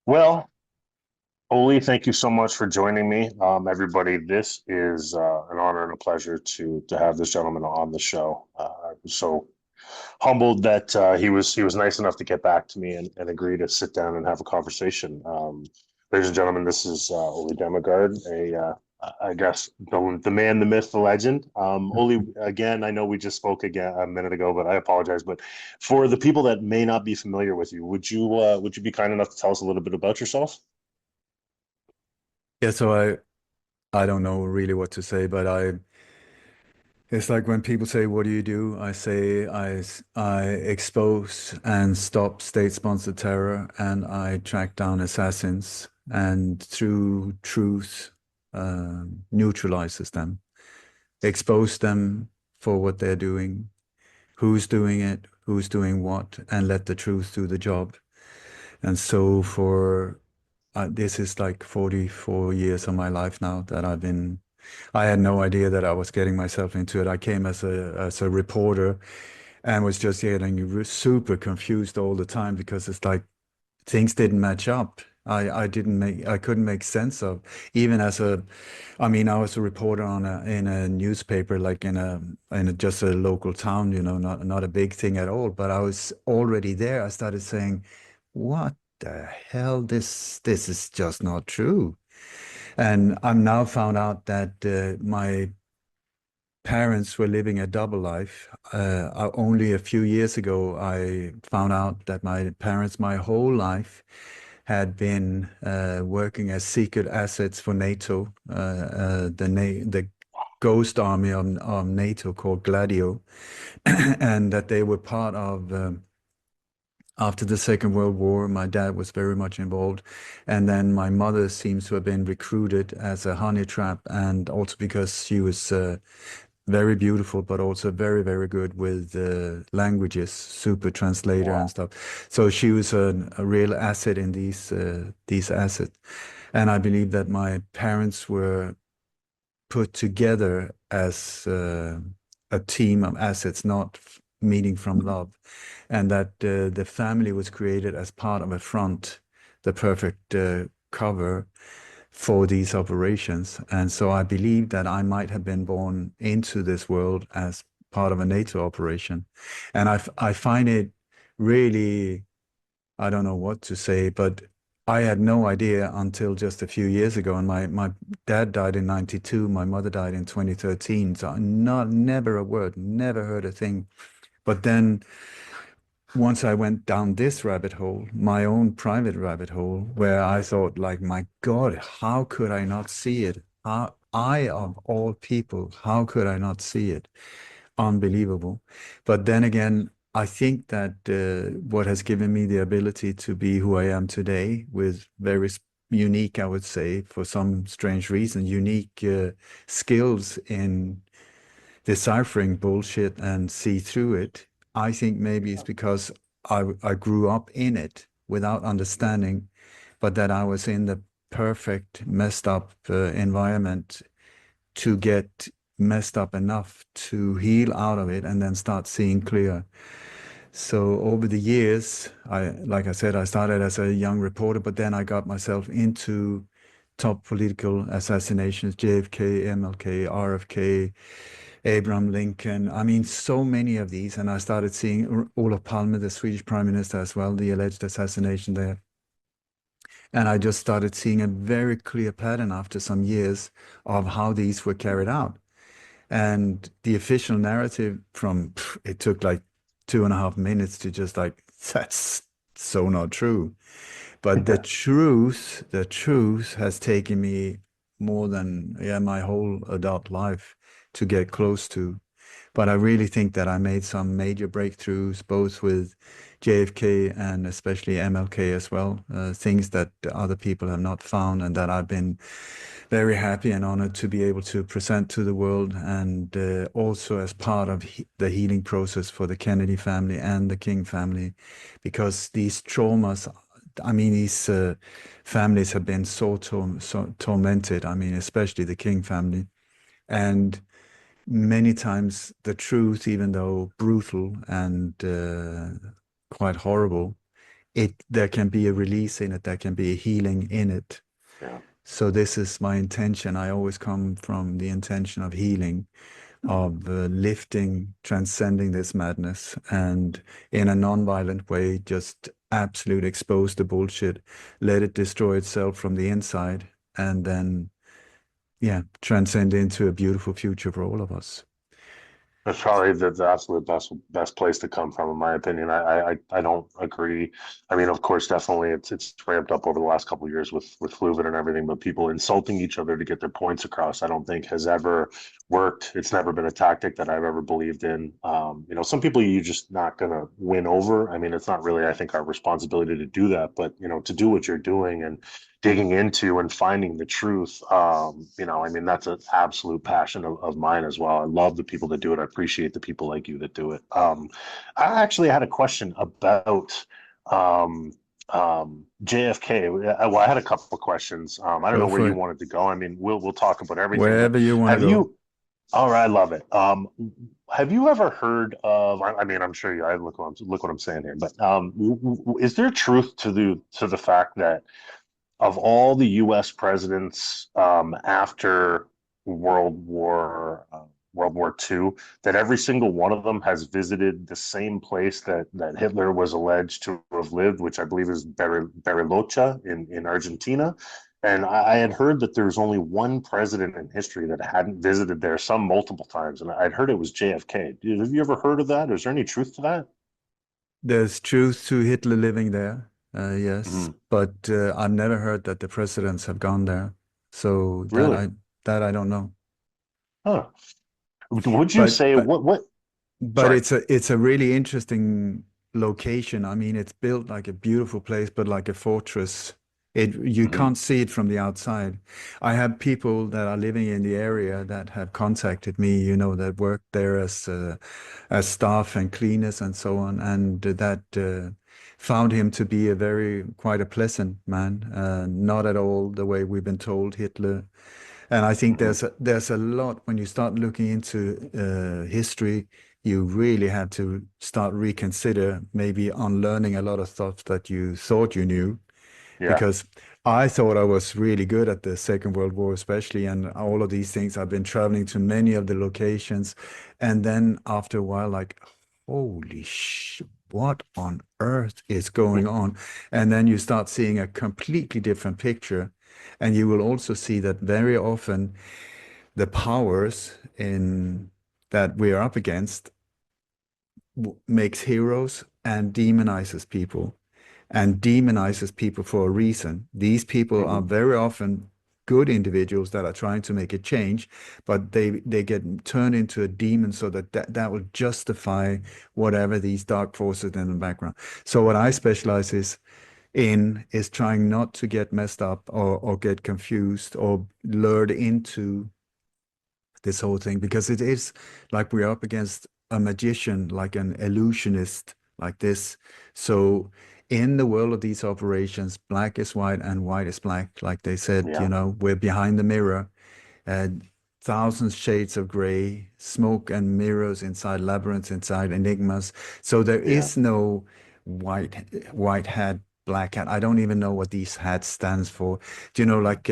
Well, Ole, thank you so much for joining me. Everybody, this is an honor and a pleasure to have this gentleman on the show. I'm so humbled that he was nice enough to get back to me and agree to sit down and have a conversation. Ladies and gentlemen, this is Ole Dammegard, I guess the man, the myth, the legend. Ole, again, I know we just spoke again a minute ago, but I apologize. But for the people that may not be familiar with you, would you be kind enough to tell us a little bit about yourself? Yeah, so I don't know really what to say, but it's like when people say, "What do you do?" I say I expose and stop state-sponsored terror, and I track down assassins, and through truth, neutralizes them, expose them for what they're doing, who's doing it, who's doing what, and let the truth do the job. And so for this is like 44 years of my life now that I had no idea that I was getting myself into it. I came as a reporter and was just getting super confused all the time because it's like things didn't match up. I couldn't make sense of even as a I mean I was a reporter in a newspaper like in just a local town, not a big thing at all, but I was already there. I started saying, what the hell, this is just not true. And I'm now found out that my parents were living a double life. Only a few years ago, I found out that my parents, my whole life, had been working as secret assets for NATO, the ghost army of NATO called Gladio, and that they were part of. After the Second World War, my dad was very much involved. And then my mother seems to have been recruited as a honey trap, and also because she was very beautiful, but also very, very good with languages, super translator and Wow. stuff. So she was a real asset in these assets. And I believe that my parents were put together as a team of assets, not meeting from love, and that the family was created as part of a front, the perfect cover for these operations. And so I believe that I might have been born into this world as part of a NATO operation. And I find it really, I don't know what to say, but I had no idea until just a few years ago. And my dad died in 92, my mother died in 2013. So never a word, never heard a thing. But then once I went down this rabbit hole, my own private rabbit hole, where I thought, like, my God, how could I not see it? I, of all people, how could I not see it? Unbelievable. But then again, I think that what has given me the ability to be who I am today, with very unique, I would say, for some strange reason, unique skills in deciphering bullshit and see through it. I think maybe it's because I grew up in it without understanding, but that I was in the perfect messed up environment to get messed up enough to heal out of it and then start seeing clear. So over the years, like I said, I started as a young reporter, but then I got myself into top political assassinations, JFK, MLK, RFK, Abraham Lincoln. I mean, so many of these. And I started seeing Olof Palme, the Swedish prime minister as well, the alleged assassination there. And I just started seeing a very clear pattern after some years of how these were carried out. And the official narrative it took like 2.5 minutes to just like, that's so not true. But the truth has taken me more than, yeah, my whole adult life to get close to. But I really think that I made some major breakthroughs, both with JFK and especially MLK as well, things that other people have not found, and that I've been very happy and honored to be able to present to the world, and also as part of the healing process for the Kennedy family and the King family, because these traumas, I mean, these families have been so tormented. I mean, especially the King family. And many times the truth, even though brutal and quite horrible, there can be a release in it, there can be a healing in it. Yeah. So this is my intention. I always come from the intention of healing, of lifting, transcending this madness, and in a non-violent way, just absolute expose the bullshit, let it destroy itself from the inside, and then, yeah, transcend into a beautiful future for all of us. That's probably the absolute best place to come from, in my opinion. I don't agree. I mean, of course, definitely it's ramped up over the last couple of years with Fluvid and everything, but people insulting each other to get their points across, I don't think has ever worked. It's never been a tactic that I've ever believed in. Some people you're just not gonna win over. I mean, it's not really, I think, our responsibility to do that, but to do what you're doing and digging into and finding the truth. I mean, that's an absolute passion of mine as well. I love the people that do it. I appreciate the people like you that do it. I actually had a question about um, JFK. Well, I had a couple of questions. I don't Go know where for you it. wanted to go. I mean, we'll talk about everything, but Wherever you want to have go. you? All right, I love it. Have you ever heard of? I mean, I'm sure you. I look what I'm saying here, but is there truth to the fact that of all the U.S. presidents after World War World War II, that every single one of them has visited the same place that Hitler was alleged to have lived, which I believe is Bariloche in Argentina. And I had heard that there's only one president in history that hadn't visited there, some multiple times, and I'd heard it was JFK. Have you ever heard of that? Is there any truth to that? There's truth to Hitler living there, yes, Mhm. but I've never heard that the presidents have gone there. So Really? that I don't know. Huh. Would you But say but what? but Sorry. it's a really interesting location. I mean, it's built like a beautiful place, but like a fortress. You Hmm. can't see it from the outside. I have people that are living in the area that have contacted me, that work there as staff and cleaners and so on, and that found him to be a very quite a pleasant man, not at all the way we've been told Hitler. And I think Hmm. there's a lot when you start looking into history, you really have to start reconsider maybe unlearning a lot of stuff that you thought you knew, Yeah. because I thought I was really good at the Second World War, especially, and all of these things. I've been traveling to many of the locations, and then after a while, like, holy sh! What on earth is going on? And then you start seeing a completely different picture. And you will also see that very often the powers in that we are up against makes heroes and demonizes people for a reason. These people are Hmm. very often good individuals that are trying to make a change, but they get turned into a demon so that will justify whatever these dark forces in the background. So what I specialize is trying not to get messed up or get confused or lured into this whole thing, because it is like we're up against a magician, like an illusionist, like this. So in the world of these operations, black is white and white is black. Like they said, Yeah. we're behind the mirror, and thousands shades of gray, smoke and mirrors inside labyrinths, inside enigmas. So there Yeah. is no white hat, black hat. I don't even know what these hats stands for. Do you know, Hmm. like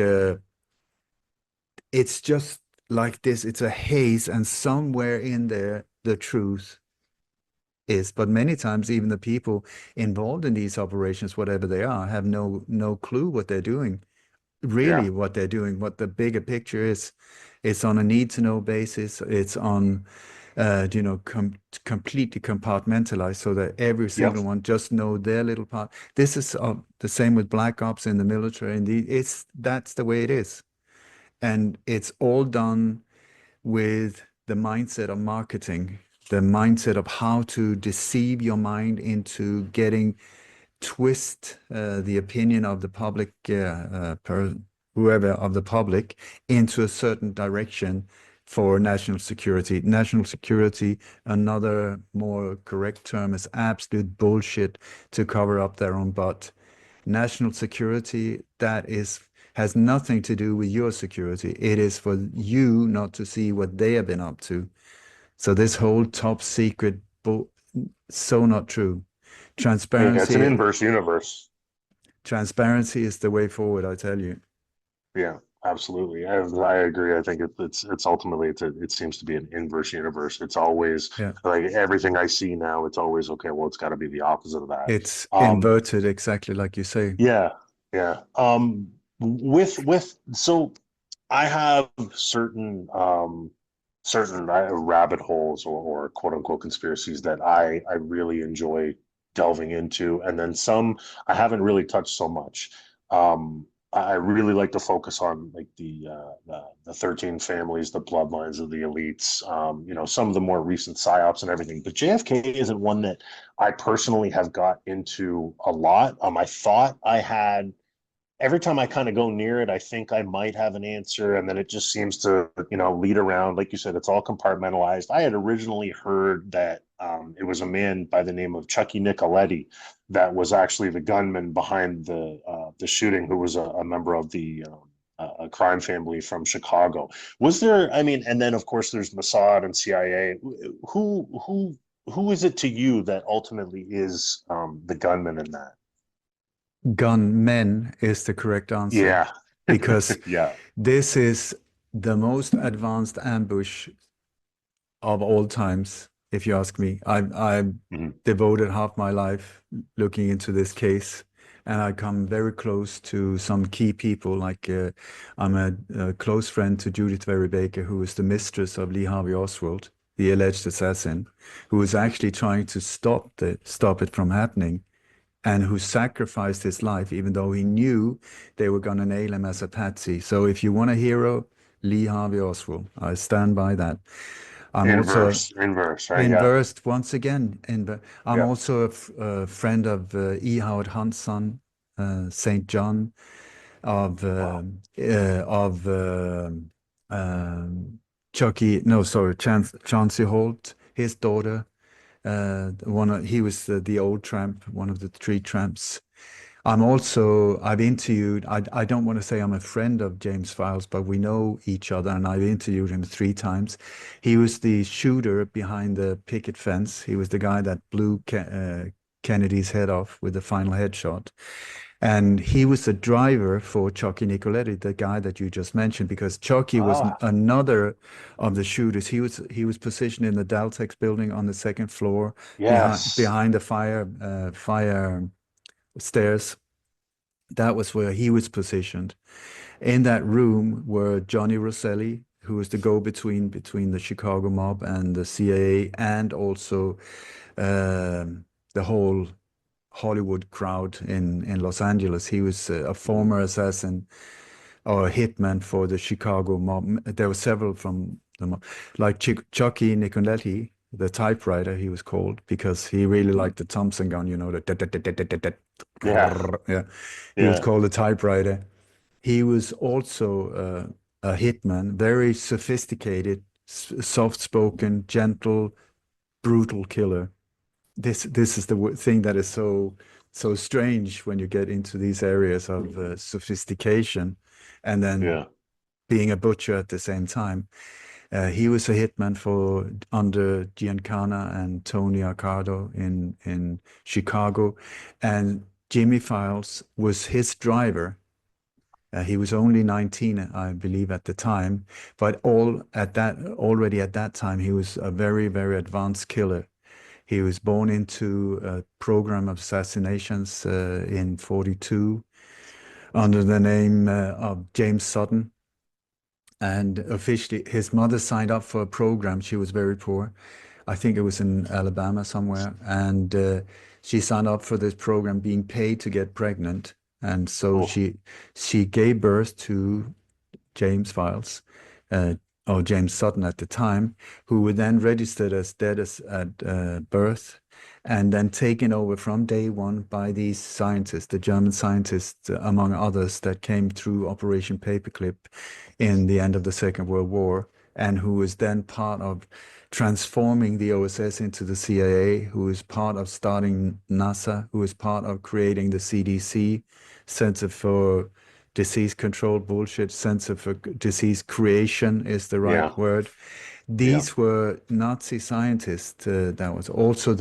it's just like this. It's a haze, and somewhere in there, the truth is. But many times, even the people involved in these operations, whatever they are, have no clue what they're doing. Yeah. Really, what they're doing, what the bigger picture is. It's on a need to know basis. It's on, completely compartmentalized so that every Yep. single one just know their little part. This is the same with black ops in the military, and that's the way it is. And it's all done with the mindset of marketing, the mindset of how to deceive your mind into getting twist the opinion of the public, whoever of the public, into a certain direction for national security. National security, another more correct term, is absolute bullshit to cover up their own butt. National security, that is has nothing to do with your security. It is for you not to see what they have been up to. So this whole top secret, so not true. Yeah, it's an Transparency, inverse universe. transparency is the way forward, I tell you. Yeah, absolutely. I agree. I think it's ultimately it seems to be an inverse universe. It's always Yeah. like everything I see now. It's always okay. Well, it's got to be the opposite of that. It's Um, inverted exactly like you say. yeah, yeah. With so I have certain rabbit holes or quote unquote conspiracies that I really enjoy delving into, and then some I haven't really touched so much. I really like to focus on like the 13 families, the bloodlines of the elites, some of the more recent psyops and everything. But JFK isn't one that I personally have got into a lot. I thought I had every time I kind of go near it, I think I might have an answer, and then it just seems to, lead around. Like you said, it's all compartmentalized. I had originally heard that it was a man by the name of Chucky Nicoletti that was actually the gunman behind the shooting, who was a member of the a crime family from Chicago. Was there? I mean, and then of course there's Mossad and CIA. Who is it to you that ultimately is the gunman in that? Gunmen is the correct answer Yeah. because Yeah. this is the most advanced ambush of all times, if you ask me. I Mhm. devoted half my life looking into this case, and I come very close to some key people. Like I'm a close friend to Judith Very Baker, who is the mistress of Lee Harvey Oswald, the alleged assassin, who is actually trying to stop it from happening, and who sacrificed his life even though he knew they were going to nail him as a patsy. So if you want a hero, Lee Harvey Oswald. I stand by that. I'm also Inverse, right? Yeah. inversed once again. I'm Yeah. also a friend of E. Howard Hunt's son, St. John, of Wow. of Chucky. No, sorry, Chauncey Holt, his daughter. He was the old tramp, one of the three tramps. I've interviewed, I don't want to say I'm a friend of James Files, but we know each other, and I've interviewed him 3 times. He was the shooter behind the picket fence. He was the guy that blew Kennedy's head off with the final headshot. And he was the driver for Chucky Nicoletti, the guy that you just mentioned, because Chucky was Ah, another of the shooters. He was positioned in the Daltex building on the second floor, yes. behind the fire stairs. That was where he was positioned. In that room were Johnny Rosselli, who was the go-between between the Chicago mob and the CIA, and also the whole Hollywood crowd in Los Angeles. He was a Mhm. former assassin or a hitman for the Chicago mob. There were several from the mob, like Chucky Nicoletti, the typewriter he was called because he really liked the Thompson gun, the Yeah. yeah. He was Yeah. called the typewriter. He was also a hitman, very sophisticated, soft-spoken, gentle, brutal killer. This is the thing that is so strange when you get into these areas of sophistication, and then Yeah. being a butcher at the same time. He was a hitman for under Giancana and Tony Accardo in Chicago, and Jimmy Files was his driver. He was only 19, I believe, at the time, but already at that time, he was a very, very advanced killer. He was born into a program of assassinations in 42 under the name of James Sutton. And officially, his mother signed up for a program. She was very poor. I think it was in Alabama somewhere. And she signed up for this program being paid to get pregnant. And so Oh, she gave birth to James Files, uh, or James Sutton at the time, who were then registered as dead at birth, and then taken over from day one by these scientists, the German scientists, among others, that came through Operation Paperclip in the end of the Second World War, and who was then part of transforming the OSS into the CIA, who was part of starting NASA, who was part of creating the CDC, Center for Disease Control bullshit, Center for Disease Creation is the right yeah. word. Yeah. These were Nazi scientists. That was also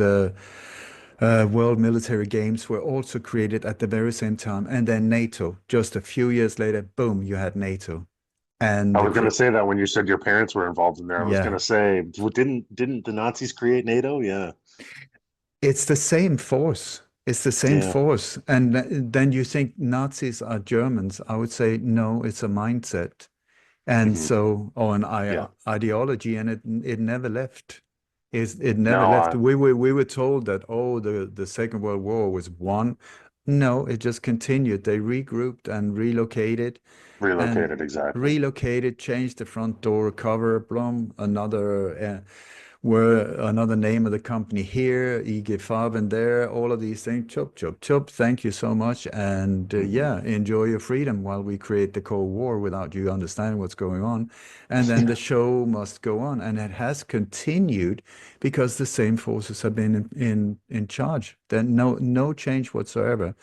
World Military Games were also created at the very same time, and then NATO. Just a few years later, boom, you had NATO, and I was going to say that when you said your parents were involved in there. I was going yeah, to say, didn't the Nazis create NATO? Yeah, it's the same force. It's the same yeah, force, and then you think Nazis are Germans. I would say no, it's a mindset, and hmm so or an yeah. ideology, and it never left. It never No, left. We were told that oh the Second World War was won. No, it just continued. They regrouped and relocated relocated and exactly. relocated, changed the front door cover, blum, were another name of the company here, IG Farben there, all of these things. Chop, chop, chop. Thank you so much. And Hmm yeah, enjoy your freedom while we create the Cold War without you understanding what's going on. And then the show must go on. And it has continued because the same forces have been in charge. Then no change whatsoever.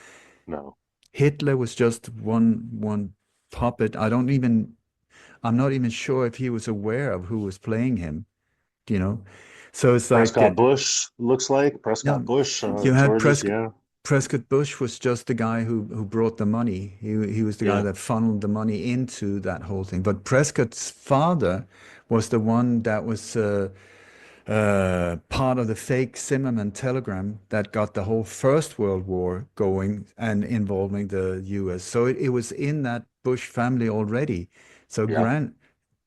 No, Hitler was just one puppet. I'm not even sure if he was aware of who was playing him, you know. So it's like Prescott Bush looks like yeah, Prescott Bush, you had George's. Yeah, Prescott Bush was just the guy who brought the money. He was the guy yeah. that funneled the money into that whole thing. But Prescott's father was the one that was part of the fake Zimmerman telegram that got the whole First World War going and involving the US. So it was in that Bush family already. So Yep. Grant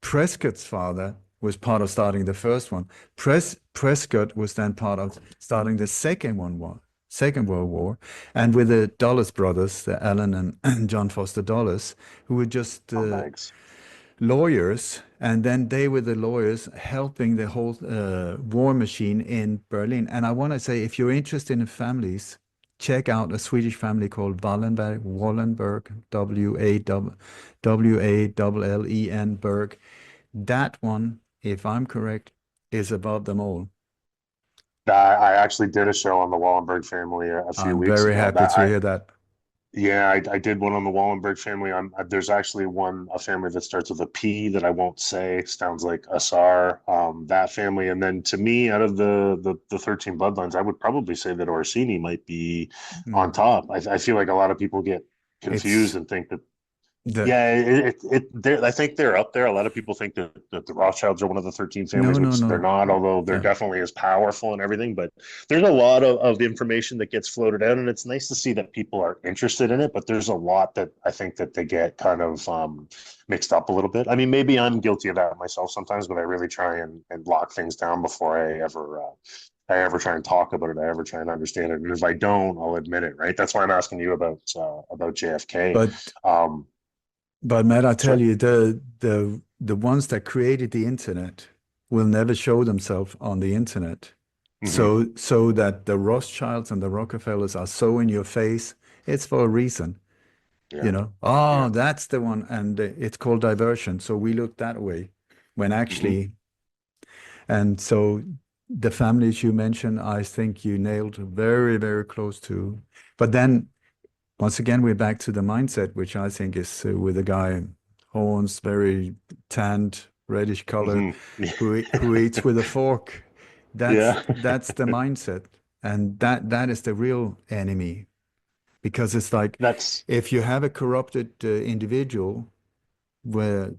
Prescott's father was part of starting the first one. Prescott was then part of starting the Second World War, and with the Dulles brothers, the Alan and John Foster Dulles, who were just Scumbags. lawyers, and then they were the lawyers helping the whole war machine in Berlin. And I want to say, if you're interested in families, check out a Swedish family called Wallenberg, Wallen Berg. That one, if I'm correct, is above them all. I actually did a show on the Wallenberg family a few I'm weeks very ago. happy to hear that. Yeah, I did one on the Wallenberg family. There's actually a family that starts with a P that I won't say. Sounds like Asar. That family, and then to me, out of the 13 bloodlines, I would probably say that Orsini might be on Mm. top. I feel like a lot of people get confused It's and think that the yeah, I think they're up there. A lot of people think that the Rothschilds are one of the 13 no, families, no, which they're no. not, although they're Yeah. definitely as powerful and everything. But there's a lot of information that gets floated out, and it's nice to see that people are interested in it. But there's a lot that I think that they get kind of mixed up a little bit. I mean, maybe I'm guilty of that myself sometimes, but I really try and lock things down before I ever try and talk about it. I ever try and understand it. And if I don't, I'll admit it, right? That's why I'm asking you about JFK. But Um, But Matt, I tell sorry. you, the ones that created the internet will never show themselves on the internet. Hmm So that the Rothschilds and the Rockefellers are so in your face, it's for a reason. Yeah. Oh, Yeah. that's the one, and it's called diversion. So we look that way when hmm actually, and so the families you mentioned, I think you nailed very, very close to. But then once again, we're back to the mindset, which I think is with a guy, horns, very tanned, reddish color, hmm who eats with a fork. That's Yeah. that's the mindset, and that is the real enemy. Because it's like That's if you have a corrupted individual where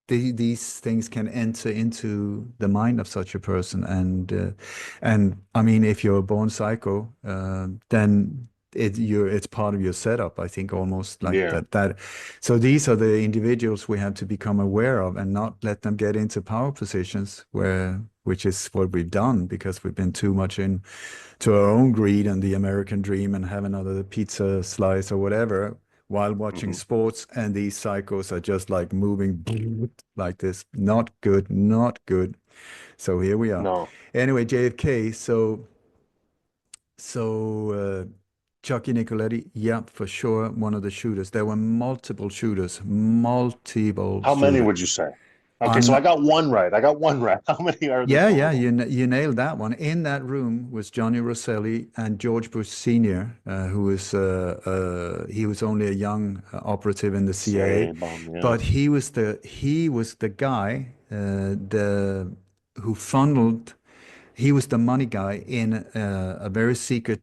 these things can enter into the mind of such a person, and I mean, if you're a born psycho, then it's part of your setup. I think almost like yeah. that. So these are the individuals we have to become aware of and not let them get into power positions which is what we've done because we've been too much in to our own greed and the American dream and have another pizza slice or whatever while watching hmm sports. And these cycles are just like moving like this. Not good, not good. So here we are. No. Anyway, JFK. So Chucky Nicoletti, yeah, for sure, one of the shooters. There were multiple shooters, multiple How many shooters. would you say? Okay, I'm so I not, got one right. I got one right. How many are there Yeah, total? you nailed that one. In that room was Johnny Rosselli and George Bush Sr., he was only a young operative in the CIA, CIA bomb, yeah. but he was the guy the who funneled he was the money guy in a very secret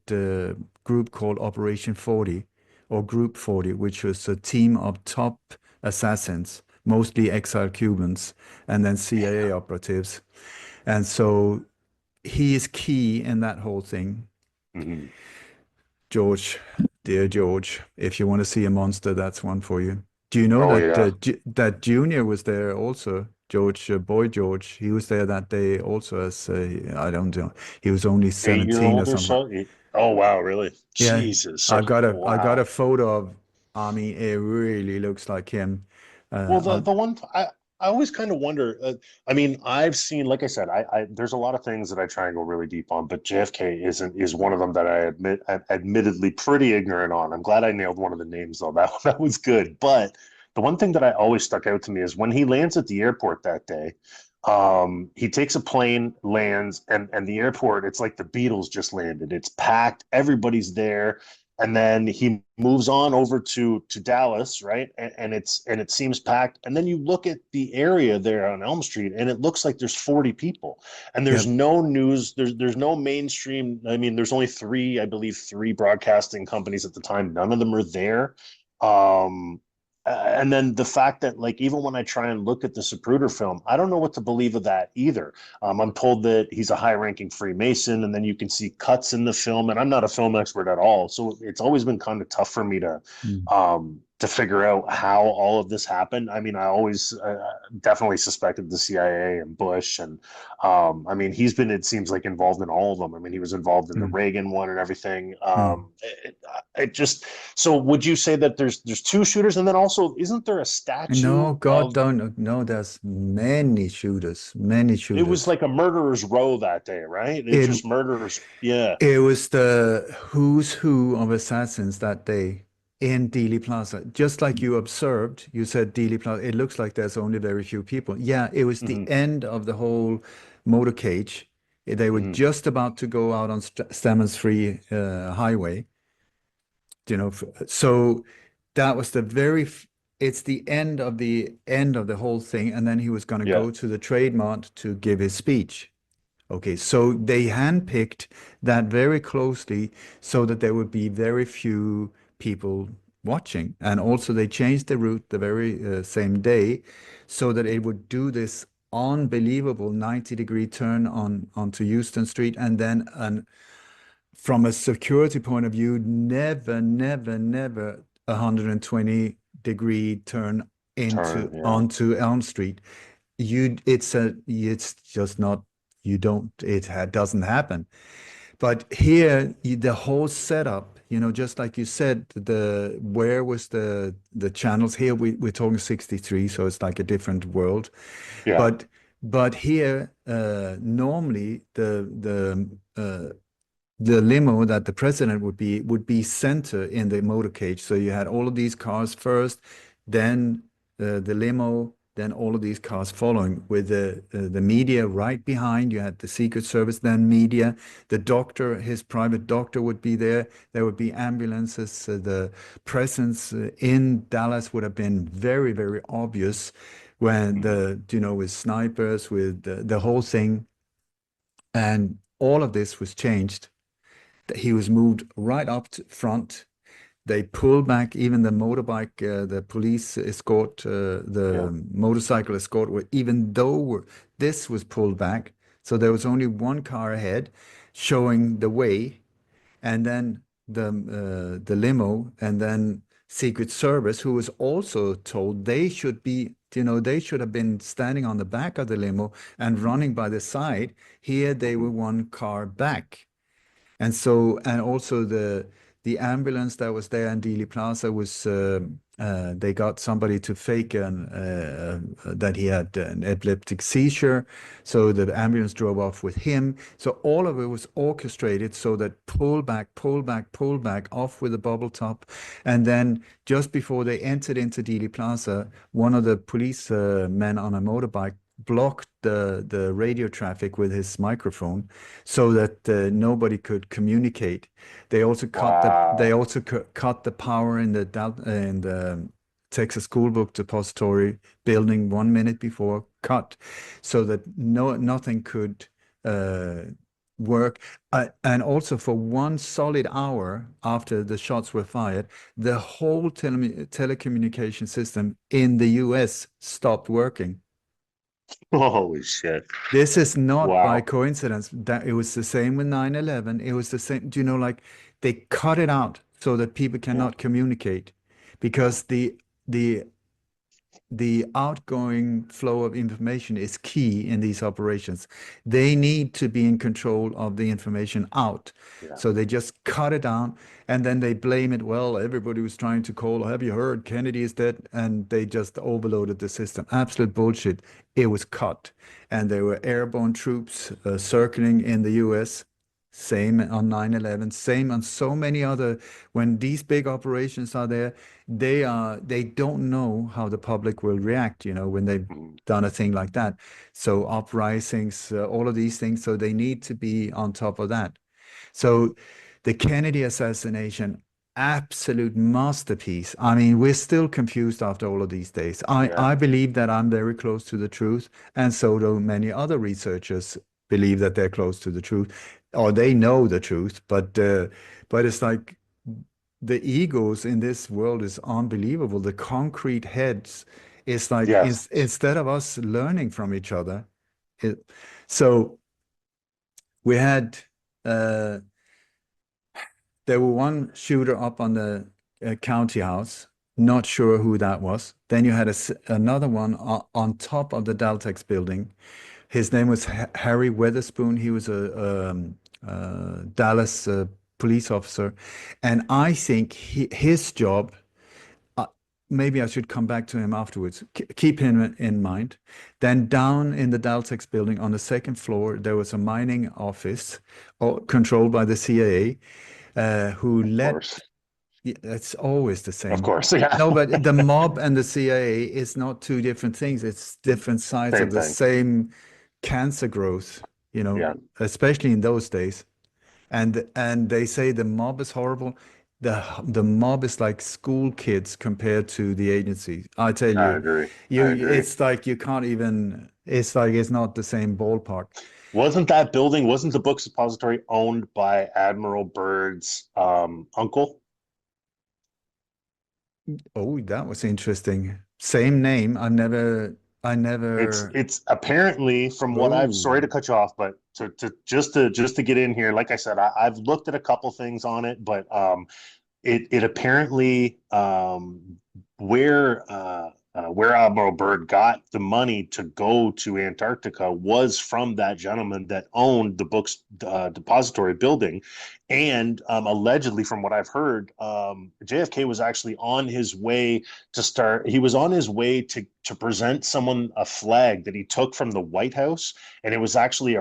group called Operation 40 or Group 40, which was a team of top assassins, mostly exiled Cubans, and then CIA operatives. And so he is key in that whole thing. Mhm. George, dear George, if you want to see a monster, that's one for you. Do you know Oh that yeah. that Junior was there also? George, boy George, he was there that day also as I don't know, he was only 8 year 17 or old or something. so. Oh wow, really? Yeah, Jesus. So I got a wow. photo of. I mean, it really looks like him. Well, Uh, the one I always kind of wonder. I mean, I've seen, like I said, I there's a lot of things that I try and go really deep on, but JFK is one of them that I'm admittedly pretty ignorant on. I'm glad I nailed one of the names though. That was good. But the one thing that I always stuck out to me is when he lands at the airport that day. He takes a plane, lands, and the airport. It's like the Beatles just landed. It's packed. Everybody's there, and then he moves on over to Dallas, right? And it seems packed. And then you look at the area there on Elm Street, and it looks like there's 40 people, and there's yep. no news. There's no mainstream. I mean, there's only three, I believe, three broadcasting companies at the time. None of them are there. And then the fact that, like, even when I try and look at the Zapruder film, I don't know what to believe of that either. I'm told that he's a high-ranking Freemason, and then you can see cuts in the film. And I'm not a film expert at all, so it's always been kind of tough for me Mm. to figure out how all of this happened. I mean, I always definitely suspected the CIA and Bush, and I mean, he's been, it seems like, involved in all of them. I mean, he was involved in the Mm. Reagan one and everything. Mm. It just, so would you say that there's two shooters, and then also isn't there a No, statue God of? don't. No, there's many shooters, many It was shooters. like a murderer's row that day, right? It's It just murderers. Yeah. It was the who's who of assassins that day in Dealey Plaza. Just like you observed, you said Dealey Plaza, it looks like there's only very few people. Yeah, it was the Hmm. end of the whole motorcade. They were Hmm. just about to go out on Stemmons Free Highway, so that was the it's the end of the whole thing. And then he was going to Yeah. go to the Trade Mart to give his speech. Okay, so they handpicked that very closely so that there would be very few people watching. And also, they changed the route the very same day so that it would do this unbelievable 90-degree turn onto Houston Street, and then from a security point of view, never, never, never 120-degree turn into Turn. Yeah. onto Elm Street. It's just not, you don't, doesn't happen. But here, the whole setup, just like you said, where was the channels? Here we're talking 63, so it's like a different world. Yeah. But here, normally the limo that the president would be center in the motorcade. So you had all of these cars first, then the limo, then all of these cars following with the media right behind. You had the Secret Service, then media. The doctor, his private doctor would be there. There would be ambulances. The presence in Dallas would have been very, very obvious when Hmm. with snipers, with the whole thing. And all of this was changed. He was moved right up to front. They pulled back even the motorbike, the police escort, Yeah. the motorcycle escort, even though this was pulled back. So there was only one car ahead showing the way, and then the limo, and then Secret Service, who was also told they should be, they should have been standing on the back of the limo and running by the side. Here they Hmm. were one car back. And so, and also the ambulance that was there in Dealey Plaza was they got somebody to fake that he had an epileptic seizure. So the ambulance drove off with him. So all of it was orchestrated so that pull back, pull back, pull back, off with the bubble top. And then just before they entered into Dealey Plaza, one of the police men on a motorbike blocked the radio traffic with his microphone so that nobody could communicate. They Wow. also cut the power in the Texas School Book Depository building 1 minute before, cut, so that nothing could work. And also for one solid hour after the shots were fired, the whole telecommunication system in the US stopped working. Holy shit. This is not by Wow. coincidence. That it was the same with 9/11. It was the same, do you know, like they cut it out so that people Yeah. cannot communicate Yeah. because the the outgoing flow of information is key in these operations. They need to be in control of the information out. Yeah. So they just cut it down and then they blame it. Well, everybody was trying to call, have you heard Kennedy is dead? And they just overloaded the system. Absolute bullshit. It was cut. And there were airborne troops circling in the US. Same on 9/11, same on so many other, when these big operations are there, they don't know how the public will react, when they've Mhm. done a thing like that. So uprisings, all of these things, so they need to be on top of that. So the Kennedy assassination, absolute masterpiece. I mean, we're still confused after all of these days. I, Yeah. I believe that I'm very close to the truth, and so do many other researchers believe that they're close to the truth, or they know the truth. But it's like the egos in this world is unbelievable. The concrete heads is like Yes. instead of us learning from each other, it, so we had uh, there were one shooter up on the county house. Not sure who that was. Then you had another one on top of the Daltex building. His name was Harry Weatherspoon. He was a Dallas police officer, and I think his job. Uh, Maybe I should come back to him afterwards. Keep him in mind. Then down in the Daltex building on the second floor, there was a mining office controlled by the CIA who Of let, course. yeah, it's always the Of same. course. Yeah. No, but the mob and the CIA is not two different things. It's different sides Same of the thing. same cancer growth, Yeah. especially in those days. And they say the mob is horrible. The mob is like school kids compared to the agency. I tell I you, agree. I agree. it's like you can't even, it's like it's not the same ballpark. Wasn't the book suppository owned by Admiral Byrd's uncle? Oh, that was interesting. Same name. I It's never, it's apparently from what I've oh, sorry to cut you off, but to get in here, like I said, I've looked at a couple things on it, but it apparently where where Admiral Byrd got the money to go to Antarctica was from that gentleman that owned the book's depository building, and allegedly, from what I've heard, JFK was actually on his way to start. He was on his way to present someone a flag that he took from the White House, and it was actually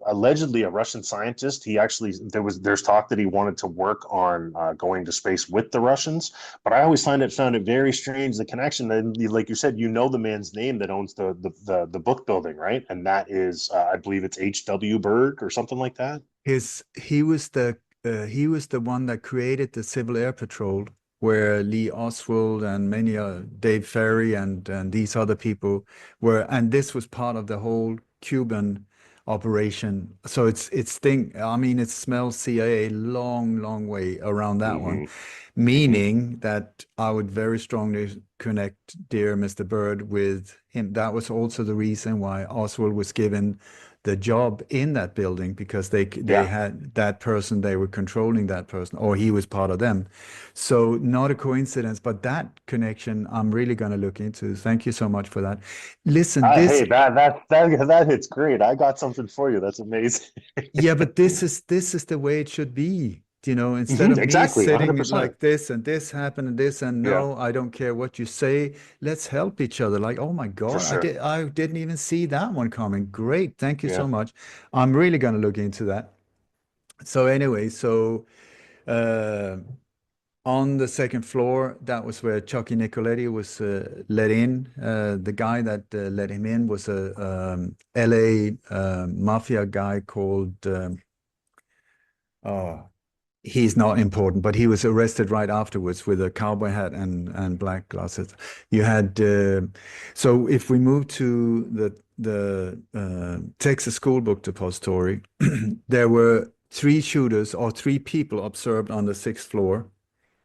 allegedly a Russian scientist. He actually there's talk that he wanted to work on going to space with the Russians. But I always found it very strange, the connection. And like you said, the man's name that owns the book building, right? And that is I believe it's H.W. Bird or something like that. he was the one that created the Civil Air Patrol, where Lee Oswald and many Dave Ferry and these other people were, and this was part of the whole Cuban operation. So it's thing. I mean, it smells CIA long, long way around that one, Mm-hmm. Mm-hmm. meaning that I would very strongly connect dear Mr. Byrd with him. That was also the reason why Oswald was given the job in that building, because they Yeah. had that person, they were controlling that person, or he was part of them. So not a coincidence, but that connection I'm really going to look into. Thank you so much for that. Listen, this, Hey, that hits great. I got something for you. That's amazing. yeah, but this is the way it should be. Instead Mhm. of me Exactly, sitting 100%. like this and this happened and this and Yeah, no, I don't care what you say. Let's help each other. Like, oh my for God, sure. I didn't even see that one coming. Great, thank you Yeah. so much. I'm really gonna look into that. So anyway, uh, on the second floor, that was where Chucky Nicoletti was let in. The guy that let him in was a LA mafia guy called. Oh, he's not important, but he was arrested right afterwards with a cowboy hat and black glasses. You had so if we move to Texas School Book Depository, there were three shooters or three people observed on the sixth floor.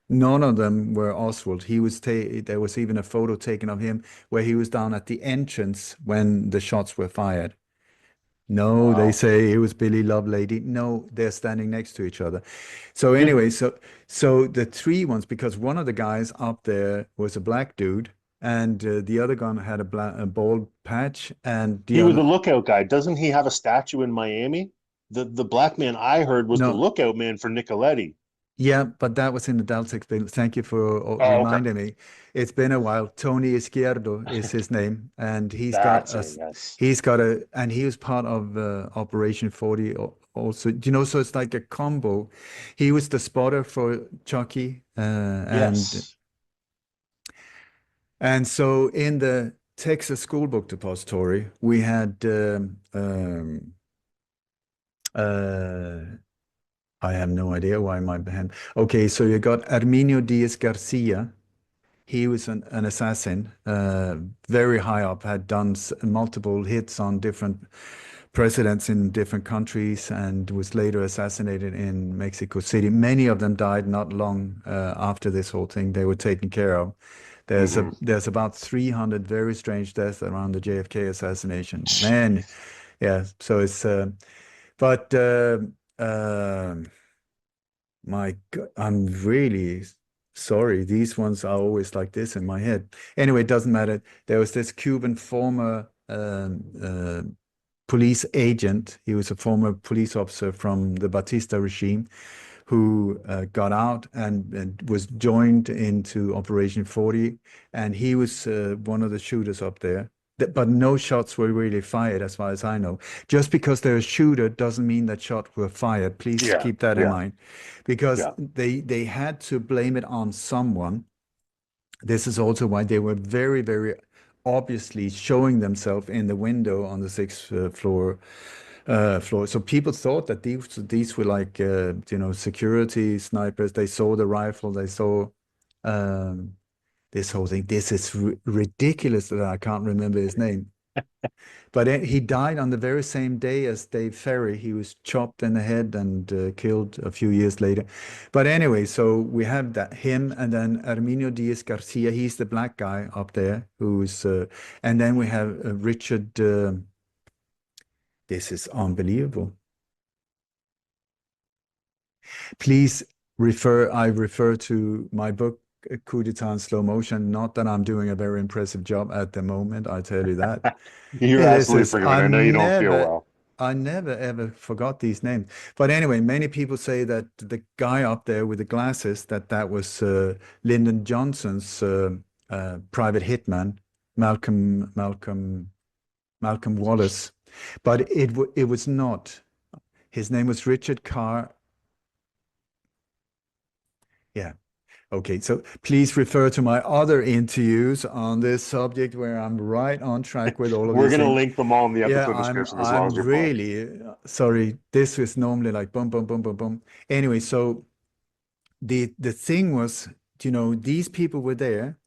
None of them were Oswald. There was even a photo taken of him where he was down at the entrance when the shots were fired. No, they Wow. say it was Billy Lovelady. No, they're standing next to each other. So anyway, so the three ones, because one of the guys up there was a black dude, and the other gun had a bald patch, and the He was a other lookout guy. Doesn't he have a statue in Miami? The black man I heard was the no, lookout man for Nicoletti. yeah, but that was in the Daltex bill. Thank you for Oh, okay. reminding me. It's been a while. Tony Izquierdo is his name, and That's it. Yes. and he was part of Operation 40 also. Do you know? So it's like a combo. He was the spotter for Chucky, Yes. and so in the Texas School Book Depository, we had uh, I have no idea why my hand. Okay, so you got Arminio Diaz Garcia. He was an assassin, very high up, had done multiple hits on different presidents in different countries, and was later assassinated in Mexico City. Many of them died not long after this whole thing. They were taken care of. Hmm. There's about 300 very strange deaths around the JFK assassination. Man, Jeez. yeah. So it's but um my God, I'm really sorry. These ones are always like this in my head. Anyway, it doesn't matter. There was this Cuban former police agent. He was a former police officer from the Batista regime who got out and was joined into Operation 40. And he was one of the shooters up there. But no shots were really fired, as far as I know. Just because they're a shooter doesn't mean that shots were fired. Please Yeah. keep that in Yeah. mind, because Yeah. they had to blame it on someone. This is also why they were very, very obviously showing themselves in the window on the sixth floor. So people thought that these were like security snipers. They saw the rifle. They saw um, this whole thing. This is ridiculous that I can't remember his name. But he died on the very same day as Dave Ferry. He was chopped in the head and killed a few years later. But anyway, so we have that him, and then Arminio Diaz Garcia. He's the black guy up there who's, and then we have Richard. This is unbelievable. Please I refer to my book, Coup d'etat in slow motion. Not that I'm doing a very impressive job at the moment, I tell you that. You're This absolutely is, forgiven. I know you don't feel well. I never ever forgot these names. But anyway, many people say that the guy up there with the glasses, that was Lyndon Johnson's private hitman, Malcolm, Malcolm, Malcolm Wallace. But it was not. His name was Richard Carr. Yeah. Okay, so please refer to my other interviews on this subject where I'm right on track with all of We're these gonna things. link them all in the Yeah, episode description as long I'm as you're fine. really sorry. This was normally like boom, boom, boom, boom, boom. Anyway, so the thing was, these people were there,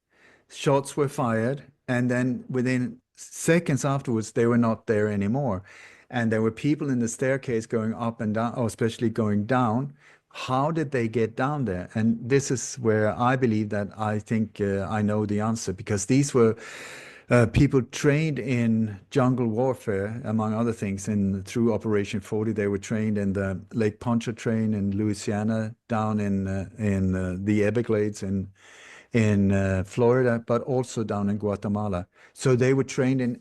shots were fired, and then within seconds afterwards, they were not there anymore. And there were people in the staircase going up and down, or especially going down. How did they get down there? And this is where I believe that I think I know the answer, because these were people trained in jungle warfare, among other things. In through Operation 40, they were trained in the Lake Pontchartrain in Louisiana, down in the Everglades in Florida, but also down in Guatemala. So they were trained in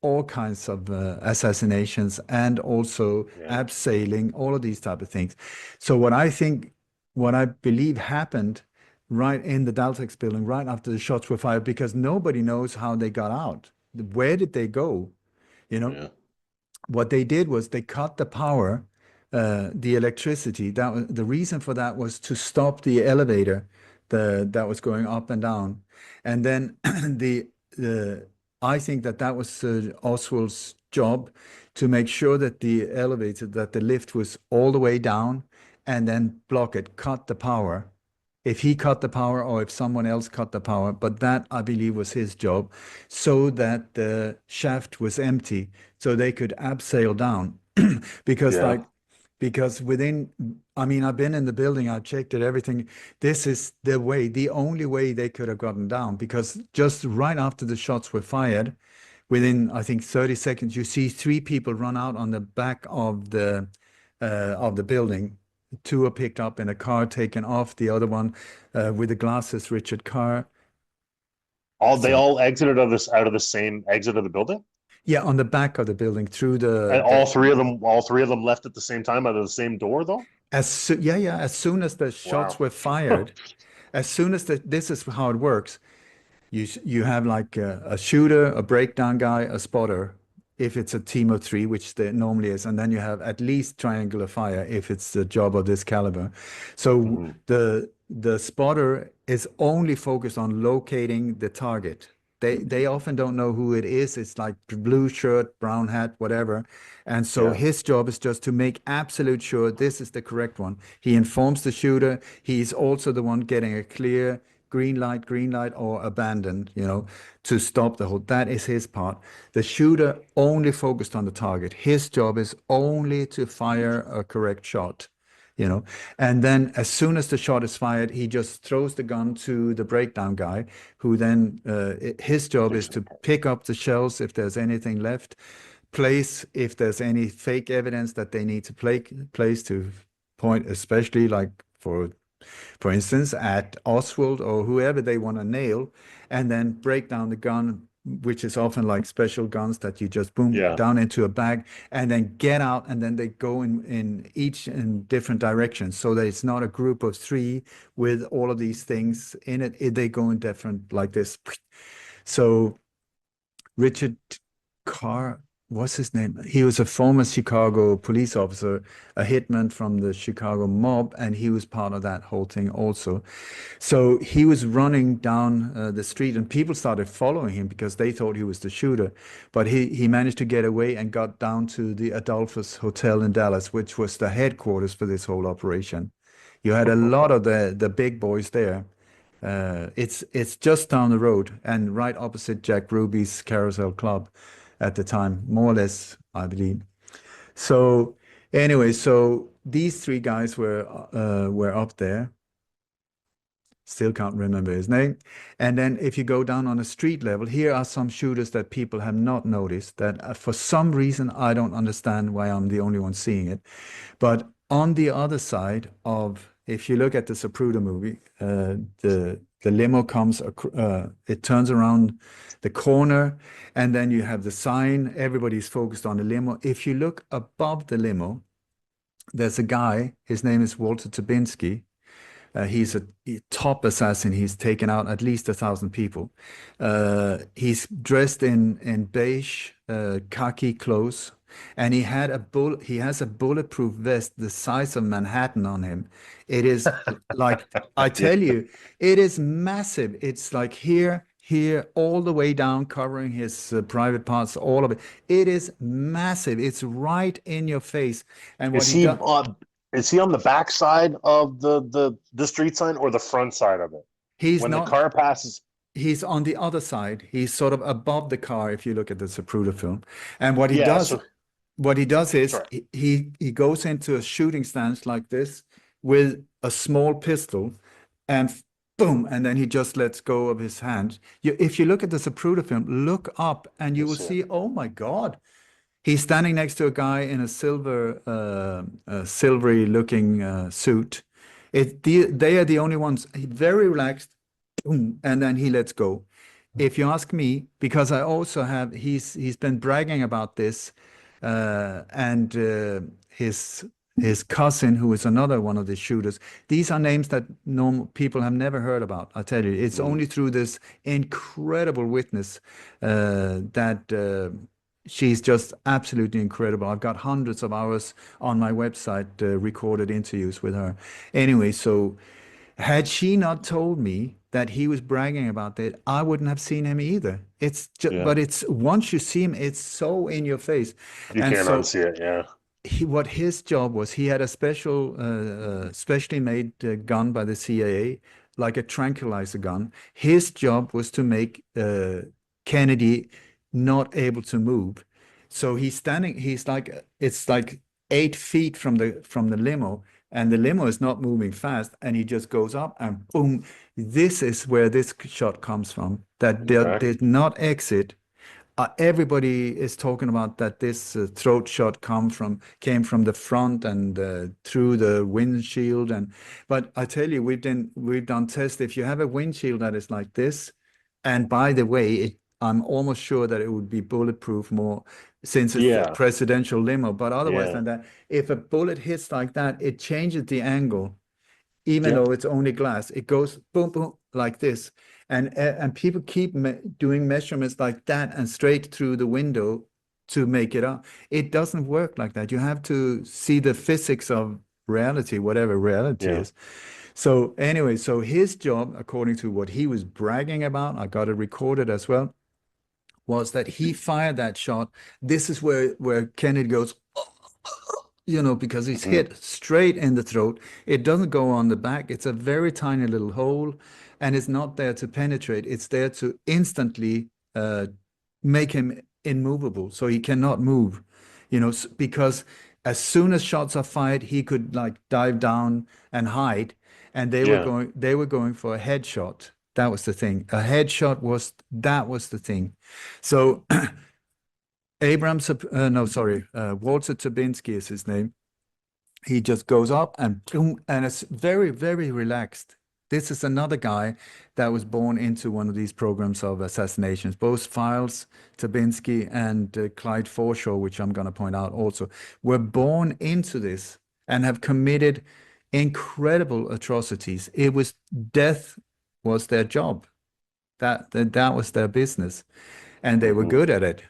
all kinds of assassinations and also Yeah. abseiling, all of these type of things. So what I believe happened right in the Daltex building, right after the shots were fired, because nobody knows how they got out. Where did they go? You know, Yeah. what they did was they cut the power, the electricity. That was the reason for that, was to stop the elevator that was going up and down. And then the I think that was Oswald's job, to make sure that the lift was all the way down, and then block it, cut the power if he cut the power or if someone else cut the power, but that I believe was his job, so that the shaft was empty, so they could abseil down. Because Yeah. because within, I mean, I've been in the building, I've checked it, everything. This is the way, the only way they could have gotten down, because just right after the shots were fired, within I think 30 seconds, you see three people run out on the back of the building. Two are picked up in a car, taken off. The other one, with the glasses, Richard Carr. All they So all exited of this out of the same exit of the building, yeah, on the back of the building through and the all three of them left at the same time out of the same door, though. yeah, as soon as the shots Wow. were fired, as soon as this is how it works. You have like a shooter, a breakdown guy, a spotter, if it's a team of three, which there normally is, and then you have at least triangular fire if it's a job of this caliber. So Mhm. the spotter is only focused on locating the target. They often don't know who it is. It's like blue shirt, brown hat, whatever. And so Yeah. his job is just to make absolute sure this is the correct one. He informs the shooter. He's also the one getting a clear green light, or abandon, to stop the whole. That is his part. The shooter only focused on the target. His job is only to fire a correct shot, you know. And then as soon as the shot is fired, he just throws the gun to the breakdown guy, who then his job is Takes it to apart. pick up the shells if there's anything left, place if there's any fake evidence that they need to place to point, especially like for instance, at Oswald or whoever they want to nail, and then break down the gun, which is often like special guns that you just boom Yeah. down into a bag and then get out, and then they go in each in different directions, so that it's not a group of three with all of these things in it. They go in different like this. So Richard Carr, what's his name? He was a former Chicago police officer, a hitman from the Chicago mob, and he was part of that whole thing also. So he was running down the street, and people started following him because they thought he was the shooter. But he managed to get away and got down to the Adolphus Hotel in Dallas, which was the headquarters for this whole operation. You had a lot of the big boys there. It's just down the road and right opposite Jack Ruby's Carousel Club at the time, more or less, I believe. So anyway, so these three guys were up there. Still can't remember his name. And then if you go down on a street level, here are some shooters that people have not noticed that for some reason I don't understand why I'm the only one seeing it. But on the other side of, if you look at the Zapruder movie, the limo comes, it turns around the corner, and then you have the sign. Everybody's focused on the limo. If you look above the limo, there's a guy. His name is Walter Tabinski. He's a top assassin. He's taken out at least 1,000 people. He's dressed in beige khaki clothes, and he has a bulletproof vest the size of Manhattan on him. It is like, I Yeah. tell you, it is massive. It's like here, all the way down, covering his private parts, all of it. It is massive. It's right in your face. And what Is he he does, on? Is he on the back side of the street sign or the front side of it? he's When the not. car passes. He's on the other side. He's sort of above the car if you look at the Zapruder film. And what he Yeah. does, So what he does is sorry. he goes into a shooting stance like this with a small pistol, and boom, and then he just lets go of his hand. If you look at the Zapruder film, look up and Let me you will see it. see, oh my God, he's standing next to a guy in a silvery looking suit. They are the only ones. Very relaxed, boom, and then he lets go. If you ask me, because I also have, he's been bragging about this, and his cousin, who is another one of the shooters. These are names that normal people have never heard about. I tell you, it's Mhm. only through this incredible witness that she's just absolutely incredible. I've got hundreds of hours on my website recorded interviews with her. Anyway, so had she not told me that he was bragging about that, I wouldn't have seen him either. It's just, Yeah. but it's once you see him, it's so in your face. You And can't so unsee it. Yeah. what his job was, he had a specially made gun by the CIA, like a tranquilizer gun. His job was to make Kennedy not able to move. So he's standing, it's like 8 feet from the limo, and the limo is not moving fast, and he just goes up and boom. This is where this shot comes from, that they Okay. did not exit. Everybody is talking about that this throat shot came from the front and through the windshield, and but I tell you, we've done tests. If you have a windshield that is like this, and by the way, I'm almost sure that it would be bulletproof more since it's a Yeah. presidential limo. But otherwise Yeah. than that, if a bullet hits like that, it changes the angle even Yeah. though it's only glass. It goes boom, boom, like this. And people keep doing measurements like that and straight through the window to make it up. It doesn't work like that. You have to see the physics of reality, whatever reality Yeah. is. So anyway, so his job, according to what he was bragging about, I got it recorded as well, was that he fired that shot. This is where Kennedy goes, because he's Mhm. hit straight in the throat. It doesn't go on the back. It's a very tiny little hole, and it's not there to penetrate. It's there to instantly make him immovable, so he cannot move. Because as soon as shots are fired, he could like dive down and hide, and Yeah. they were going for a headshot. That was the thing. A headshot was the thing. So no, sorry, Walter Tabinski is his name. He just goes up and boom, and it's very, very relaxed. This is another guy that was born into one of these programs of assassinations. Both Files, Tabinski, and Clyde Forshaw, which I'm going to point out also, were born into this and have committed incredible atrocities. Death was their job. That was their business, and they were Mhm. good at it.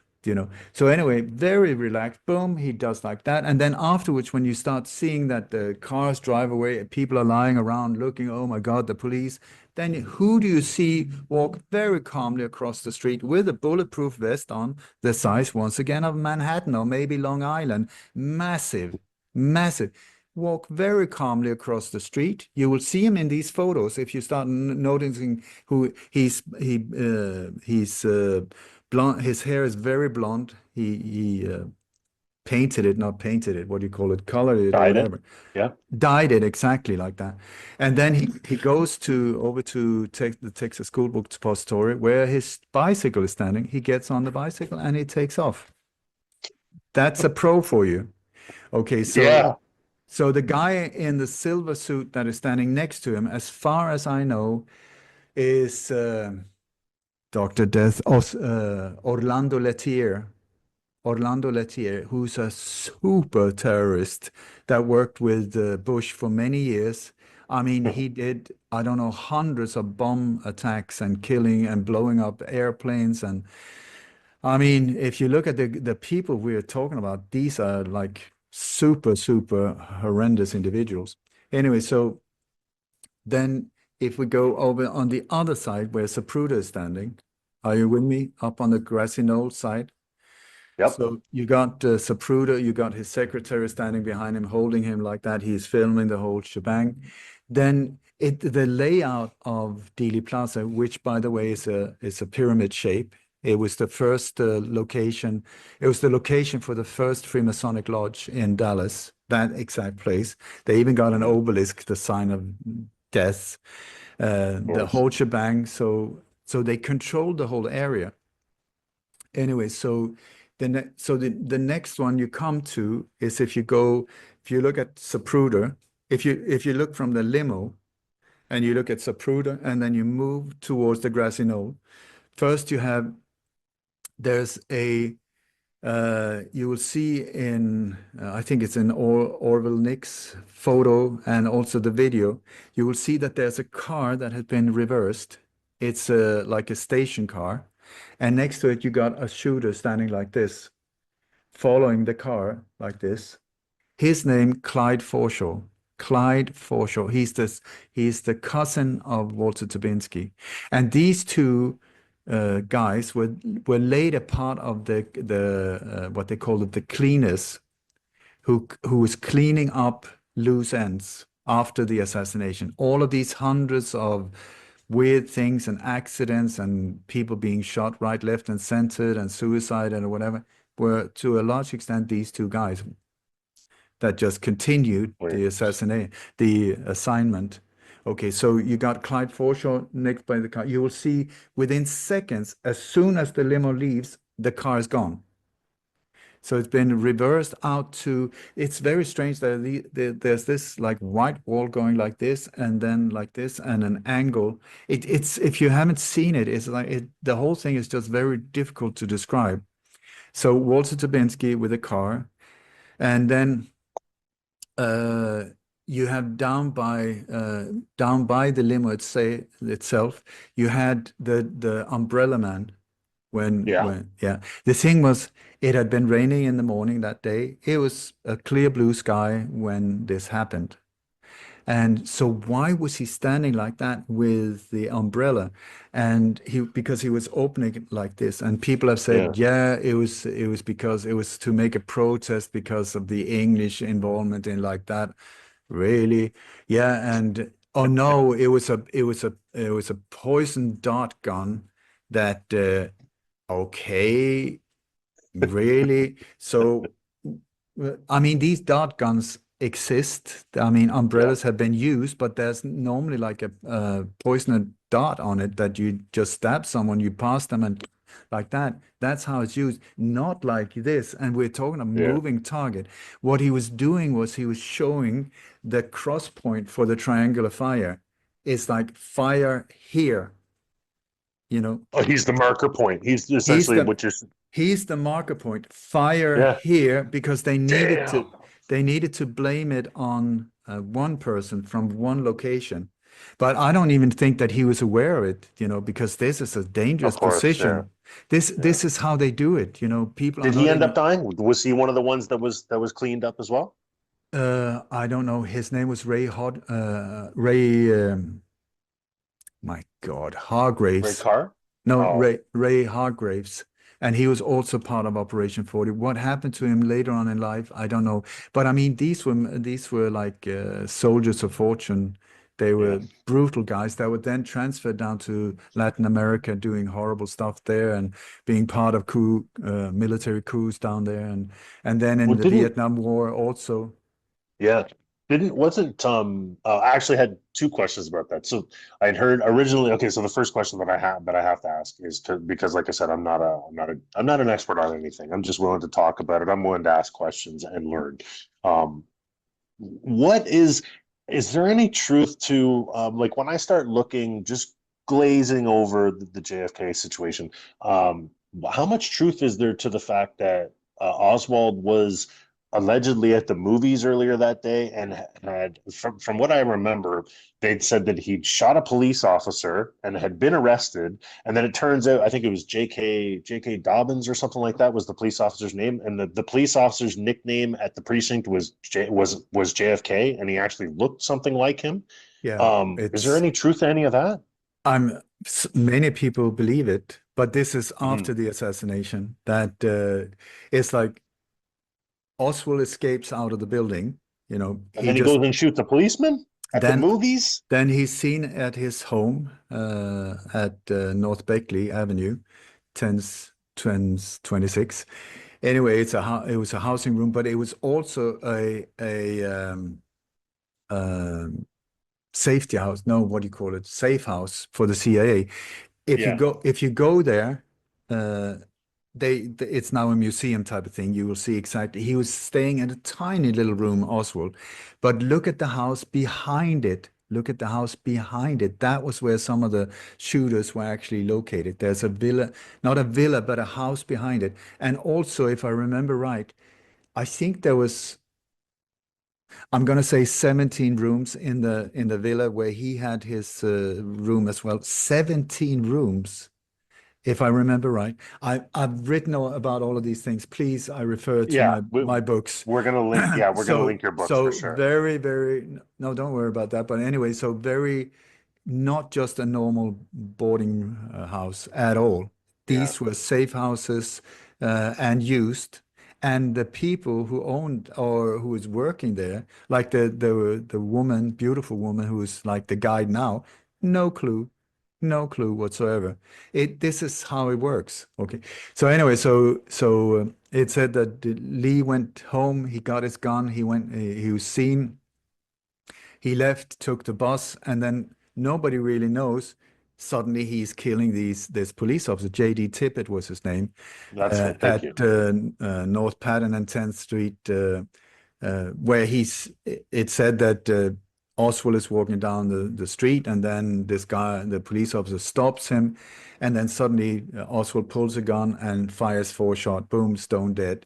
So anyway, very relaxed. Boom, he does like that, and then afterwards, when you start seeing that the cars drive away, people are lying around looking, oh my God, the police. Then who do you see walk very calmly across the street with a bulletproof vest on, the size once again of Manhattan or maybe Long Island, massive, massive, walk very calmly across the street. You will see him in these photos if you start noticing who he's blonde. His hair is very blonde. He painted it, not painted it. What do you call it? Colored it or Tried it. whatever. Yeah. Dyed it exactly like that. And then he goes over to the Texas School Book Depository where his bicycle is standing. He gets on the bicycle and he takes off. That's a pro for you. Okay, so Yeah. so the guy in the silver suit that is standing next to him, as far as I know, is Dr. Death, Orlando Lettier. Orlando Lettier, who's a super terrorist that worked with Bush for many years. I mean, he did, I don't know, hundreds of bomb attacks and killing and blowing up airplanes. And I mean, if you look at the people we're talking about, these are like super, super horrendous individuals. Anyway, so then if we go over on the other side where Zapruder is standing, are you with me? Up on the grassy knoll side? Yep. So you got Zapruder, you got his secretary standing behind him, holding him like that. He's filming the whole shebang. Then the layout of Dealey Plaza, which by the way is a pyramid shape. It was the first location. It was the location for the first Freemasonic lodge in Dallas. That exact place. They even got an obelisk, the sign of death. Of The course. whole shebang. So they controlled the whole area. Anyway, so the next one you come to is if you look at Zapruder, if you look from the limo and you look at Zapruder and then you move towards the grassy knoll, first there's you will see in I think it's in Orville Nick's photo and also the video, you will see that there's a car that has been reversed. It's like a station car, and next to it you got a shooter standing like this, following the car like this. His name, Clyde Forshaw. Clyde Forshaw. He's the cousin of Walter Tabinski, and these two guys were later part of the what they called it, the cleaners, who was cleaning up loose ends after the assassination. All of these hundreds of weird things and accidents and people being shot right, left, and centered and suicide and whatever were to a large extent these two guys that just continued Wait. the the assignment. Okay, so you got Clyde Forshaw next by the car. You will see within seconds, as soon as the limo leaves, the car is gone. So it's been reversed out to, it's very strange that there's this like white wall going like this and then like this and an angle. It's, if you haven't seen it, it's like the whole thing is just very difficult to describe. So Walter Tabinski with a car, and then uh, you have down by the limo itself, you had the umbrella man Yeah. yeah. The thing was, it had been raining in the morning that day. It was a clear blue sky when this happened. And so why was he standing like that with the umbrella? And because he was opening it like this. And people have Yeah. said, yeah, it was because it was to make a protest because of the English involvement in like that. Really? Yeah. And oh no, it was a poison dart gun that okay, really? So, I mean, these dart guns exist. I mean, Yeah. umbrellas have been used, but there's normally like a poisoned dart on it that you just stab someone, you pass them, and like that. That's how it's used, not like this. And we're talking a Yeah. moving target. What he was doing was he was showing the cross point for the triangular fire. It's like fire here, you know. Oh, he's the marker point. He's He's essentially the what you're. He's the marker point. Fire Yeah. here because Damn. they needed to blame it on one person from one location. But I don't even think that he was aware of it, because this is a Of dangerous course. Yeah. position. This Yeah. this is how they do it. People are Did he not end up even. dying? Was he one of the ones that was cleaned up as well? I don't know. His name was Ray. My God, Ray Hargraves. Carr? No, Oh, Ray Hargraves, and he was also part of Operation 40. What happened to him later on in life, I don't know. But I mean, these were like soldiers of fortune. They yeah. were brutal guys that were then transferred down to Latin America, doing horrible stuff there and being part of military coups down there, and then in Well, the didn't Vietnam War also. yeah. Didn't wasn't I actually had two questions about that. So I'd heard originally, okay, so the first question that I have to ask is because like I said, I'm not an expert on anything. I'm just willing to talk about it. I'm willing to ask questions and learn. Um, what is there any truth to like when I start looking, just glazing over the JFK situation, how much truth is there to the fact that Oswald was allegedly at the movies earlier that day and had, from what I remember, they'd said that he'd shot a police officer and had been arrested, and then it turns out, I think it was J.K. Dobbins or something like that was the police officer's name, and the police officer's nickname at the precinct was JFK, and he actually looked something like him. Yeah, Is there it's any truth to any of that? many people believe it, but this is Mhm. after the assassination that it's like Oswald escapes out of the building. And He then he just goes and shoots a policeman at the then movies. then he's seen at his home at North Beckley Avenue, 1026. Anyway, it was a housing room, but it was also a safety house. No, what do you call it? Safe house for the CIA. Yeah. If you go there, uh, it's now a museum type of thing. You will see exactly. He was staying in a tiny little room, Oswald, but look at the house behind it. Look at the house behind it. That was where some of the shooters were actually located. There's a villa, not a villa, but a house behind it. And also, if I remember right, I think there was, I'm going to say 17 rooms in the villa where he had his room as well. 17 rooms, if I remember right. I've written about all of these things. Please, I refer to Yeah. my books. We're gonna link. Yeah, we're gonna So link your books for so sure. very, very, no, don't worry about that. But anyway, so very, not just a normal boarding house at all. Yeah. These were safe houses and used. And the people who owned or who was working there, like the woman, beautiful woman who is like the guide now, no clue, no clue whatsoever. This is how it works. Okay. So anyway, it said that Lee went home. He got his gun. He went. He was seen. He left, took the bus, and then nobody really knows. Suddenly, he's killing this police officer. J.D. Tippett was his name, That's right. Thank at you. North Patton and 10th Street, where it said that Oswald is walking down the street, and then this guy, the police officer, stops him, and then suddenly Oswald pulls a gun and fires 4 shots. Boom, stone dead.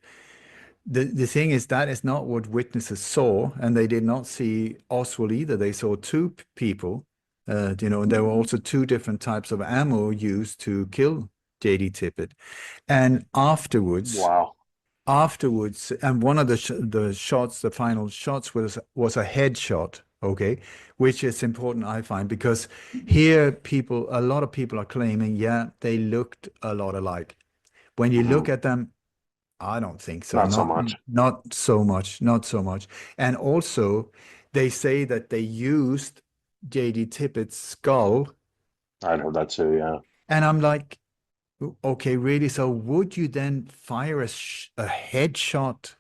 The thing is that is not what witnesses saw, and they did not see Oswald either. They saw two people, and there were also two different types of ammo used to kill J.D. Tippett. And Wow. and one of the shots, the final shots, was a headshot. Okay, which is important, I find, because here a lot of people are claiming, yeah, they looked a lot alike. When you look Mhm. at them, I don't think so. Not so Not much. not so much, not so much. And also, they say that they used J.D. Tippett's skull, I'd heard that too. Yeah. and I'm like, okay, really? So would you then fire a headshot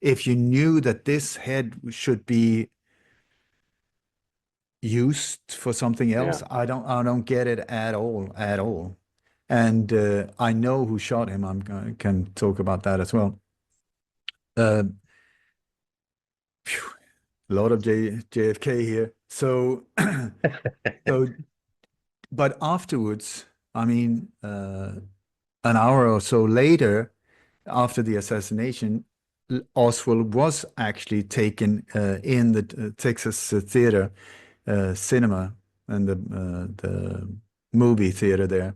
if you knew that this head should be used for something Yeah. else? I don't get it at all, at all. And I know who shot him. Can talk about that as well. Uh, phew, a lot of JFK here. So, but afterwards, I mean, an hour or so later, after the assassination, Oswald was actually taken in the Texas Theater cinema and the movie theater there,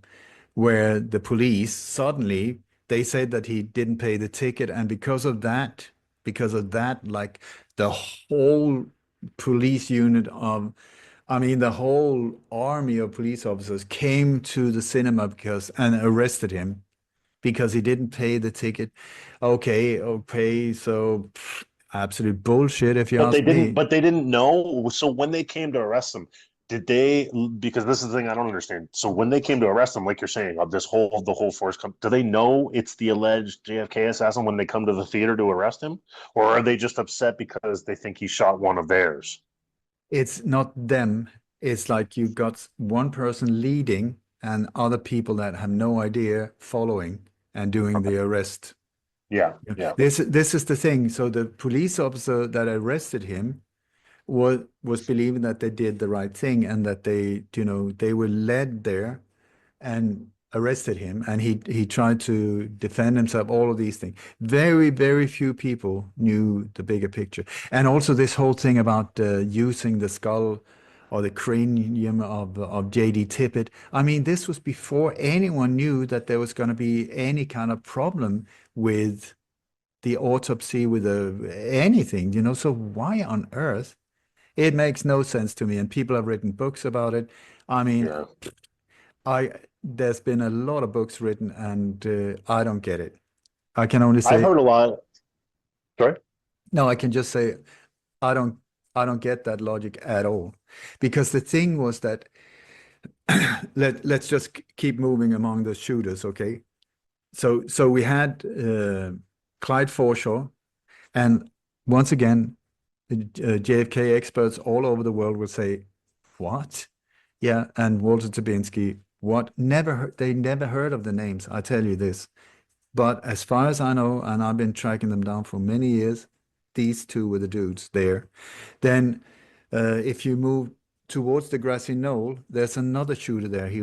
where the police suddenly they said that he didn't pay the ticket, and because of that, like the whole police unit of, I mean, the whole army of police officers came to the cinema and arrested him because he didn't pay the ticket. Okay, so absolute bullshit if you ask me. But they didn't know. So when they came to arrest him, did they, because this is the thing I don't understand. So when they came to arrest him, like you're saying, of the whole force come, do they know it's the alleged JFK assassin when they come to the theater to arrest him? Or are they just upset because they think he shot one of theirs? It's not them. It's like you got one person leading and other people that have no idea following and doing Okay. the arrest. Yeah, Yeah. yeah. This is the thing. So the police officer that arrested him was believing that they did the right thing and that they were led there and arrested him, and he tried to defend himself, all of these things. Very, very few people knew the bigger picture. And also this whole thing about using the skull or the cranium of J.D. Tippett. I mean, this was before anyone knew that there was going to be any kind of problem with the autopsy, with anything. So why on earth? It makes no sense to me, and people have written books about it. I mean, Yeah. I there's been a lot of books written, and I don't get it. I can only I've say heard a lot. Sorry? no. I can just say I don't I don't get that logic at all, because the thing was that let's just keep moving among the shooters, okay? So we had Clyde Forshaw, and once again, JFK experts all over the world will say, "What?" Yeah, and Walter Tabinski, what? They never heard of the names. I tell you this. But as far as I know, and I've been tracking them down for many years, these two were the dudes there. Then, if you move towards the grassy knoll, there's another shooter there. He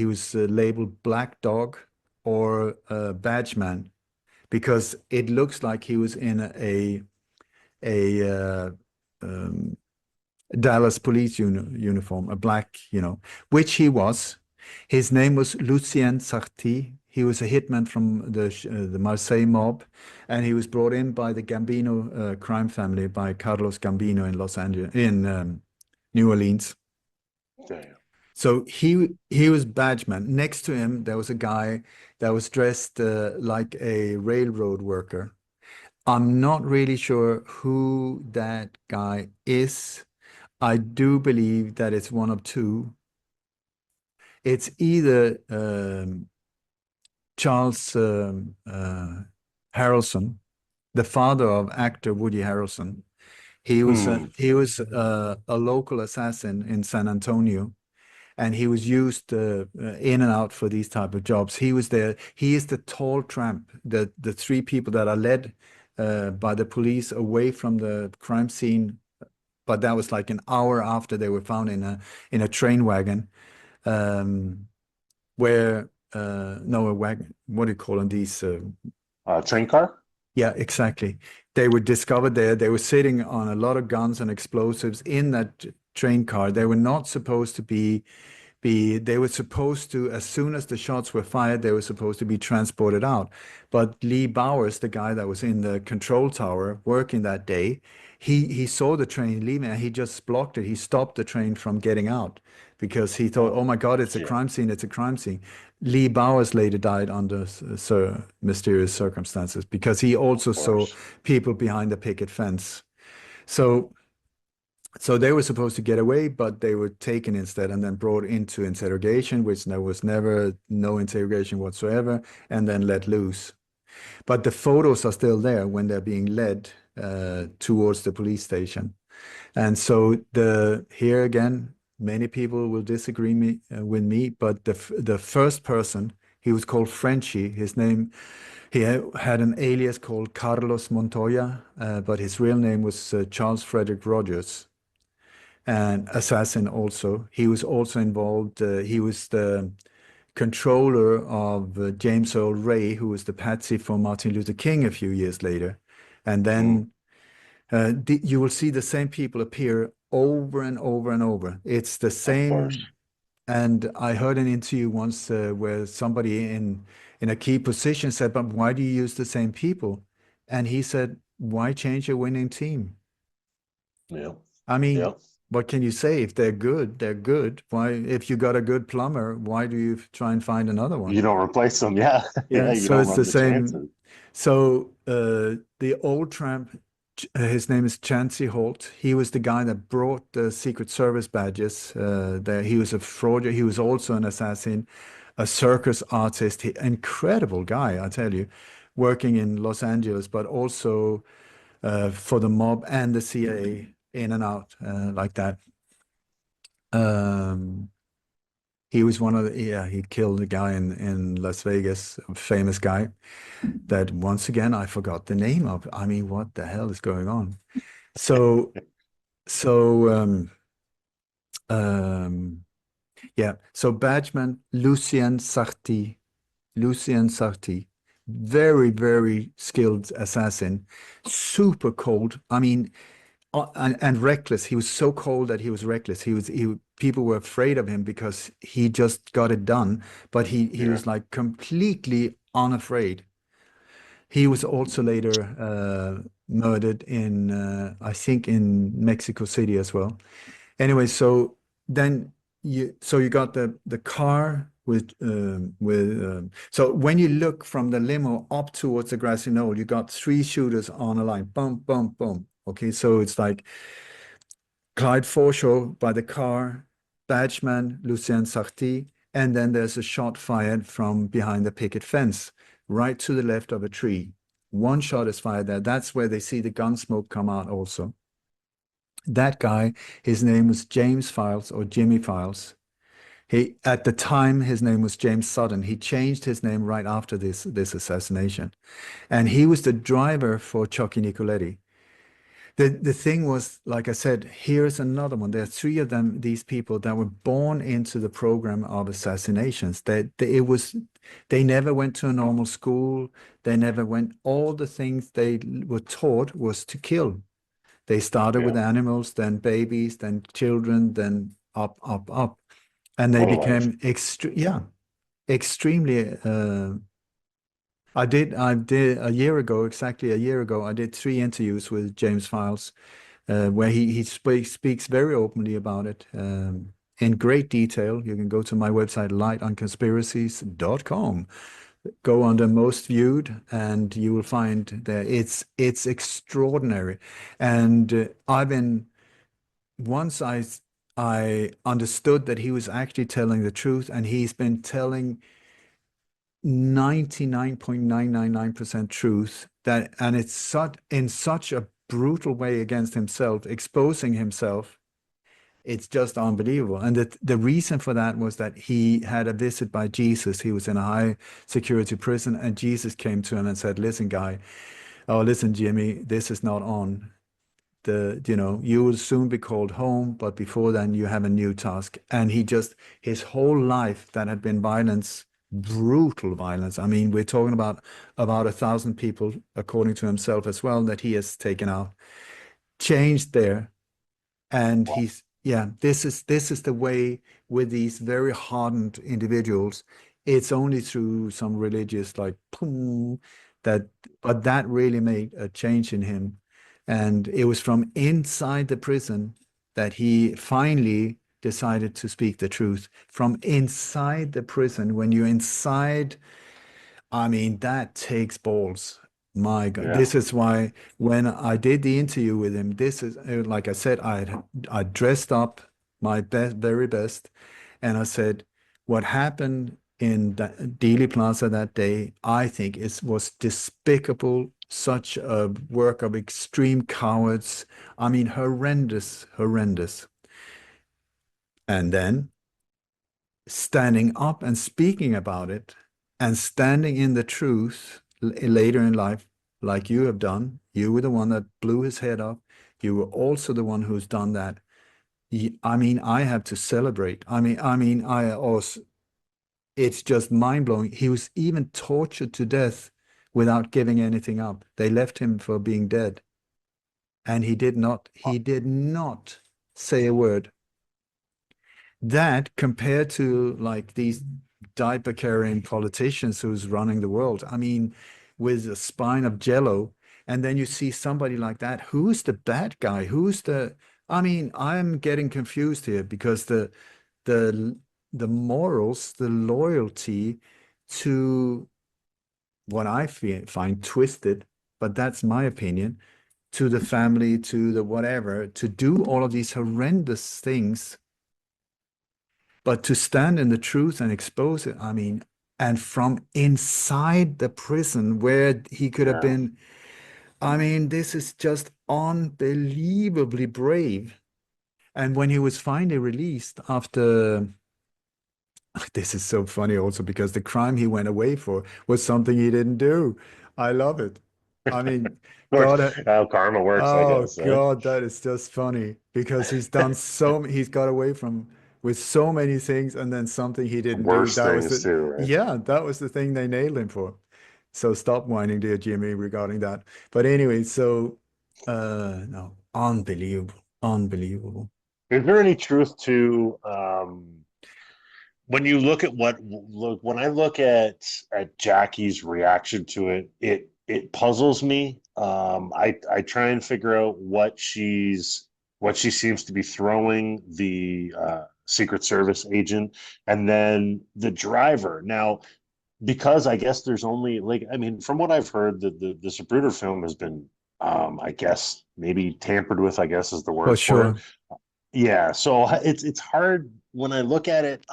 was labeled Black Dog or Badge Man, because it looks like he was in a um, Dallas police uniform, a black, which he was. His name was Lucien Sarti. He was a hitman from the Marseille mob, and he was brought in by the Gambino crime family by Carlos Gambino in Los Angeles, in New Orleans. Damn. So he was badgeman. Next to him, there was a guy that was dressed like a railroad worker. I'm not really sure who that guy is. I do believe that it's one of two. It's either Charles Harrelson, the father of actor Woody Harrelson. Hmm. He was a local assassin in San Antonio, and he was used in and out for these type of jobs. He was there. He is the tall tramp, the three people that are led by the police away from the crime scene. But that was like an hour after they were found in a train wagon, um, where no, a wagon. What do you call them? These Train car? yeah, exactly. They were discovered there. They were sitting on a lot of guns and explosives in that train car. They were not supposed to they were supposed to, as soon as the shots were fired, they were supposed to be transported out. But Lee Bowers, the guy that was in the control tower working that day, he saw the train leaving and he just blocked it. He stopped the train from getting out because he thought, oh Oh, my God, it's a yeah, crime scene, it's a crime scene. Lee Bowers later died under mysterious circumstances because he of also saw course. people behind the picket fence. So so they were supposed to get away, but they were taken instead and then brought into interrogation, which there was never no interrogation whatsoever, and then let loose. But the photos are still there when they're being led towards the police station. And so the here again, many people will disagree with me, but the first person, he was called Frenchie. His name, had an alias called Carlos Montoya, but his real name was Charles Frederick Rogers, an assassin also. He was also involved. He was the controller of James Earl Ray, who was the patsy for Martin Luther King a few years later. And Hmm. then you will see the same people appear over and over and over. It's the Of course. same. And I heard an interview once where somebody in a key position said, "But why do you use the same people?" And he said, "Why change a winning team? Yeah. I mean, Yeah. what can you say? If they're good, they're good. Why, if you got a good plumber, why do you try and find another one?" You don't replace them. Yeah. Yeah, Yeah. You so don't it's the run the same. chances. So the old tramp, his name is Chancey Holt. He was the guy that brought the Secret Service badges. There, he was a fraud. He was also an assassin, a circus artist. Incredible guy, I tell you, working in Los Angeles, but also for the mob and the CIA in and out like that. Um, he was one of the, yeah, he killed a guy in Las Vegas, a famous guy that once again I forgot the name of. I mean, what the hell is going on? So, so um, yeah, so Badgeman, Lucien Sarti, very, very skilled assassin, super cold. I mean, and reckless. He was so cold that he was reckless. People were afraid of him because he just got it done, but he Yeah. was like completely unafraid. He was also later murdered in I think in Mexico City as well. Anyway, so then you got the car so when you look from the limo up towards the grassy knoll, you got three shooters on a line, boom, boom, boom. Okay, so it's like Clyde Forshaw by the car, Badgeman, Lucien Sarti, and then there's a shot fired from behind the picket fence, right to the left of a tree. One shot is fired there. That's where they see the gun smoke come out also. That guy, his name was James Files or Jimmy Files. He at the time his name was James Sutton. He changed his name right after this assassination. And he was the driver for Chucky Nicoletti. The thing was, like I said, here's another one. There are three of them, these people that were born into the program of assassinations. They never went to a normal school. They never went, all the things they were taught was to kill. They started with Yeah. animals, then babies, then children, then up, up, up. And they Total life. became extremely I did a year ago, exactly a year ago, I did three interviews with James Files where he speaks very openly about it. in great detail. You can go to my website, lightonconspiracies.com. Go under most viewed, and you will find that it's extraordinary. And I've been once I understood that he was actually telling the truth, and he's been telling 99.999% truth, that and it's such in such a brutal way against himself, exposing himself. It's just unbelievable. And the reason for that was that he had a visit by Jesus. He was in a high security prison, and Jesus came to him and said, "Listen, guy, oh, listen, Jimmy, this is not on. You will soon be called home, but before then you have a new task." And his whole life that had been violence, brutal violence. I mean, we're talking about 1,000 people, according to himself as well, that he has taken out, changed there. And Wow. yeah, this is the way with these very hardened individuals. It's only through some religious like boom, that, but that really made a change in him. And it was from inside the prison that he finally decided to speak the truth. From inside the prison, when you're inside, I mean, that takes balls. My God, Yeah. this is why when I did the interview with him, this is like I said, I dressed up my best, very best, and I said, what happened in Dealey Plaza that day, I think was despicable, such a work of extreme cowards. I mean, horrendous, horrendous. And then standing up and speaking about it and standing in the truth later in life, like you have done. You were the one that blew his head off. You were also the one who's done that. I mean, I have to celebrate. I also, it's just mind blowing. He was even tortured to death without giving anything up. They left him for being dead, and he did not say a word. That compared to like these diaper carrying politicians who's running the world, I mean, with a spine of jello, and then you see somebody like that, who's the bad guy? I mean, I'm getting confused here because the the morals, the loyalty to what find twisted, but that's my opinion, to the family, to the whatever, to do all of these horrendous things, but to stand in the truth and expose it, I mean, and from inside the prison where he could have Yeah. been, I mean, this is just unbelievably brave. And when he was finally released after, this is so funny also because the crime he went away for was something he didn't do. I love it. I mean, Of God, course, how karma works, I oh guess, eh? God, that is just funny because he's got away from with so many things, and then something he didn't do. Worse That was things it. too, right? Yeah, that was the thing they nailed him for. So stop whining, dear Jimmy, regarding that. But anyway, so no, unbelievable, unbelievable. Is there any truth to when you look at when I look at Jackie's reaction to it, it puzzles me. I try and figure out what she seems to be throwing the Secret Service agent and then the driver. Now, because I guess there's only like I mean, from what I've heard, the Zapruder film has been I guess maybe tampered with, I guess is the For word for it. sure. Yeah, so it's hard when I look at it.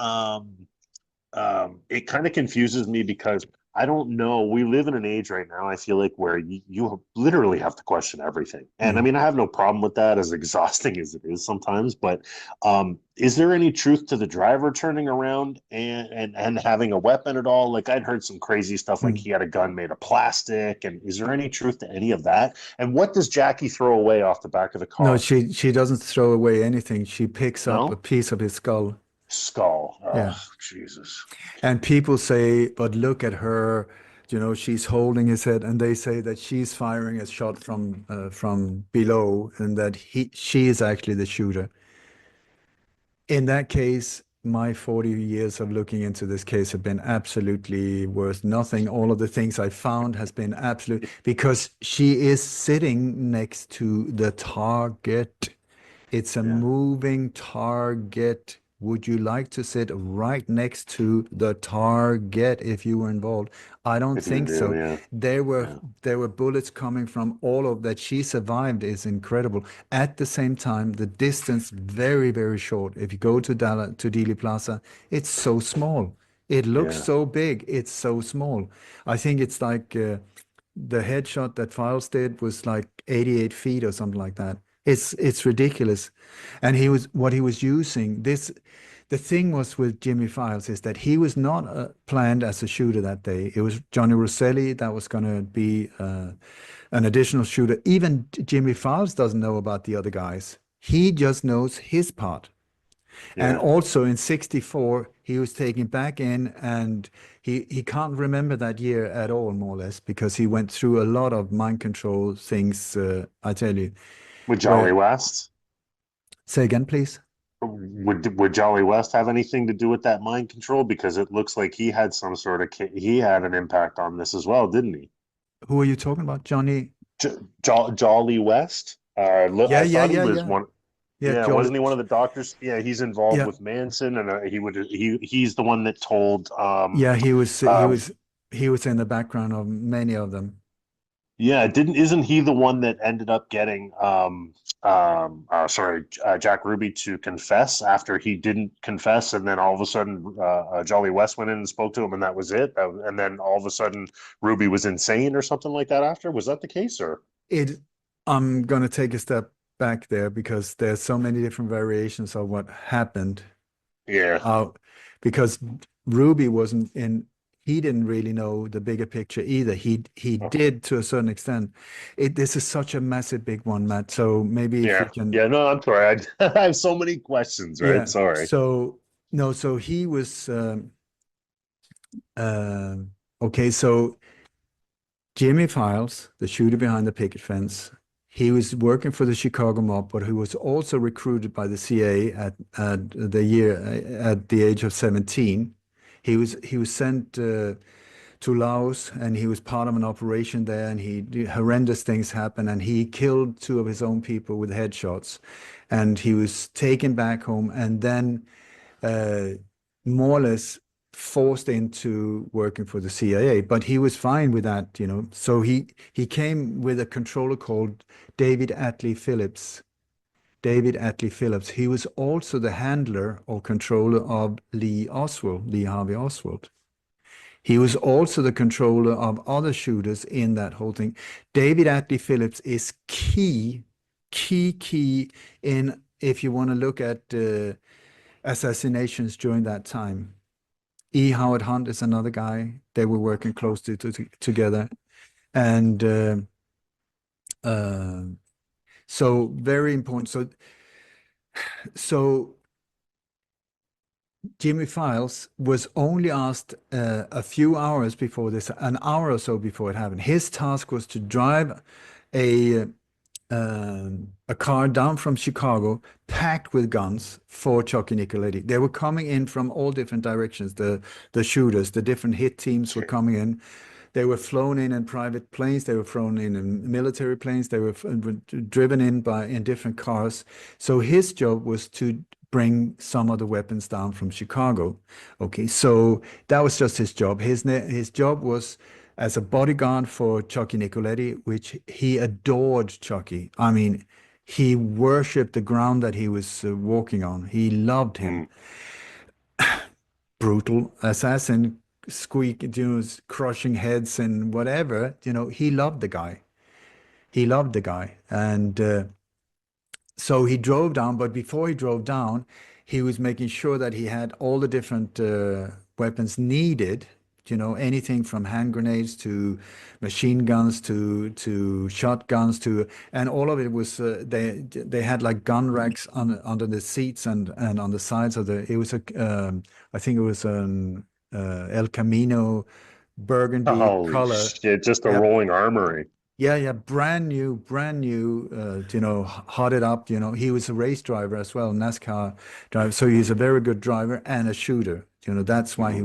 It kind of confuses me because I don't know. We live in an age right now, I feel like, where you literally have to question everything. And I Mm. mean, I have no problem with that, as exhausting as it is sometimes. But is there any truth to the driver turning around and having a weapon at all? Like I'd heard some crazy stuff, like Mm. he had a gun made of plastic. And is there any truth to any of that? And what does Jackie throw away off the back of the No, car? she doesn't throw away anything. She picks up a No? piece of his skull. Skull. Yeah. Oh, Jesus. And people say, but look at her, she's holding his head, and they say that she's firing a shot from below, and that she is actually the shooter. In that case, my 40 years of looking into this case have been absolutely worth nothing. All of the things I found has been absolute because she is sitting next to the target. It's a Yeah. moving target would you like to sit right next to the target if you were involved? I don't If you think do, so. yeah, There were yeah, there were bullets coming from all of that. She survived is incredible. At the same time, the distance very, very short. If you go to to Dealey Plaza, it's so small. It looks yeah. so big. It's so small. I think it's like the headshot that Files did was like 88 feet or something like that. It's ridiculous. And he was what he was using this the thing was with Jimmy Files is that he was not planned as a shooter that day. It was Johnny Rosselli that was going to be an additional shooter. Even Jimmy Files doesn't know about the other guys. He just knows his part. And Yeah. also in 64, he was taken back in and he can't remember that year at all, more or less, because he went through a lot of mind control things, I tell you. With Jolly Where, West, say again, please. would Jolly West have anything to do with that mind control? Because it looks like he had some sort of he had an impact on this as well, didn't he? Who are you talking about? Johnny? Jolly West. Yeah, I yeah, thought he yeah, was yeah. one. Yeah, Yeah, Jolly. wasn't he one of the doctors? Yeah, he's involved Yeah, with Manson, and he's the one that told yeah, uh he was in the background of many of them. yeah, didn't isn't he the one that ended up getting sorry, Jack Ruby to confess after he didn't confess, and then all of a sudden Jolly West went in and spoke to him, and that was it. And then all of a sudden Ruby was insane or something like that after. Was that the case, or? It, I'm gonna take a step back there because there's so many different variations of what happened. Yeah. Uh, because Ruby wasn't in, he didn't really know the bigger picture either. He did to a certain extent. This is such a massive big one, Matt. So maybe if we Yeah. can, Yeah. No, I'm sorry. I have so many questions, right? yeah. Sorry. So no, so he was uh, okay. So Jimmy Files, the shooter behind the picket fence, he was working for the Chicago mob, but he was also recruited by the CIA at the age of 17. He was sent to Laos, and he was part of an operation there, and horrendous things happened, and he killed two of his own people with headshots, and he was taken back home, and then uh, more or less forced into working for the CIA, but he was fine with that, you know. So he came with a controller called David Atlee Phillips. David Atlee Phillips. He was also the handler or controller of Lee Harvey Oswald. He was also the controller of other shooters in that whole thing. David Atlee Phillips is key in if you want to look at assassinations during that time. E. Howard Hunt is another guy. They were working closely together. And uh, so very important. So Jimmy Files was only asked a few hours before this, an hour or so before it happened. His task was to drive a a car down from Chicago packed with guns for Chucky Nicoletti. They were coming in from all different directions. The shooters, the different hit teams were coming in. They were flown in private planes. They were flown in military planes. They were driven in different cars. So his job was to bring some of the weapons down from Chicago. Okay, so that was just his job. His job was as a bodyguard for Chucky Nicoletti, which he adored Chucky. I mean, he worshipped the ground that he was walking on. He loved him. Mm, Brutal assassin, squeak, crushing heads and whatever. He loved the guy. He loved the guy, and so he drove down. But before he drove down, he was making sure that he had all the different weapons needed. Anything from hand grenades to machine guns to shotguns and all of it was they had like gun racks under the seats and on the sides of it was I think it was an El Camino burgundy holy color. shit! Just a Yeah, rolling armory. yeah, yeah, brand new, hotted up. He was a race driver as well, NASCAR driver. So he's a very good driver and a shooter. That's why Mhm.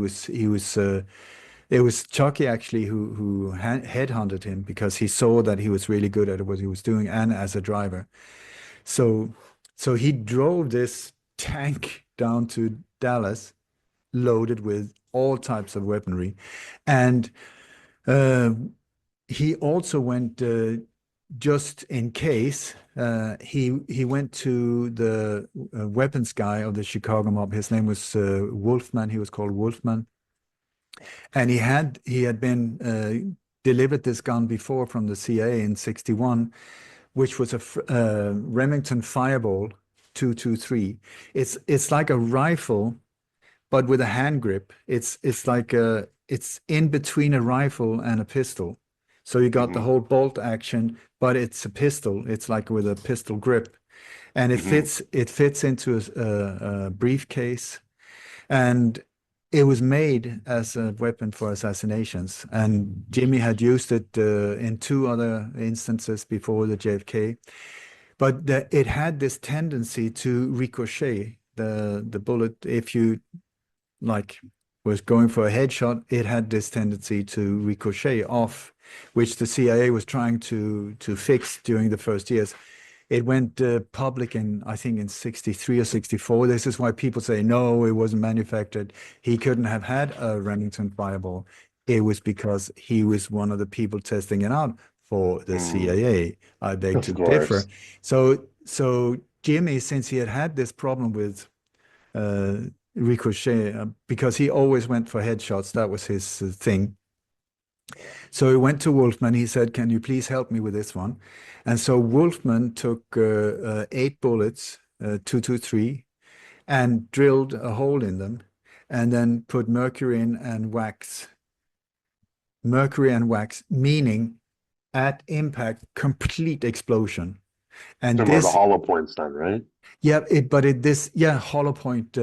it was Chucky actually who headhunted him because he saw that he was really good at what he was doing and as a driver. So so he drove this. tank down to Dallas, loaded with all types of weaponry. And he also went, just in case, he went to the weapons guy of the Chicago mob. His name was Wolfman. He was called Wolfman. And he had been delivered this gun before from the CIA in '61, which was a Remington Fireball 223. It's like a rifle, but with a hand grip. It's in between a rifle and a pistol. So you got the whole bolt action, but it's a pistol. It's like with a pistol grip, and it fits into a briefcase, and it was made as a weapon for assassinations. And Jimmy had used it in 2 other instances before the JFK, but it had this tendency to ricochet. The bullet, if you was going for a headshot, it had this tendency to ricochet off, which the CIA was trying to fix during the first years. It went public I think in '63 or '64. This is why people say, no, it wasn't manufactured. He couldn't have had a Remington Fireball. It was because he was one of the people testing it out for the CIA. I beg to differ. So Jimmy, since he had this problem with ricochet, because he always went for headshots, that was his thing. So he went to Wolfman. He said, can you please help me with this one? And so Wolfman took 8 bullets, 223, and drilled a hole in them, and then put mercury in and wax. Mercury and wax, meaning at impact, complete explosion. And similar to hollow points then, right? Yeah, hollow point.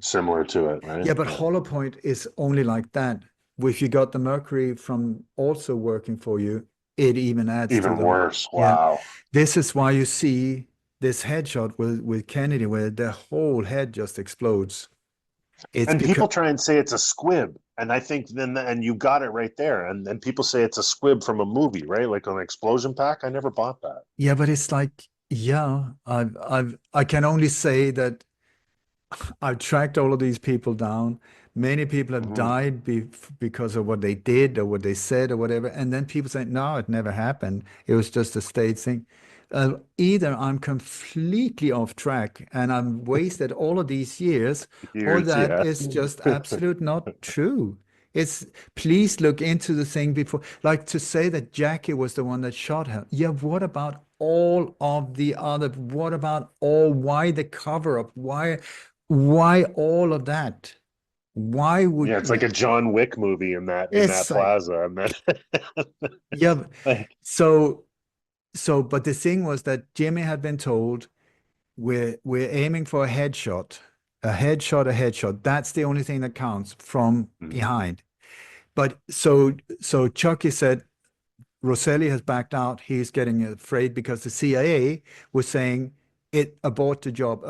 Similar to it, right? Yeah, but hollow point is only like that. If you got the mercury from also working for you, it even adds even to the worse. Wow. Yeah. This is why you see this headshot with Kennedy, where the whole head just explodes. And people try and say it's a squib, and I think and you got it right there. And then people say it's a squib from a movie, right? Like an explosion pack. I never bought that. Yeah, but it's like, yeah, I can only say that I've tracked all of these people down. Many people have died because of what they did or what they said or whatever. And then people say, no, it never happened. It was just a stage thing. Either I'm completely off track and I'm wasted all of these years, or that is just absolute not true. Please look into the thing before, like to say that Jackie was the one that shot her. Yeah, what about all of the other? What about why the cover up? Why all of that? Why would it's like a John Wick movie in that plaza, and then yeah. But the thing was that Jimmy had been told, we're aiming for a headshot. That's the only thing that counts from behind. But so Chucky said, Rosselli has backed out. He's getting afraid because the CIA was saying, abort the job.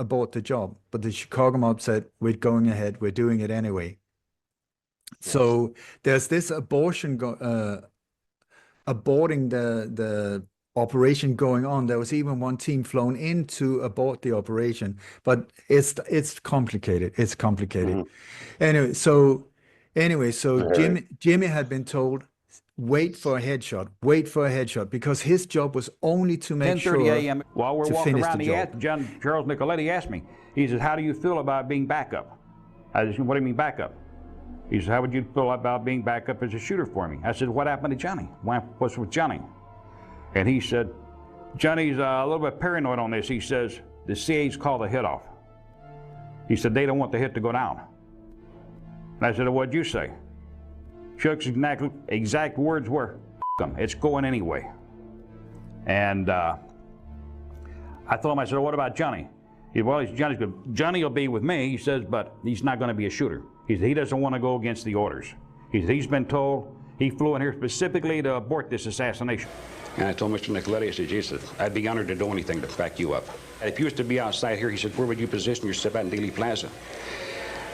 But the Chicago mob said, we're going ahead. We're doing it anyway. Yes. So there's this aborting the operation going on. There was even one team flown in to abort the operation, but it's complicated. It's complicated. Anyway, so Jimmy had been told, wait for a headshot, because his job was only to make sure. 10:30 a.m. While we're walking around, John Charles Nicoletti asked me, he says, how do you feel about being backup? I said, what do you mean backup? He said, how would you feel about being backup as a shooter for me? I said, what happened to Johnny? What's with Johnny? And he said, Johnny's a little bit paranoid on this. He says, the CIA's called the hit off. He said, they don't want the hit to go down. And I said, what'd you say? Chuck's exact words were, them, it's going anyway. And I told him, I said, what about Johnny? He said, well, Johnny's good. Johnny will be with me, he says, but he's not going to be a shooter. He said, he doesn't want to go against the orders. He said, he's been told he flew in here specifically to abort this assassination. And I told Mr. Nicoletti, I said, Jesus, I'd be honored to do anything to back you up. And if you was to be outside here, he said, where would you position yourself at in Dealey Plaza?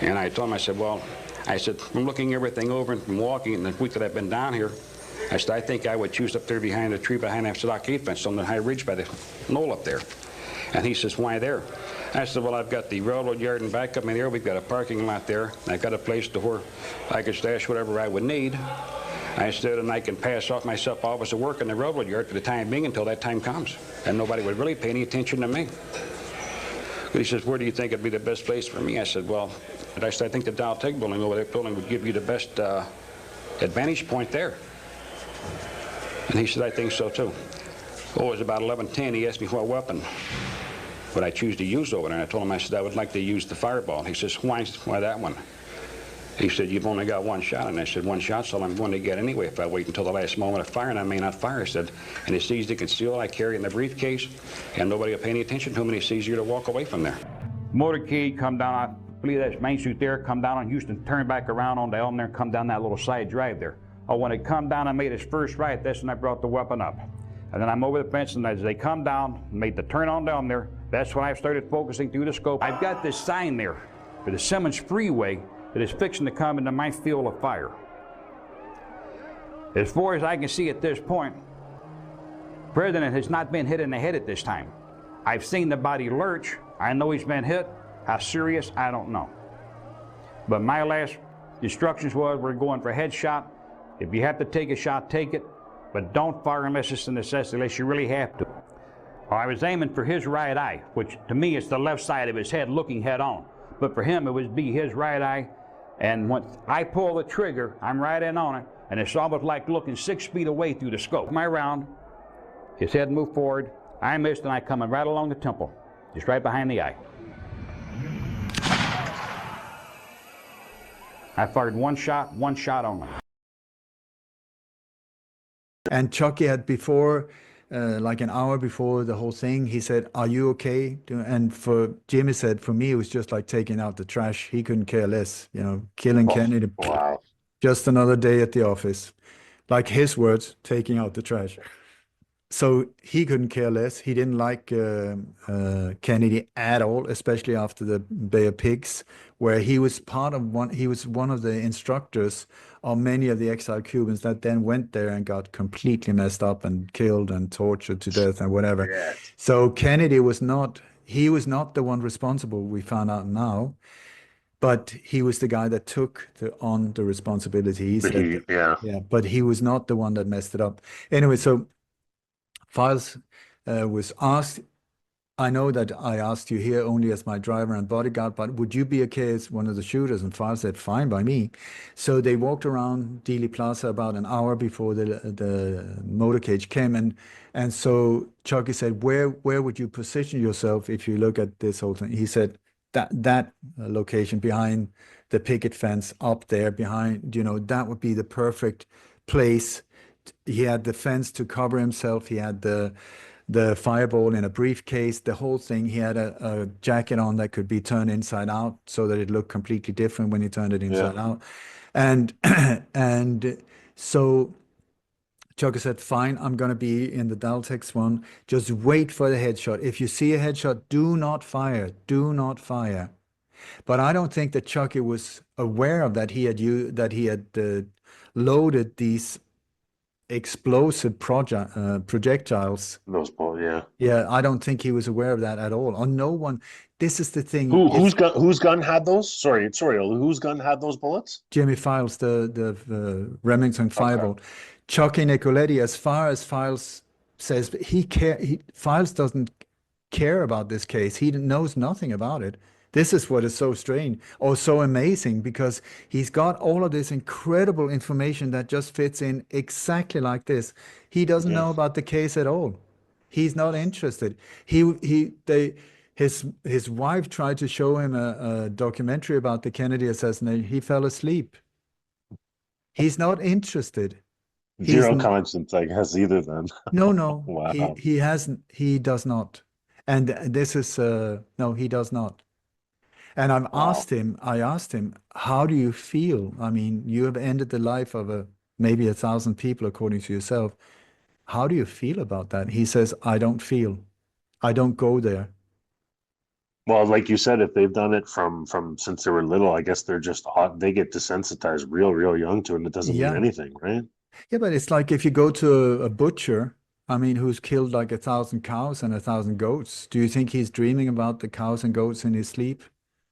And I told him, I said, well, I'm looking everything over and walking, and the week that I've been down here, I said, I think I would choose up there behind the tree behind that stockade fence on the high ridge by the knoll up there. And he says, why there? I said, well, I've got the railroad yard and back up in there. We've got a parking lot there. I've got a place to where I could stash whatever I would need. I said, and I can pass off myself off as a work in the railroad yard for the time being until that time comes. And nobody would really pay any attention to me. But he says, where do you think would be the best place for me? I said, well, I think the Dow Tech building over that building would give you the best advantage point there. And he said, I think so too. Oh, it was about 11:10. He asked me what weapon would I choose to use over there. And I told him, I said, I would like to use the fireball. He says, why that one? He said, you've only got one shot. And I said, one shot's all I'm going to get anyway if I wait until the last moment of fire, and I may not fire. I said, and it's easy to conceal. I carry it in the briefcase, and nobody will pay any attention to me. It's easier to walk away from there. Motorcade come down, I believe that's Main Street there, come down on Houston, turn back around on Elm there, and come down that little side drive there. Oh, when it come down and made its first right, that's when I brought the weapon up. And then I'm over the fence, and as they come down, made the turn on down there, that's when I started focusing through the scope. I've got this sign there for the Simmons Freeway that is fixing to come into my field of fire. As far as I can see at this point, the President has not been hit in the head at this time. I've seen the body lurch. I know he's been hit. How serious, I don't know. But my last instructions was we're going for a headshot. If you have to take a shot, take it, but don't fire unless it's a necessity, unless you really have to. Well, I was aiming for his right eye, which to me is the left side of his head looking head on. But for him, it would be his right eye. And once I pull the trigger, I'm right in on it, and it's almost like looking 6 feet away through the scope. My round, his head moved forward, I missed, and I coming right along the temple, just right behind the eye. I fired one shot only. And Chucky had before, like an hour before the whole thing, he said, are you okay? And for Jimmy said, for me, it was just like taking out the trash. He couldn't care less, you know, killing Kennedy. Wow. Just another day at the office. Like his words, taking out the trash. So he couldn't care less. He didn't like Kennedy at all, especially after the Bay of Pigs, where he was he was one of the instructors of many of the exiled Cubans that then went there and got completely messed up and killed and tortured to death and whatever. Yeah. So Kennedy was not the one responsible, we found out now, but he was the guy that took on the responsibility. He said, yeah, but he was not the one that messed it up. Anyway, so Files was asked, I know that I asked you here only as my driver and bodyguard, but would you be okay as one of the shooters? And Files said, fine by me. So they walked around Dealey Plaza about an hour before the motorcade came. And so Chucky said, where would you position yourself if you look at this whole thing? He said, that location behind the picket fence up there behind, you know, that would be the perfect place. He had the fence to cover himself. He had the fireball in a briefcase, the whole thing. He had a jacket on that could be turned inside out so that it looked completely different when you turned it inside out. And so Chucky said, fine, I'm going to be in the Daltex one. Just wait for the headshot. If you see a headshot, do not fire. Do not fire. But I don't think that Chucky was aware of that. He had loaded these explosive projectiles. Those bullets, yeah. Yeah, I don't think he was aware of that at all. Or no one. This is the thing. Whose gun had those? Sorry, whose gun had those bullets? Jimmy Files, the Remington Fireball. Okay. Chucky Nicoletti, as far as Files says, Files doesn't care about this case. He knows nothing about it. This is what is so strange or so amazing, because he's got all of this incredible information that just fits in exactly like this. He doesn't know about the case at all. He's not interested. His wife tried to show him a documentary about the Kennedy assassination. He fell asleep. He's not interested. Zero conscience, I guess, either then. No. Wow. He hasn't. He does not. And this is no, he does not. And I asked him, how do you feel? I mean, you have ended the life of maybe 1,000 people, according to yourself. How do you feel about that? He says, I don't feel. I don't go there. Well, like you said, if they've done it from since they were little, I guess they get desensitized real young to it, and it doesn't mean anything, right? Yeah, but it's like if you go to a butcher, I mean, who's killed like 1,000 cows and 1,000 goats. Do you think he's dreaming about the cows and goats in his sleep?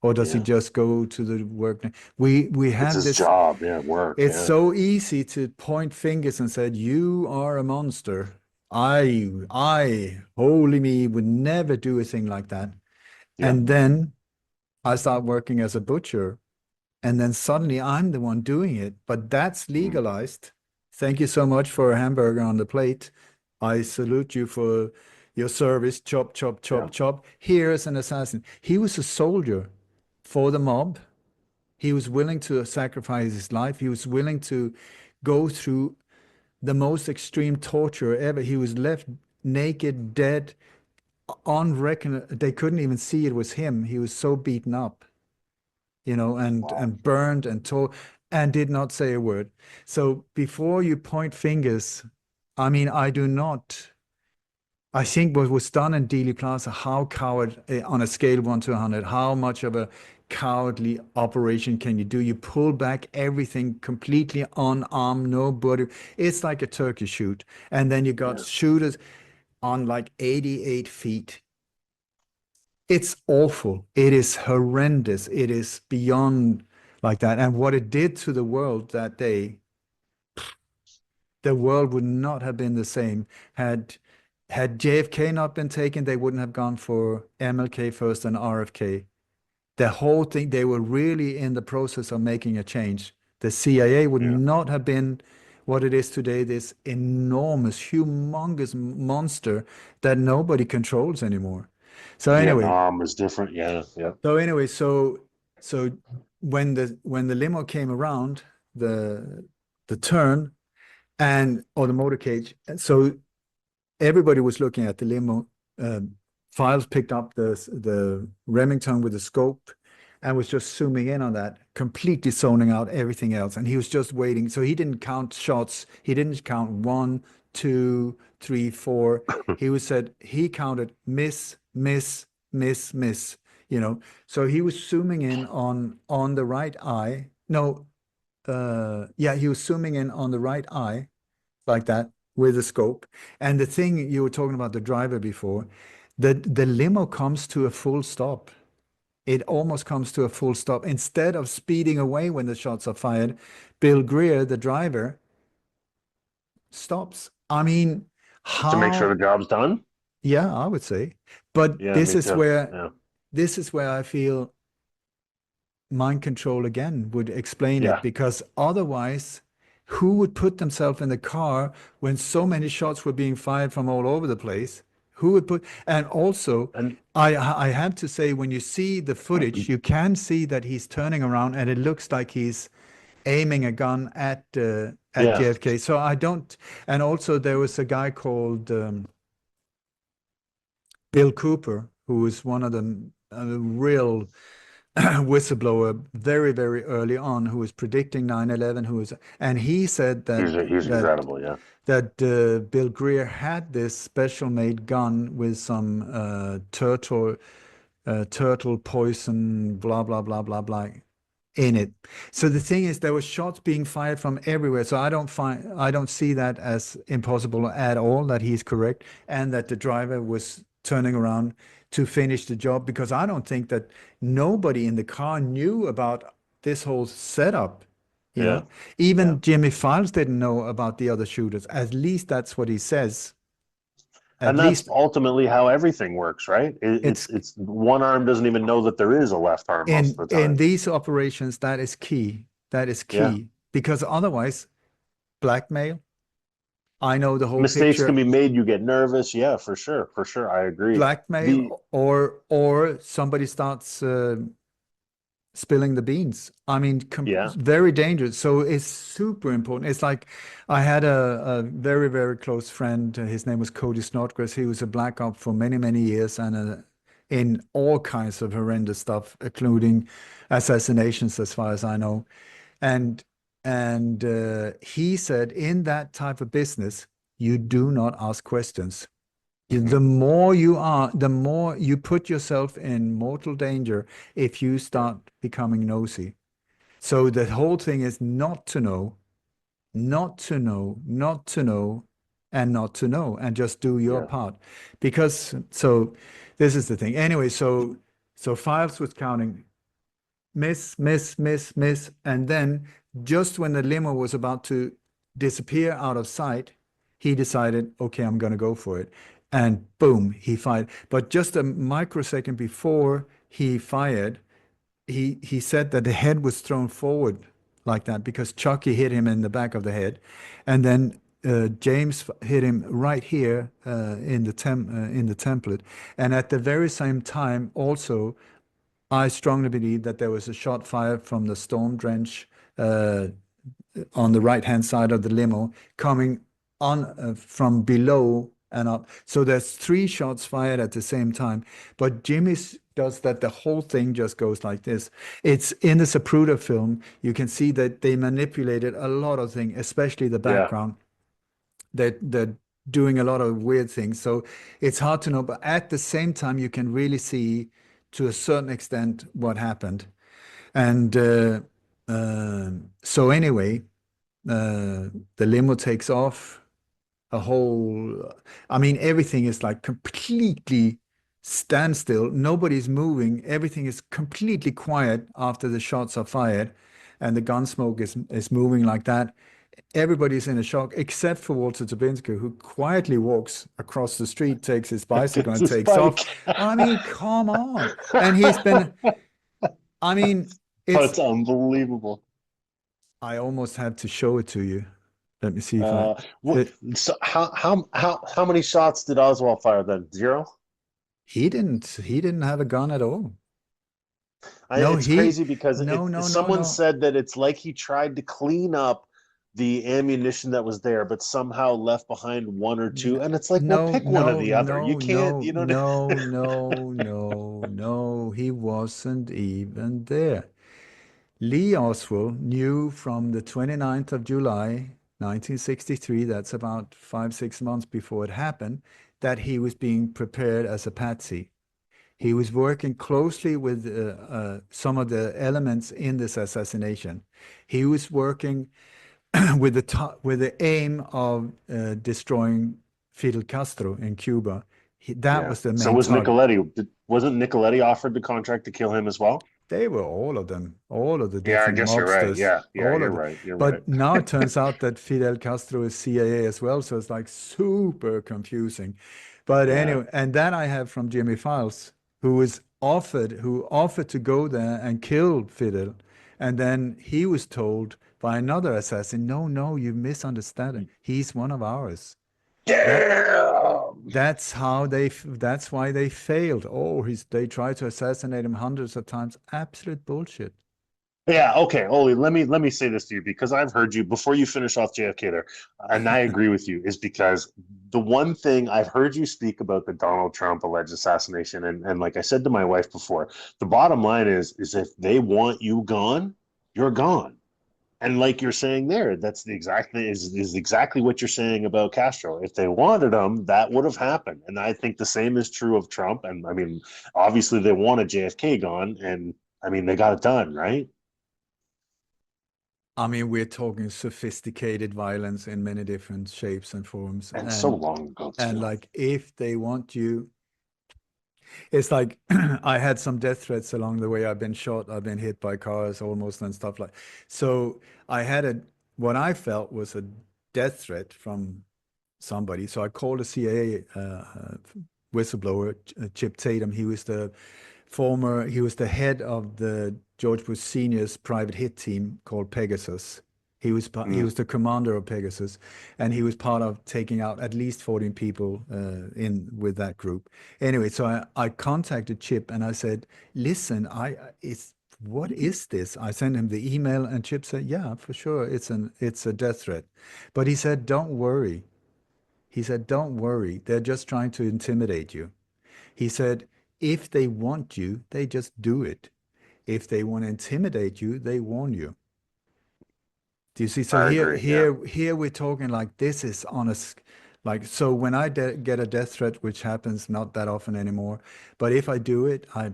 Or does he Yeah. just go to the work? We It's have his this, job. Yeah. Work. it's Yeah. so easy to point fingers and said, you are a monster. Holy me, would never do a thing like that. Yeah. And then I start working as a butcher, and then suddenly I'm the one doing it, but that's Mhm. legalized. Thank you so much for a hamburger on the plate. I salute you for your service. Chop, chop, Yeah. chop, chop. Here's an assassin. He was a soldier for the mob. He was willing to sacrifice his life. He was willing to go through the most extreme torture ever. He was left naked, dead, unrecognizable. They couldn't even see it was him. He was so beaten up, Wow. and burned and tore and did not say a word. So before you point fingers, I mean, I do not. I think what was done in Dealey Plaza, how coward on a scale of 1 to 100, how much of a cowardly operation can you do? You pull back everything completely unarmed, nobody. It's like a turkey shoot. And then you got Yeah. shooters on like 88 feet. It's awful. It is horrendous. It is beyond like that. And what it did to the world that day, the world would not have been the same. Had JFK not been taken, they wouldn't have gone for MLK first and RFK. The whole thing, they were really in the process of making a change. The CIA would Yeah. not have been what it is today, this enormous, humongous monster that nobody controls anymore. So anyway, Vietnam is different. Yeah. Yeah. so anyway, so when the limo came around the turn and or the motorcade, so everybody was looking at the limo. Files picked up the Remington with the scope and was just zooming in on that, completely zoning out everything else. And he was just waiting. So he didn't count shots. He didn't count 1, 2, 3, 4. He counted miss, miss, miss, miss. So he was zooming in on the right eye. No, yeah, he was zooming in on the right eye like that with a scope. And the thing you were talking about the driver before, the limo comes to a full stop. It almost comes to a full stop. Instead of speeding away when the shots are fired, Bill Greer, the driver, stops. I mean, To make sure the how, job's done. yeah, I would say. But Yeah. Me too. Yeah. this is where I feel mind control again would explain it, Yeah. because otherwise, who would put themselves in the car when so many shots were being fired from all over the place? Who would put, and also, And I have to say, when you see the footage, you can see that he's turning around and it looks like he's aiming a gun at yeah. JFK. So I don't, and also there was a guy called Bill Cooper, who was one of the real whistleblower very, very early on, who was predicting 9/11, and he said He's incredible. Yeah. that Bill Greer had this special made gun with some turtle poison, blah blah blah blah blah, in it. So the thing is, there were shots being fired from everywhere. So I don't see that as impossible at all, that he's correct and that the driver was turning around to finish the job, because I don't think that nobody in the car knew about this whole setup. You Yeah. know, even Yeah. Jimmy Files didn't know about the other shooters. At least that's what he says. At And that's least ultimately how everything works, right? it's It's one arm doesn't even know that there is a left arm most of the in time. these operations, that is key. That is Yeah. key, because otherwise, blackmail. I know the whole Mistakes can picture. be made. You get nervous. Yeah, for sure. For sure. I agree. The Blackmail, or somebody starts spilling the beans. I mean, yeah. very dangerous. So it's super important. It's like I had a very, very close friend. His name was Cody Snodgrass. He was a black op for many, many years, and in all kinds of horrendous stuff, including assassinations, as far as I know. And he said, in that type of business, you do not ask questions. The more you are, the more you put yourself in mortal danger if you start becoming nosy. So the whole thing is not to know, not to know, not to know, and not to know and just do your Yeah. part. Because so this is the thing. Anyway, so Files was counting miss, miss, miss, miss, and then just when the limo was about to disappear out of sight, he decided, okay, I'm going to go for it. And boom, he fired. But just a microsecond before he fired, he said that the head was thrown forward like that because Chucky hit him in the back of the head, and then James hit him right here in the template. And at the very same time, also, I strongly believe that there was a shot fired from the storm drench on the right-hand side of the limo coming on from below and up. So there's 3 shots fired at the same time. But Jimmy's does that, the whole thing just goes like this. It's in the Zapruder film, you can see that they manipulated a lot of things, especially the background. They're doing a lot of weird things. So it's hard to know, but at the same time, you can really see to a certain extent what happened. And so anyway, the limo takes off. I mean, everything is like completely standstill. Nobody's moving. Everything is completely quiet after the shots are fired, and the gun smoke is moving like that. Everybody's in a shock except for Walter Dubinsky, who quietly walks across the street, takes his bicycle, and His takes bike. off. I mean, come on. And I mean, That's unbelievable. I almost had to show it to you. Let me see if So how many shots did Oswald fire then? 0? he didn't have a gun at all. It's crazy because someone no. said that it's like he tried to clean up the ammunition that was there, but somehow left behind 1 or 2. And it's like, well, pick one or the other. You can't, you know. No. He wasn't even there. Lee Oswald knew from the 29th of July, 1963, that's about 5-6 months before it happened, that he was being prepared as a patsy. He was working closely with some of the elements in this assassination. He was working with the aim of destroying Fidel Castro in Cuba. That was the main So was target. Nicoletti. Wasn't Nicoletti offered the contract to kill him as well? They were all of them, all of the Yeah, I different guess you're right. mobsters. Yeah, All you're of them. right. You're But right. now it turns out that Fidel Castro is CIA as well, so it's like super confusing. But Yeah. anyway, and that I have from Jimmy Files, who offered to go there and kill Fidel, and then he was told by another assassin, no, you misunderstand. He's one of ours. That's why they failed. Oh, they tried to assassinate him hundreds of times. Absolute bullshit. Yeah, okay, Oli, let me say this to you because I've heard you before you finish off JFK there, and I agree with you, is because the one thing I've heard you speak about the Donald Trump alleged assassination, and like I said to my wife before, the bottom line is if they want you gone, you're gone. And like you're saying there, that's exactly what you're saying about Castro. If they wanted him, that would have happened. And I think the same is true of Trump. And I mean, obviously they wanted JFK gone, and I mean they got it done, right? I mean, we're talking sophisticated violence in many different shapes and forms. And so long ago too. And like, if they want you, it's like I had some death threats along the way. I've been shot, I've been hit by cars almost and stuff like. So I had what I felt was a death threat from somebody. So I called a CIA whistleblower, Chip Tatum. He was the head of the George Bush Sr.'s private hit team called Pegasus. He was the commander of Pegasus, and he was part of taking out at least 14 people in with that group. Anyway, so I contacted Chip and I said, "Listen, what is this?" I sent him the email, and Chip said, "Yeah, for sure, it's a death threat," but he said, "Don't worry." He said, "Don't worry. They're just trying to intimidate you." He said, "If they want you, they just do it. If they want to intimidate you, they warn you." Do you see? So I agree, here we're talking like this is honest. Like, so when I get a death threat, which happens not that often anymore, but if I do it, I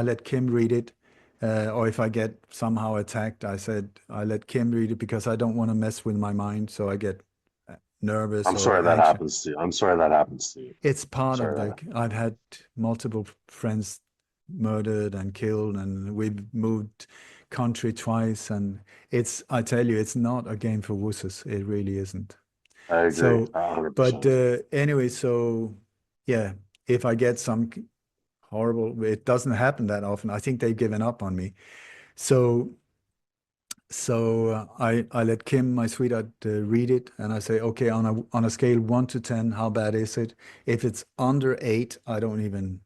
let Kim read it. Or if I get somehow attacked, I let Kim read it because I don't want to mess with my mind. So I get nervous I'm or sorry that anxious. happens to you. I'm sorry that happens to you. It's part of Sorry the. that. I've had multiple friends murdered and killed, and we've moved country twice, and I tell you, it's not a game for wusses. It really isn't. I agree, So, but 100%. anyway, so yeah, if I get some horrible, it doesn't happen that often. I think they've given up on me. So, I let Kim, my sweetheart, read it, and I say, okay, on a scale 1 to 10, how bad is it? If it's under 8, I don't even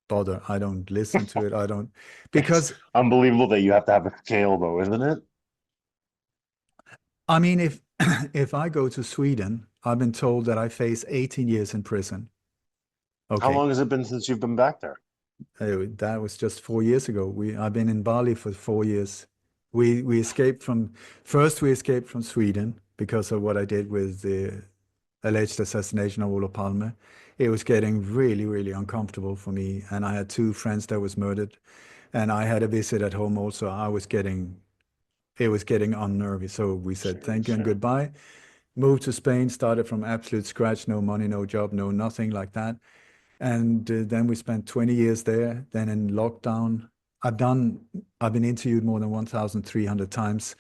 bother. I don't listen to it. I don't It's because unbelievable that you have to have a scale, though, isn't it? I mean, if if I go to Sweden, I've been told that I face 18 years in prison. How Okay. long has it been since you've been back there? That was just 4 years ago. I've been in Bali for 4 years. We escaped from first we escaped from Sweden because of what I did with the alleged assassination of Olof Palme. It was getting really, really uncomfortable for me, and I had two friends that was murdered, and I had a visit at home also. It was getting unnerving. So we said Sure, thank you and sure. goodbye. Moved to Spain, started from absolute scratch, no money, no job, no nothing like that. And then we spent 20 years there. Then in lockdown, I've done, I've been interviewed more than 1,300 times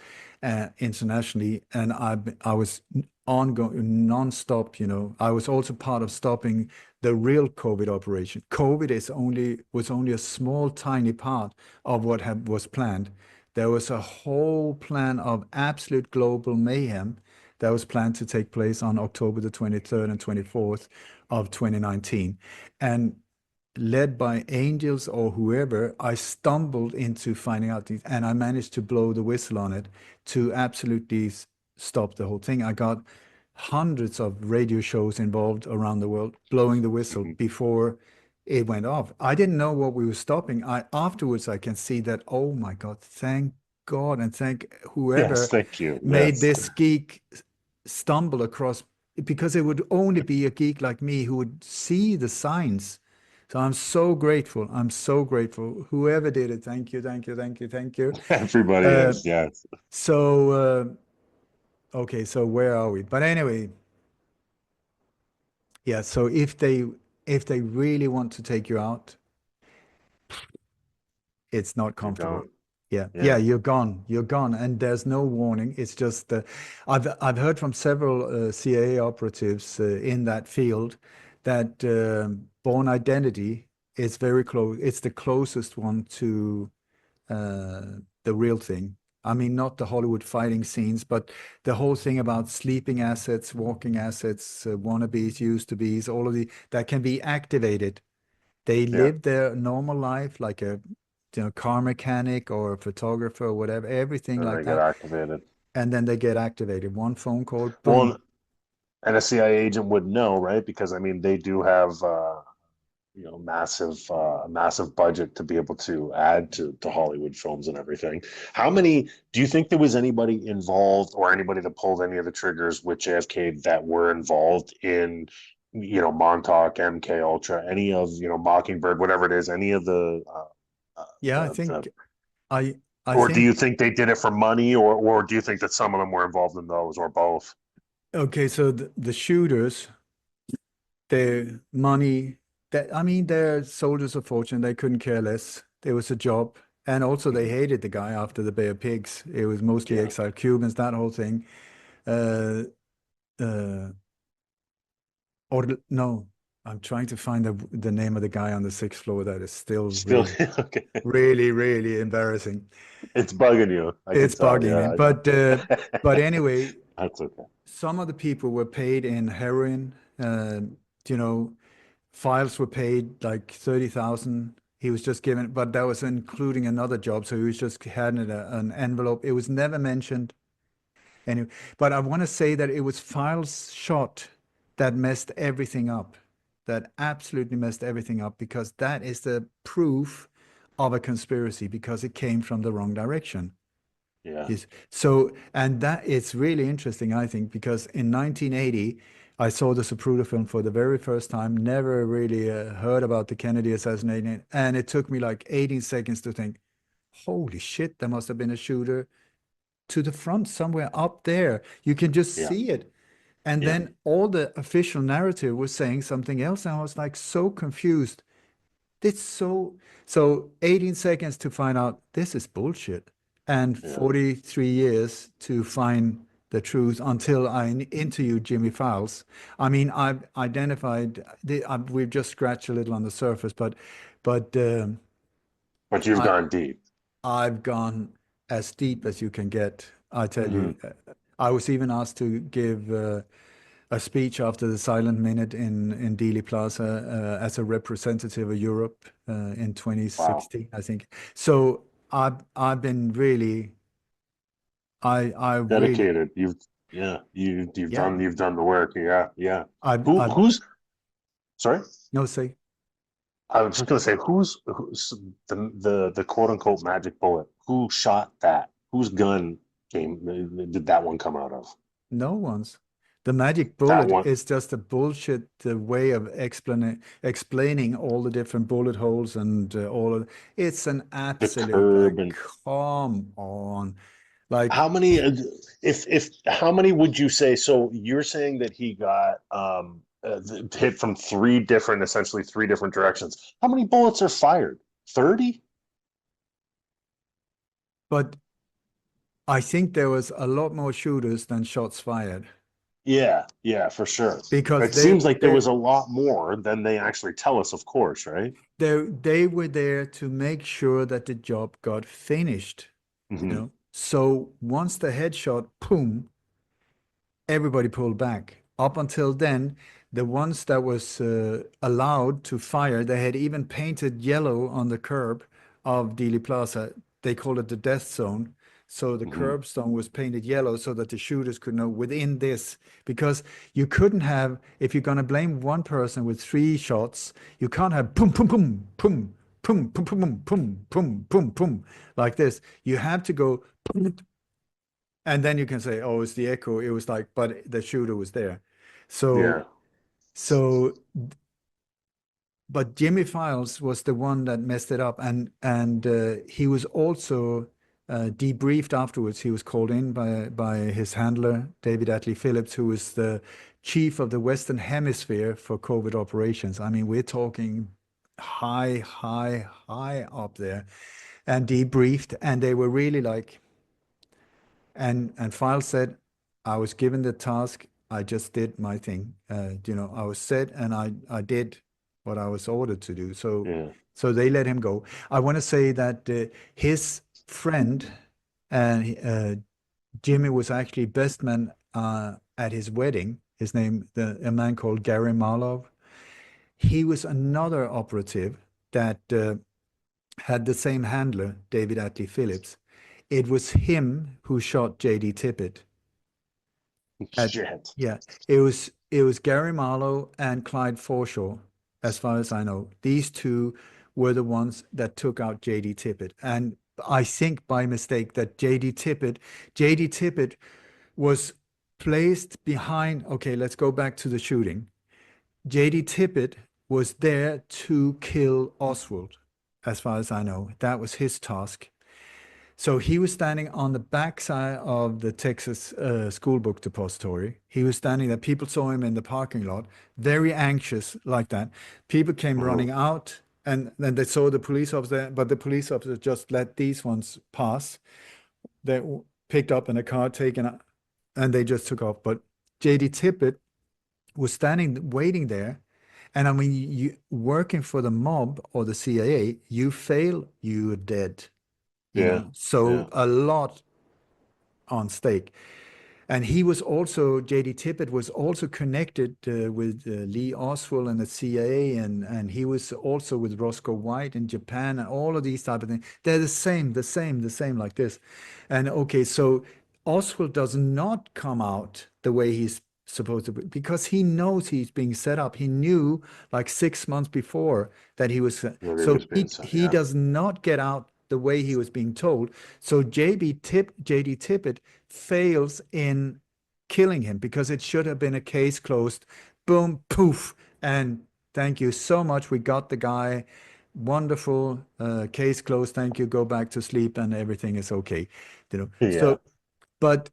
internationally, and I was ongoing, non-stop. I was also part of stopping the real COVID operation. COVID was only a small, tiny part of what was planned. There was a whole plan of absolute global mayhem that was planned to take place on October the 23rd and 24th of 2019. And led by angels or whoever, I stumbled into finding out these, and I managed to blow the whistle on it to absolutely stop the whole thing. I got hundreds of radio shows involved around the world blowing the whistle Mhm. before it went off. I didn't know what we were stopping. Afterwards I can see that, oh my God, thank God and thank Yes, whoever thank you. made Yes. this geek stumble across, because it would only be a geek like me who would see the signs. So I'm so grateful. I'm so grateful. Whoever did it, thank you, thank you, thank you, thank you. Everybody Uh, is, yes. so okay, so where are we? But anyway, yeah. So if they really want to take you out, it's not You're comfortable. gone. Yeah, Yeah. you're gone. You're gone, and there's no warning. It's just I've heard from several CIA operatives in that field that born identity is very close. It's the closest one to uh, the real thing. I mean, not the Hollywood fighting scenes, but the whole thing about sleeping assets, walking assets, wannabes, used to be's, all of the that can be activated. They Yeah. live their normal life like a car mechanic or a photographer or whatever, everything And like they get that. activated. And then they get activated. One phone call, Well, boom. and a CIA agent would know, right? Because I mean, they do have massive budget to be able to add to Hollywood films and everything. How many do you think there was anybody involved or anybody that pulled any of the triggers with JFK that were involved in, Montauk, MK Ultra, any of, Mockingbird, whatever it is, any of Yeah, I the think I I or do think you think they did it for money, or do you think that some of them were involved in those, or both? okay, so the shooters, their money, that I mean, they're soldiers of fortune. They couldn't care less. There was a job. And also they Mhm. hated the guy after the Bay of Pigs. It was mostly Yeah. exiled Cubans, that whole thing. Uh, uh, or no, I'm trying to find the name of the guy on the sixth floor that is still Still, really, okay. really, really embarrassing. It's bugging you. I can It's tell. bugging me. Yeah, I know. But anyway, That's okay. some of the people were paid in heroin. You know, files were paid like 30,000. He was just given, but that was including another job, so he was just handed an envelope. It was never mentioned. Anyway, but I want to say that it was files shot that messed everything up, that absolutely messed everything up, because that is the proof of a conspiracy because it came from the wrong direction. Yeah. Yes. So, and that it's really interesting, I think, because in 1980, I saw the Zapruder film for the very first time, never really heard about the Kennedy assassination, and it took me like 18 seconds to think, holy shit, there must have been a shooter to the front somewhere up there. You can just Yeah. see it. And Yeah. then all the official narrative was saying something else. And I was like so confused. It's so 18 seconds to find out this is bullshit. And Yeah. 43 years to find the truth until I interviewed Jimmy Fowles. I mean, I've identified, we've just scratched a little on the surface, but But you've I, gone deep. I've gone as deep as you can get. I tell you, Mhm. I was even asked to give a speech after the silent minute in Dealey Plaza as a representative of Europe in Wow. 2016, I think. So I've been really, I really, Dedicated. You've yeah, done the work. Yeah. Yeah. I've Who's sorry? no say. I was just gonna say who's the quote unquote magic bullet? Who shot that? Whose gun did that one come out of? No one's. The magic That bullet one, is just a bullshit way of explaining all the different bullet holes and all of it's an the absolute curb, and come on. Like how many? If how many would you say? So you're saying that he got hit from essentially three different directions. How many bullets are fired? 30? but I think there was a lot more shooters than shots fired Yeah, yeah, for sure. because It seems like there was a lot more than they actually tell us, of course, right? they were there to make sure that the job got finished, you Hmm. know. So once the headshot, boom, everybody pulled back. Up until then, the ones that was allowed to fire, they had even painted yellow on the curb of Dealey Plaza. They called it the death zone. So the Hmm. curbstone was painted yellow so that the shooters could know within this, because you couldn't have, if you're going to blame one person with three shots, you can't have boom, boom, boom, boom, boom, boom, boom, boom, boom, boom, boom, boom, like this. You have to go boom, and then you can say, oh, it's the echo. It was like, but the shooter was there. Yeah, So, so, but Jimmy Files was the one that messed it up, and he was also debriefed afterwards. He was called in by his handler, David Atlee Phillips, who is the chief of the Western Hemisphere for COVID operations. I mean, we're talking high, high, high up there, and debriefed, and they were really like. And File said, I was given the task, I just did my thing. I was set and I did what I was ordered to do. So yeah. so they let him go. I want to say that his friend and Jimmy was actually best man at his wedding. His name, a man called Gary Marlov. He was another operative that had the same handler, David Atlee Phillips. It was him who shot J.D. Tippett. At Shit. yeah, it was Gary Marlowe and Clyde Forshaw, as far as I know. These two were the ones that took out J.D. Tippett, and I think by mistake that J.D. Tippett was placed behind. Okay, let's go back to the shooting. J.D. Tippett was there to kill Oswald, as far as I know. That was his task. So he was standing on the backside of the Texas school book depository. He was standing there. People saw him in the parking lot, very anxious like that. People came Hmm. running out, and then they saw the police officer, but the police officer just let these ones pass. They picked up in a car, taken, and they just took off. But J.D. Tippett was standing, waiting there. And I mean, you working for the mob or the CIA, you fail, you're dead. Yeah, So yeah. a lot on stake. And he was also, J.D. Tippett was also connected with Lee Oswald and the CIA, and he was also with Roscoe White in Japan, and all of these type of things. They're the same like this. And okay, so Oswald does not come out the way he's supposed to be, because he knows he's being set up. He knew like 6 months before that he was, Really so was he being said. he Yeah, does not get out the way he was being told. So JD Tippett fails in killing him because it should have been a case closed. Boom, poof, and thank you so much. We got the guy. Wonderful. Case closed. Thank you. Go back to sleep, and everything is okay. yeah. So, but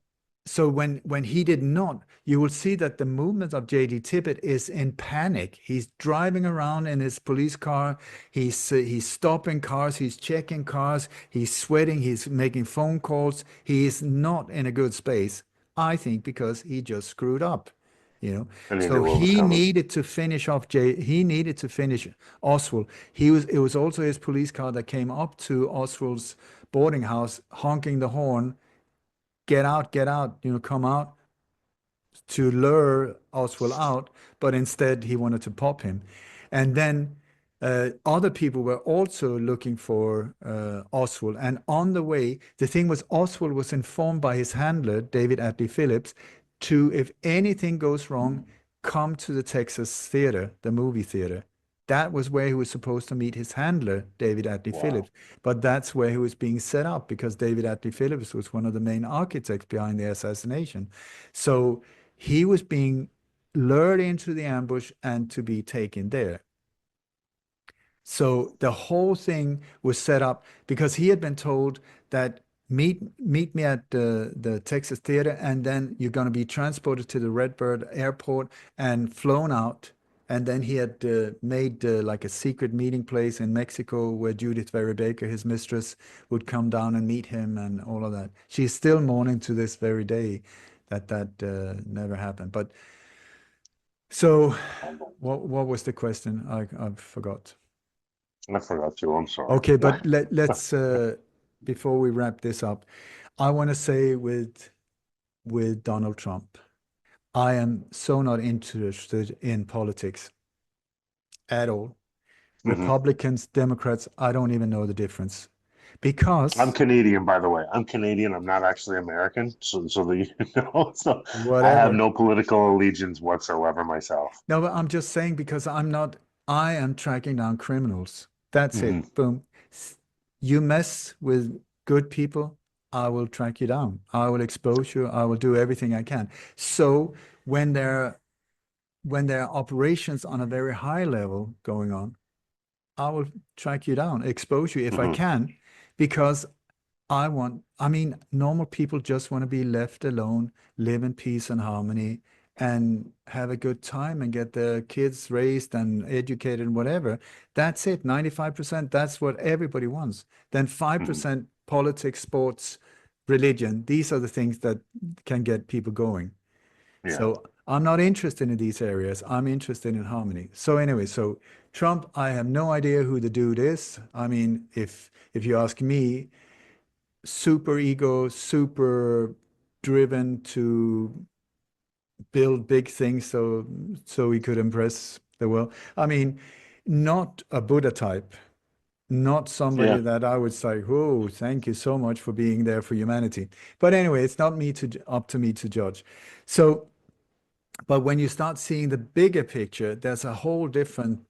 so when he did not, you will see that the movement of J.D. Tippett is in panic. He's driving around in his police car. He's stopping cars. He's checking cars. He's sweating. He's making phone calls. He is not in a good space, I think, because he just screwed up. You know, And he so knew what was he coming. needed to finish off He needed to finish Oswald. It was also his police car that came up to Oswald's boarding house, honking the horn, get out, you know, come out, to lure Oswald out, but instead he wanted to pop him. And then other people were also looking for Oswald. And on the way, the thing was, Oswald was informed by his handler, David Atlee Phillips, to, if anything goes wrong, come to the Texas Theater, the movie theater. That was where he was supposed to meet his handler, David Atlee Phillips. But that's where he was being set up, because David Atlee Phillips was one of the main architects behind the assassination. So he was being lured into the ambush and to be taken there. So the whole thing was set up because he had been told that meet me at the Texas Theater, and then you're going to be transported to the Redbird Airport and flown out. And then he had made like a secret meeting place in Mexico where Judith Vary Baker, his mistress, would come down and meet him and all of that. She's still mourning to this very day that never happened. But so what was the question? I forgot. I forgot to. I'm sorry. Okay, but let's before we wrap this up, I want to say with Donald Trump, I am so not interested in politics at all. Republicans, Democrats, I don't even know the difference. Because I'm Canadian, by the way. I'm Canadian. I'm not actually American. So that you know, so whatever. I have no political allegiance whatsoever myself. No, but I'm just saying, because I am tracking down criminals. That's it. Boom. You mess with good people, I will track you down. I will expose you. I will do everything I can. So when there are operations on a very high level going on, I will track you down, expose you if I can, because normal people just want to be left alone, live in peace and harmony, and have a good time and get their kids raised and educated and whatever. That's it. 95%, that's what everybody wants. Then 5% politics, sports, religion. These are the things that can get people going. Yeah. So I'm not interested in these areas. I'm interested in harmony. So anyway, so Trump, I have no idea who the dude is. I mean, if you ask me, super ego, super driven to build big things so he could impress the world. I mean, not a Buddha type, not somebody that I would say, oh, thank you so much for being there for humanity. But anyway, it's not up to me to judge. So, but when you start seeing the bigger picture, there's a whole different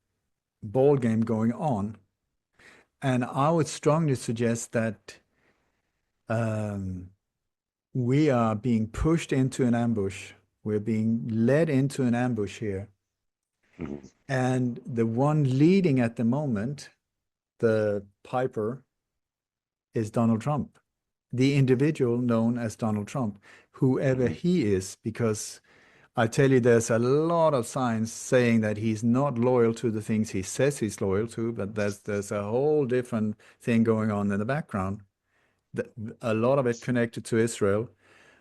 ball game going on. And I would strongly suggest that we are being pushed into an ambush. We're being led into an ambush here. And the one leading at the moment, the piper, is Donald Trump, the individual known as Donald Trump, whoever he is, because I tell you, there's a lot of signs saying that he's not loyal to the things he says he's loyal to, but there's a whole different thing going on in the background. A lot of it connected to Israel,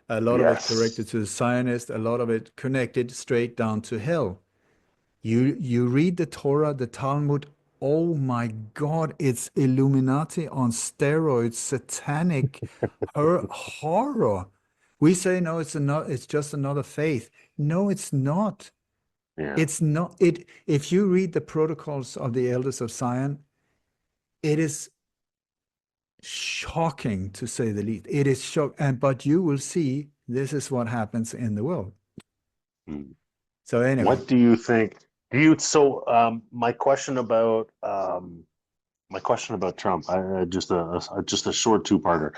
a lot of it connected to the Zionists, a lot of it connected straight down to hell. You read the Torah, the Talmud, oh my God, it's Illuminati on steroids, satanic horror. We say, no, it's just another faith. No, it's not. Yeah. It's not. If you read the protocols of the elders of Zion, it is shocking, to say the least. It is shocking, but you will see this is what happens in the world. So anyway, what do you think? My question about Trump, just a short two-parter.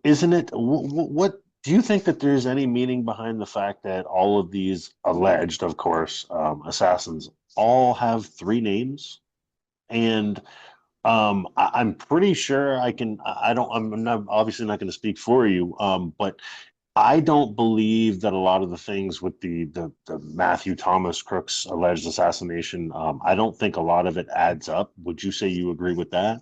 Isn't it? What do you think that there's any meaning behind the fact that all of these alleged, of course, assassins all have three names? And I'm pretty sure I can. I don't. I'm not obviously not going to speak for you. But I don't believe that a lot of the things with the Matthew Thomas Crook's alleged assassination. I don't think a lot of it adds up. Would you say you agree with that?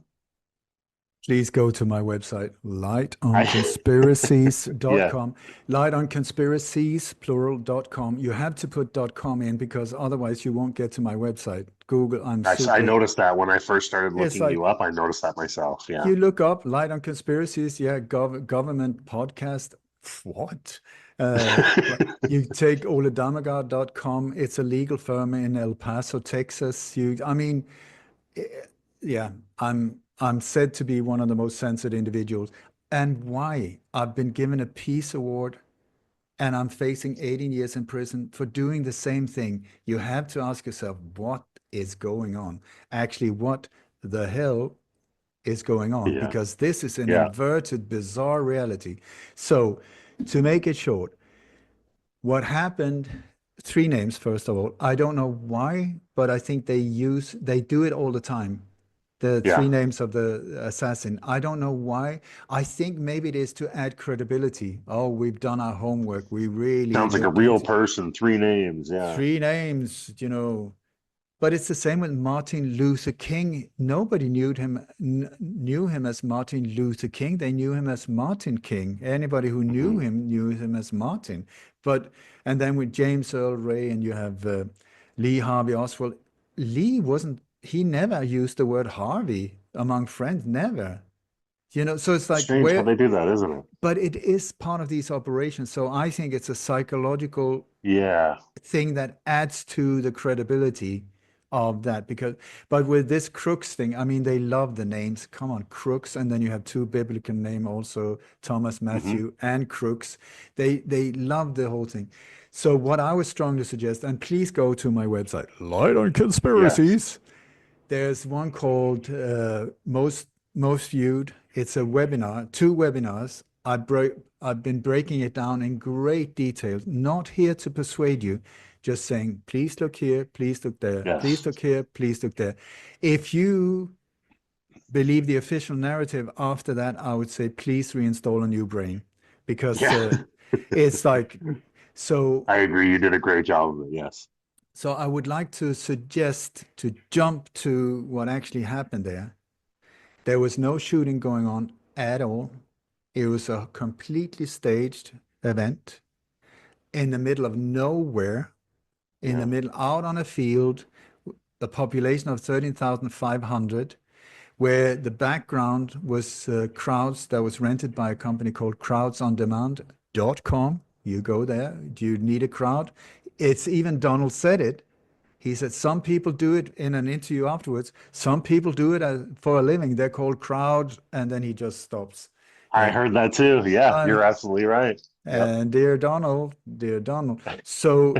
Please go to my website, I, yeah. lightonconspiracies.com. Lightonconspiracies, plural.com. You have to put .com in because otherwise you won't get to my website. Google, I noticed that when I first started it's looking like you up. I noticed that myself. Yeah. you look up Light on Conspiracies, yeah, government podcast. What? But you take OleDammegard.com. It's a legal firm in El Paso, Texas. I mean, yeah, I'm said to be one of the most censored individuals. And why? I've been given a peace award and I'm facing 18 years in prison for doing the same thing. You have to ask yourself, what is going on? Actually, what the hell is going on? Yeah. Because this is an Yeah. inverted, bizarre reality. So, to make it short, what happened, three names, first of all. I don't know why, but I think they do it all the time. The three Yeah. names of the assassin. I don't know why. I think maybe it is to add credibility. Oh, we've done our homework. We really Sounds like a looked real into person. Three names. Yeah. three names. But it's the same with Martin Luther King. Nobody knew him as Martin Luther King. They knew him as Martin King. Anybody who Hmm. knew him as Martin. But and then with James Earl Ray and you have Lee Harvey Oswald. Lee wasn't. He never used the word Harvey among friends. Never. So it's like Strange how where. they do that, isn't it? But it is part of these operations. So I think it's a psychological Yeah. thing that adds to the credibility of that but with this Crooks thing, I mean, they love the names. Come on, Crooks, and then you have two biblical name also, Thomas, Hmm. Matthew, and Crooks. They love the whole thing. So what I would strongly suggest, and please go to my website, Light on Yes. Conspiracies. There's one called most viewed. It's a webinar, two webinars. I've been breaking it down in great detail. Not here to persuade you, just saying, please look here, please look there, please Yes. look here, please look there. If you believe the official narrative after that, I would say, please reinstall a new brain because Yeah. it's like so. I agree. You did a great job of it. Yes. So I would like to suggest to jump to what actually happened there. There was no shooting going on at all. It was a completely staged event in the middle of nowhere, in the Yeah. middle, out on a field, a population of 13,500, where the background was crowds that was rented by a company called crowdsondemand.com. You go there. Do you need a crowd? It's even Donald said it. He said some people do it in an interview afterwards. Some people do it for a living. They're called crowds, and then he just stops. I Yeah. heard that too. Yeah. Uh, You're absolutely right. Yep. and dear Donald. So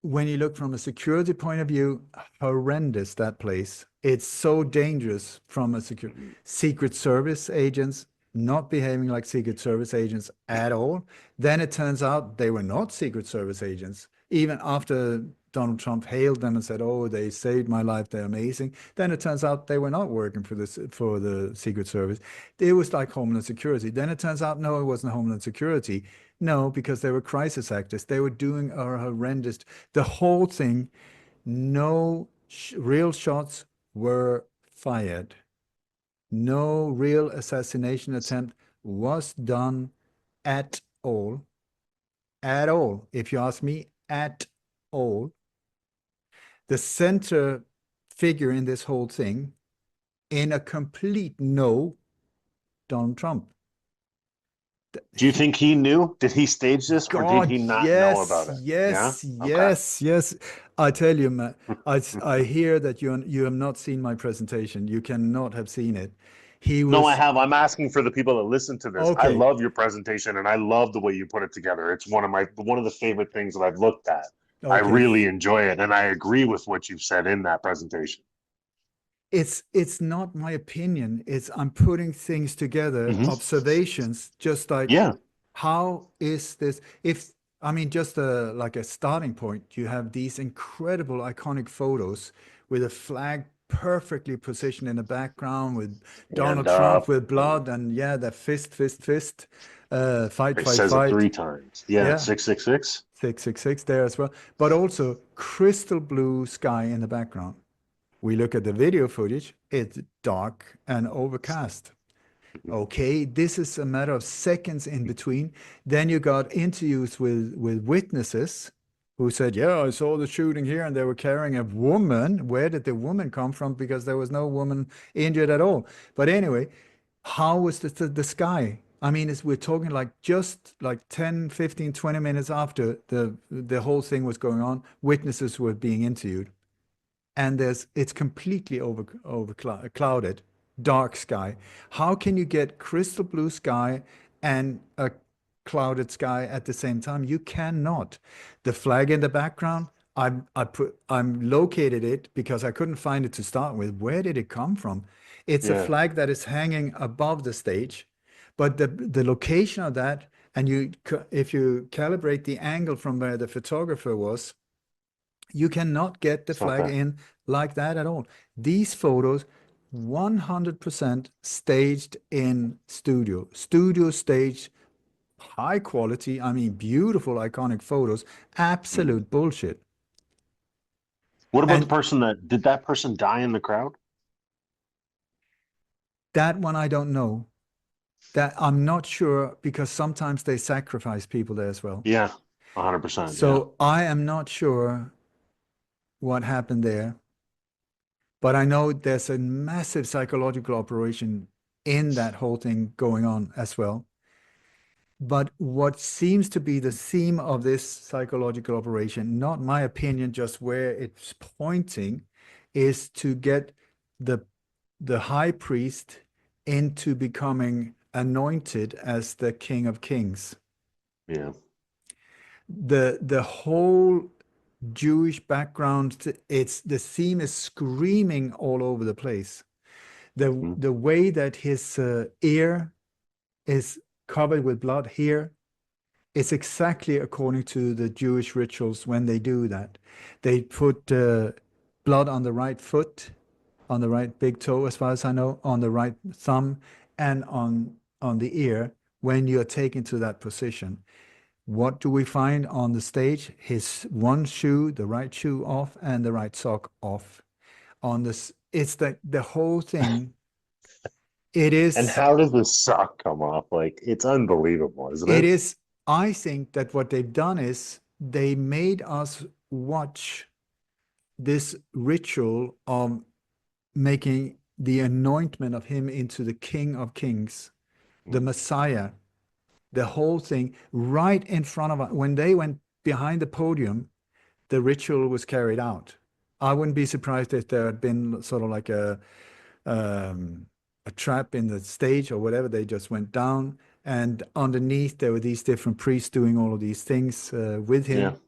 when you look from a security point of view, horrendous that place. It's so dangerous from a Secret Service agents not behaving like Secret Service agents at all. Then it turns out they were not Secret Service agents. Even after Donald Trump hailed them and said, "Oh, they saved my life. They're amazing." Then it turns out they were not working for the Secret Service. It was like Homeland Security. Then it turns out no, it wasn't Homeland Security. No, because they were crisis actors. They were doing a horrendous. The whole thing. No real shots were fired. No real assassination attempt was done at all. At all. If you ask me, at all. The center figure in this whole thing, in a complete no, Donald Trump. Do you think he knew? Did he stage this or did God, he not know yes, about it? Yeah. yes, Okay. yes. I tell you, Matt, I hear that you have not seen my presentation. You cannot have seen it. He No, I was have. I'm asking for the people that listen to this. I okay. love your presentation and I love the way you put it together. It's one of the favorite things that I've looked at. I Okay, really enjoy it and I agree with what you've said in that presentation. it's not my opinion. It's I'm putting things together, Hmm. observations, just like Yeah. how is this? If I mean, just like a starting point, you have these incredible iconic photos with a flag perfectly positioned in the background, with Donald And Trump with blood, and yeah, the fist, fight, it fight, says it fight. 3 times. Yeah, Yeah, 666. 666 there as well, but also crystal blue sky in the background. We look at the video footage, it's dark and overcast. Okay, this is a matter of seconds in between. Then you got interviews with witnesses who said, yeah, I saw the shooting here and they were carrying a woman. Where did the woman come from? Because there was no woman injured at all. But anyway, how was the sky? I mean, we're talking like just like 10, 15, 20 minutes after the whole thing was going on, witnesses were being interviewed. And it's completely clouded, dark sky. How can you get crystal blue sky and a clouded sky at the same time? You cannot. The flag in the background, I'm located it because I couldn't find it to start with. Where did it come from? It's a Yeah. flag that is hanging above the stage, but the location of that, and if you calibrate the angle from where the photographer was, you cannot get the It's not flag there. in like that at all. These photos, 100% staged in studio staged, high quality, I mean, beautiful, iconic photos, Mhm. absolute bullshit. What about the And person did that person die in the crowd? that one, I don't know. That I'm not sure because sometimes they sacrifice people there as well. Yeah, 100%. Yeah. So I am not sure what happened there. But I know there's a massive psychological operation in that whole thing going on as well. But what seems to be the theme of this psychological operation, not my opinion, just where it's pointing, is to get the high priest into becoming anointed as the King of Kings. Yeah. The whole Jewish background, it's the theme is screaming all over the place. Mhm. The way that his ear is covered with blood here is exactly according to the Jewish rituals when they do that. They put blood on the right foot, on the right big toe, as far as I know, on the right thumb, and on the ear when you're taken to that position. What do we find on the stage? His one shoe, the right shoe off, and the right sock off. On this, it's the whole thing. It And is, how does the sock come off? Like, it's unbelievable, isn't it it? is, I think that what they've done is they made us watch this ritual of making the anointment of him into the King of Kings, the Mm. Messiah, the whole thing right in front of us. When they went behind the podium, the ritual was carried out. I wouldn't be surprised if there had been sort of like um, a trap in the stage or whatever. They just went down, and underneath there were these different priests doing all of these things with Yeah. him.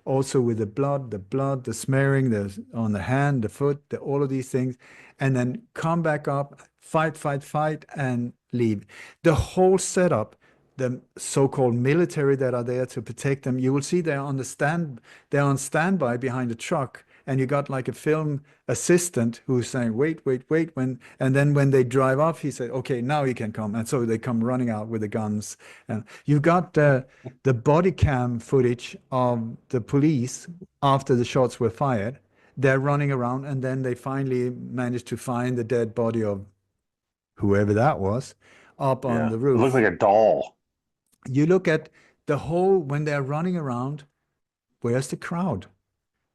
Also with the smearing, on the hand, the foot, all of these things, and then come back up, fight, and leave. The whole setup, the so-called military that are there to protect them, you will see they're on standby behind a truck, and you got like a film assistant who's saying, wait, and then when they drive off, he said, okay, now you can come. And so they come running out with the guns. And you've got the body cam footage of the police after the shots were fired. They're running around, and then they finally managed to find the dead body of whoever that was up on Yeah. the It looks roof. like a doll. You look at the whole, when they're running around, where's the crowd?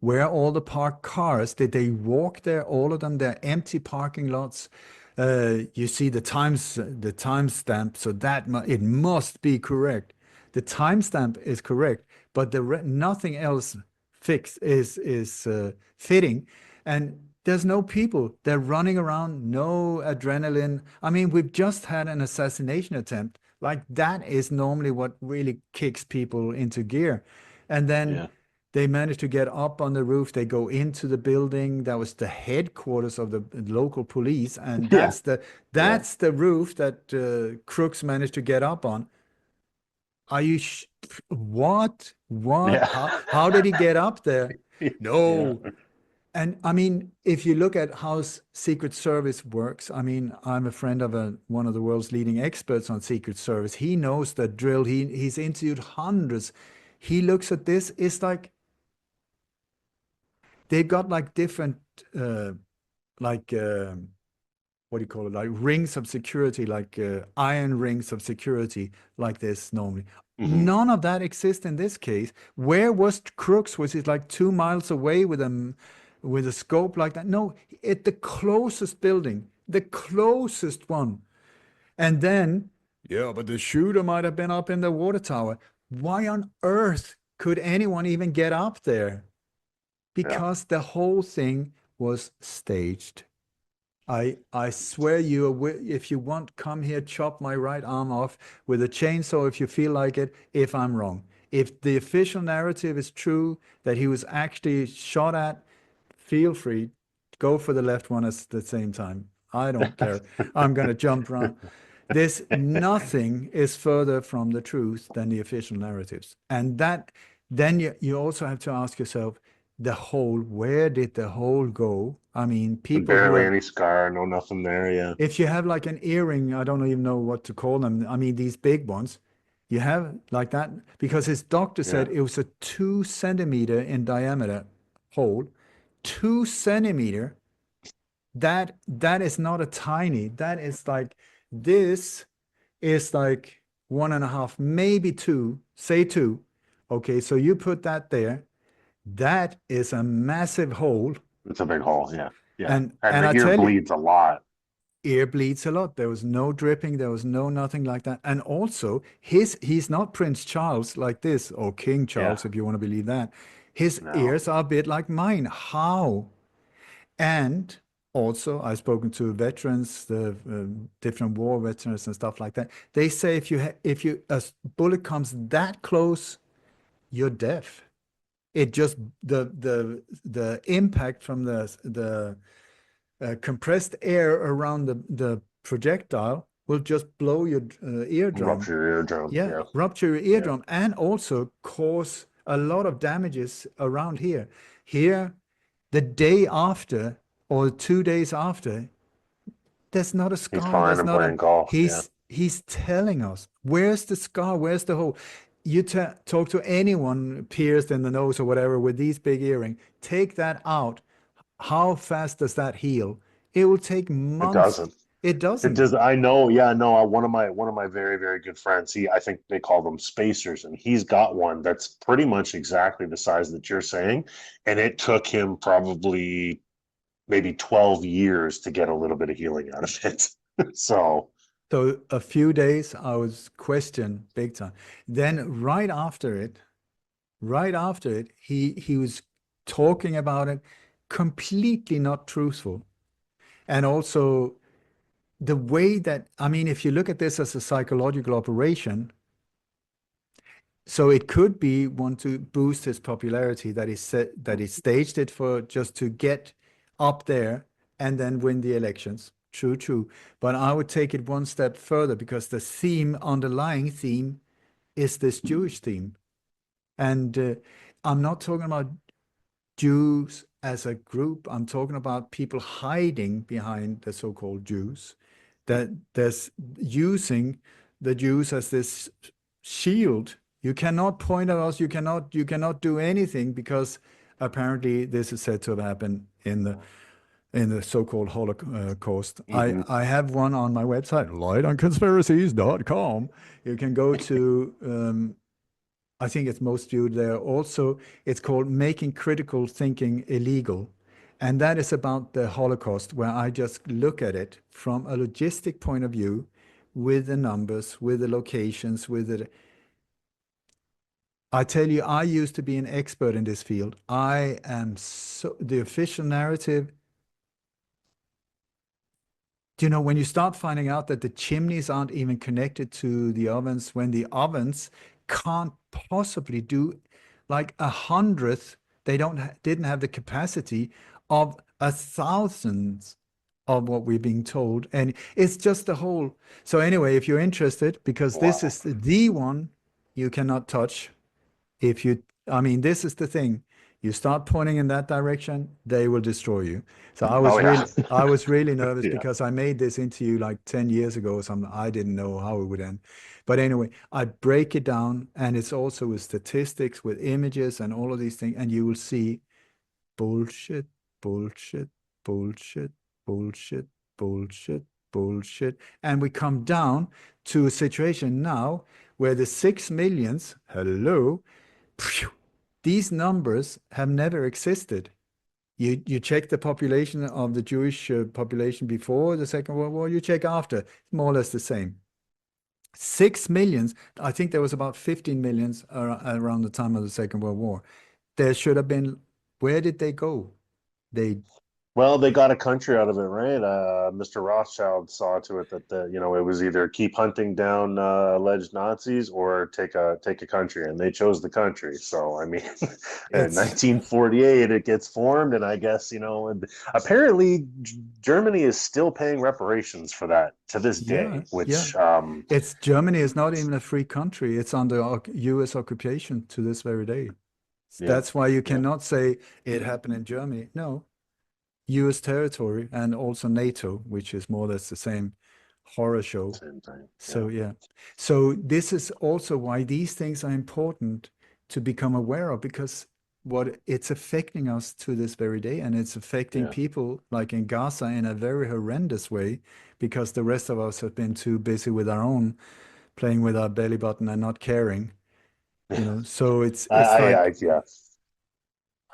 Where are all the parked cars? Did they walk there? All of them? They're empty parking lots. You see the timestamp, so that it must be correct. The timestamp is correct, but nothing else fixed is fitting, and there's no people. They're running around, no adrenaline. I mean, we've just had an assassination attempt. Like that is normally what really kicks people into gear, and then Yeah. they managed to get up on the roof. They go into the building. That was the headquarters of the local police, and Yeah. Yeah. that's the roof that Crooks managed to get up on. Are you what? What? Yeah. How did he get up there? Yeah. No, And I mean, if you look at how Secret Service works, I mean, I'm a friend of one of the world's leading experts on Secret Service. He knows the drill. He's interviewed hundreds. He looks at this. It's like they've got like different, like what do you call it? Like rings of security, like iron rings of security, like this normally. None of that exists in this case. Where was Crooks? Was it like 2 miles away with a scope like that? No, at the closest building, the closest one. And then, yeah, but the shooter might have been up in the water tower. Why on earth could anyone even get up there? Because the whole thing was staged. I swear you, if you want, come here, chop my right arm off with a chainsaw if you feel like it, if I'm wrong. If the official narrative is true, that he was actually shot at, feel free, go for the left one at the same time. I don't care. I'm going to jump around. Nothing is further from the truth than the official narratives. And then you also have to ask yourself, where did the hole go? I mean, people barely any scar, no nothing there. Yeah. If you have like an earring, I don't even know what to call them. I mean, these big ones, you have like that because his doctor said it was a 2 centimeter in diameter hole. 2 centimeter. That is not a tiny. That is like this is like 1.5, maybe 2. Say 2. Okay, so you put that there. That is a massive hole. It's a big hole, yeah. Yeah. And the I ear tell bleeds a lot. Ear bleeds a lot. There was no dripping. There was no nothing like that. And also, he's not Prince Charles like this, or King Charles, if you want to believe that. His ears are a bit like mine. How? And also, I've spoken to veterans, the different war veterans and stuff like that. They say if a bullet comes that close, you're deaf. It just the impact from the compressed air around the projectile will just blow your eardrum. Rupture your eardrum. Yeah, rupture your eardrum and also cause a lot of damages around here. Here, the day after or 2 days after, there's not a scar. He's fine and playing golf. He's telling us, where's the scar? Where's the hole? You talk to anyone pierced in the nose or whatever with these big earrings, take that out. How fast does that heal? It will take months. It doesn't. It doesn't. It does. I know. Yeah, no. One of my very, very good friends. I think they call them spacers, and he's got one that's pretty much exactly the size that you're saying, and it took him probably maybe 12 years to get a little bit of healing out of it. So a few days I was questioned big time. Then right after it, he was talking about it, completely not truthful. And also the way that, I mean, if you look at this as a psychological operation, so it could be one to boost his popularity, that he staged it for just to get up there and then win the elections. True. But I would take it one step further because the underlying theme is this Jewish theme. And I'm not talking about Jews as a group. I'm talking about people hiding behind the so-called Jews, that there's using the Jews as this shield. You cannot point at us. You cannot do anything because apparently this is said to have happened in the so-called Holocaust. I have one on my website, lightonconspiracies.com. You can go to, I think it's most viewed there. Also, it's called Making Critical Thinking Illegal. And that is about the Holocaust, where I just look at it from a logistic point of view with the numbers, with the locations, with the... I tell you, I used to be an expert in this field. The official narrative, you know, when you start finding out that the chimneys aren't even connected to the ovens, when the ovens can't possibly do like 100th, they didn't have the capacity of 1,000th of what we're being told. And it's just the whole. So anyway, if you're interested, because this is the one you cannot touch. I mean, this is the thing. You start pointing in that direction, they will destroy you. So Oh yeah. I was really nervous Yeah. because I made this interview like 10 years ago or something. I didn't know how it would end. But anyway, I break it down, and it's also with statistics, with images and all of these things, and you will see bullshit, bullshit, bullshit, bullshit, bullshit, bullshit. And we come down to a situation now where the 6 millions, hello, phew, these numbers have never existed. You check the population of the Jewish population before the Second World War, you check after, more or less the same. 6 millions, I think there was about 15 millions around the time of the Second World War. There should have been, where did they go? They Well, they got a country out of it, right? Mr. Rothschild saw to it that it was either keep hunting down alleged Nazis or take a country, and they chose the country. So, I mean, in it's 1948, it gets formed, and I guess and apparently Germany is still paying reparations for that to this yeah, day, yeah. which It's Germany is not even a free country. It's under US occupation to this very day. yeah, That's why you yeah, cannot say it happened in Germany. No, US territory and also NATO, which is more or less the same horror show. same thing. So yeah. So this is also why these things are important to become aware of, because what it's affecting us to this very day, and it's affecting Yeah, people like in Gaza in a very horrendous way, because the rest of us have been too busy with our own, playing with our belly button and not caring, you yeah. know. So I, it's I, like, I yeah.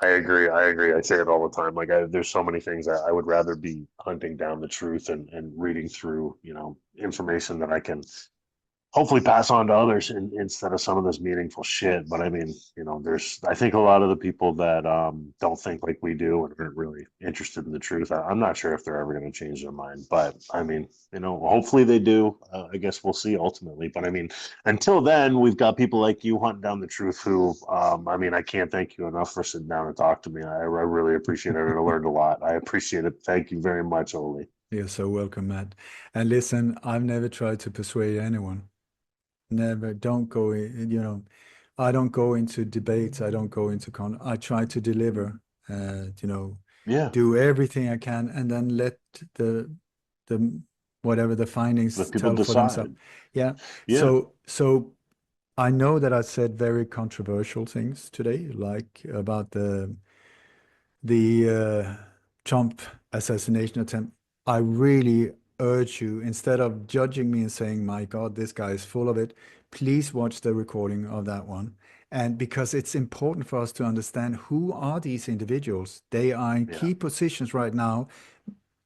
I agree. I agree. I say it all the time. Like, there's so many things that I would rather be hunting down the truth and reading through, information that I can hopefully pass on to others instead of some of this meaningful shit. But I mean, I think a lot of the people that don't think like we do and aren't really interested in the truth. I'm not sure if they're ever going to change their mind, but I mean, hopefully they do. I guess we'll see ultimately. But I mean, until then, we've got people like you hunting down the truth who, I mean, I can't thank you enough for sitting down and talk to me. I really appreciate it. I learned a lot. I appreciate it. Thank you very much, Ole. you're so welcome, Matt. And listen, I've never tried to persuade anyone. Never. Don't go in, I don't go into debates. I don't go into I try to deliver, you know, Yeah, do everything I can, and then let the whatever the findings let people tell for themselves. decide. Yeah. Yeah, So I know that I said very controversial things today, like about the Trump assassination attempt. I really urge you, instead of judging me and saying, my God, this guy is full of it, please watch the recording of that one. And because it's important for us to understand, who are these individuals? They are in yeah. key positions right now,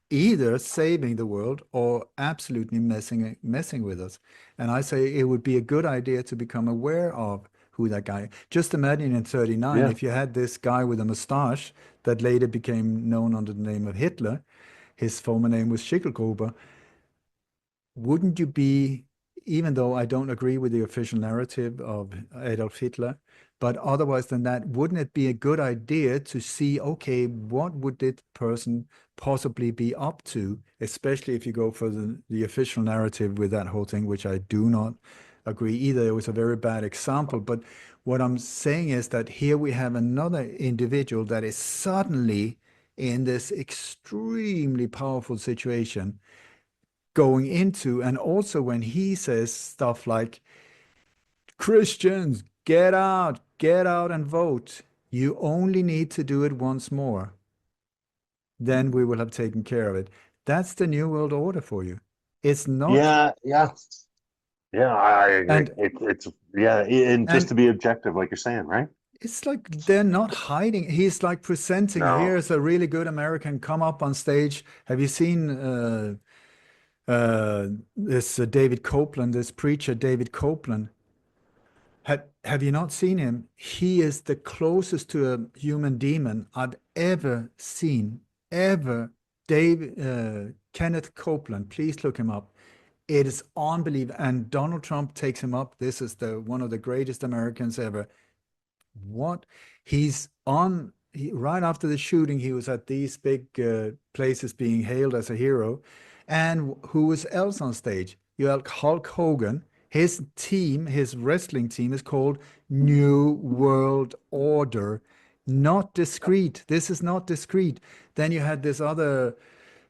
either saving the world or absolutely messing with us. And I say it would be a good idea to become aware of who that guy. Just imagine in 39, Yeah. if you had this guy with a mustache that later became known under the name of Hitler. His former name was Schicklgruber. Wouldn't you be, even though I don't agree with the official narrative of Adolf Hitler, but otherwise than that, wouldn't it be a good idea to see, okay, what would this person possibly be up to, especially if you go for the official narrative with that whole thing, which I do not agree either. It was a very bad example. But what I'm saying is that here we have another individual that is suddenly in this extremely powerful situation going into, and also when he says stuff like, Christians, get out and vote. You only need to do it once more. Then we will have taken care of it. That's the new world order for you. It's not, Yeah, yeah, yeah. I agree. and It's yeah, and just and to be objective, like you're saying, right? it's like they're not hiding. He's like presenting, No. here's a really good American, come up on stage. Have you seen this David Copeland, this preacher David Copeland? Have you not seen him? He is the closest to a human demon I've ever seen, ever. Kenneth Copeland, please look him up. It is unbelievable. And Donald Trump takes him up. This is the one of the greatest Americans ever. What he's on right after the shooting, he was at these big places being hailed as a hero. And who was else on stage? You had Hulk Hogan. His team, his wrestling team, is called New World Order. not discreet. This is not discreet. Then you had this other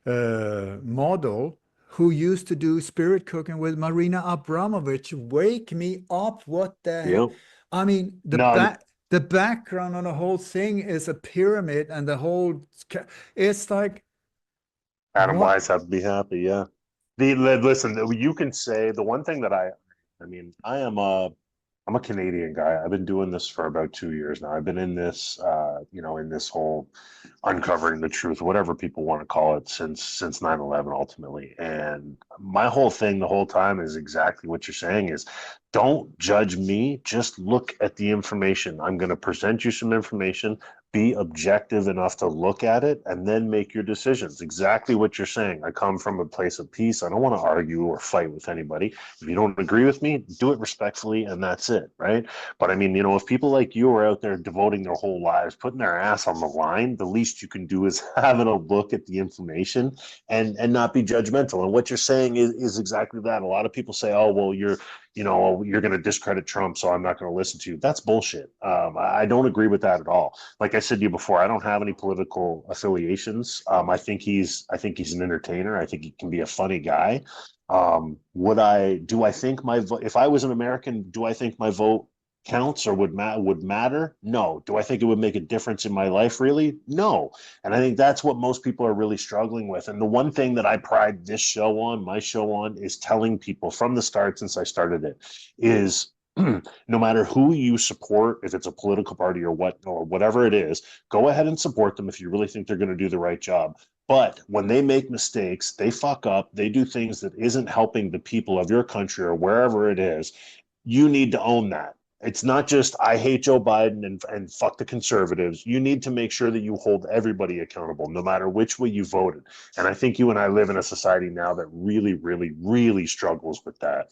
model who used to do spirit cooking with Marina Abramovich. Wake me up! What the hell? Yep. I mean, No, the background on the whole thing is a pyramid, and the whole it's like Adam what? Wise have to be happy. Yeah. Listen, you can say the one thing that I mean, I'm a Canadian guy. I've been doing this for about 2 years now. I've been in this, in this whole uncovering the truth, whatever people want to call it, since 9/11 ultimately. And my whole thing the whole time is exactly what you're saying is don't judge me. Just look at the information. I'm going to present you some information. Be objective enough to look at it and then make your decisions. Exactly what you're saying. I come from a place of peace. I don't want to argue or fight with anybody. If you don't agree with me, do it respectfully, and that's it, right? But I mean, if people like you are out there devoting their whole lives, putting their ass on the line, the least you can do is having a look at the information and not be judgmental. And what you're saying is exactly that. A lot of people say, oh, well, you're going to discredit Trump, so I'm not going to listen to you. That's bullshit. I don't agree with that at all. Like I said to you before, I don't have any political affiliations. I think he's an entertainer. I think he can be a funny guy. Do I think my vote, if I was an American, do I think my vote counts or would matter? No. Do I think it would make a difference in my life? Really? No. And I think that's what most people are really struggling with. And the one thing that I pride my show on, is telling people from the start, since I started it, is no matter who you support, if it's a political party or whatever it is, go ahead and support them if you really think they're going to do the right job. But when they make mistakes, they fuck up, they do things that isn't helping the people of your country or wherever it is, you need to own that. It's not just I hate Joe Biden and fuck the conservatives. You need to make sure that you hold everybody accountable, no matter which way you voted. And I think you and I live in a society now that really, really, really struggles with that.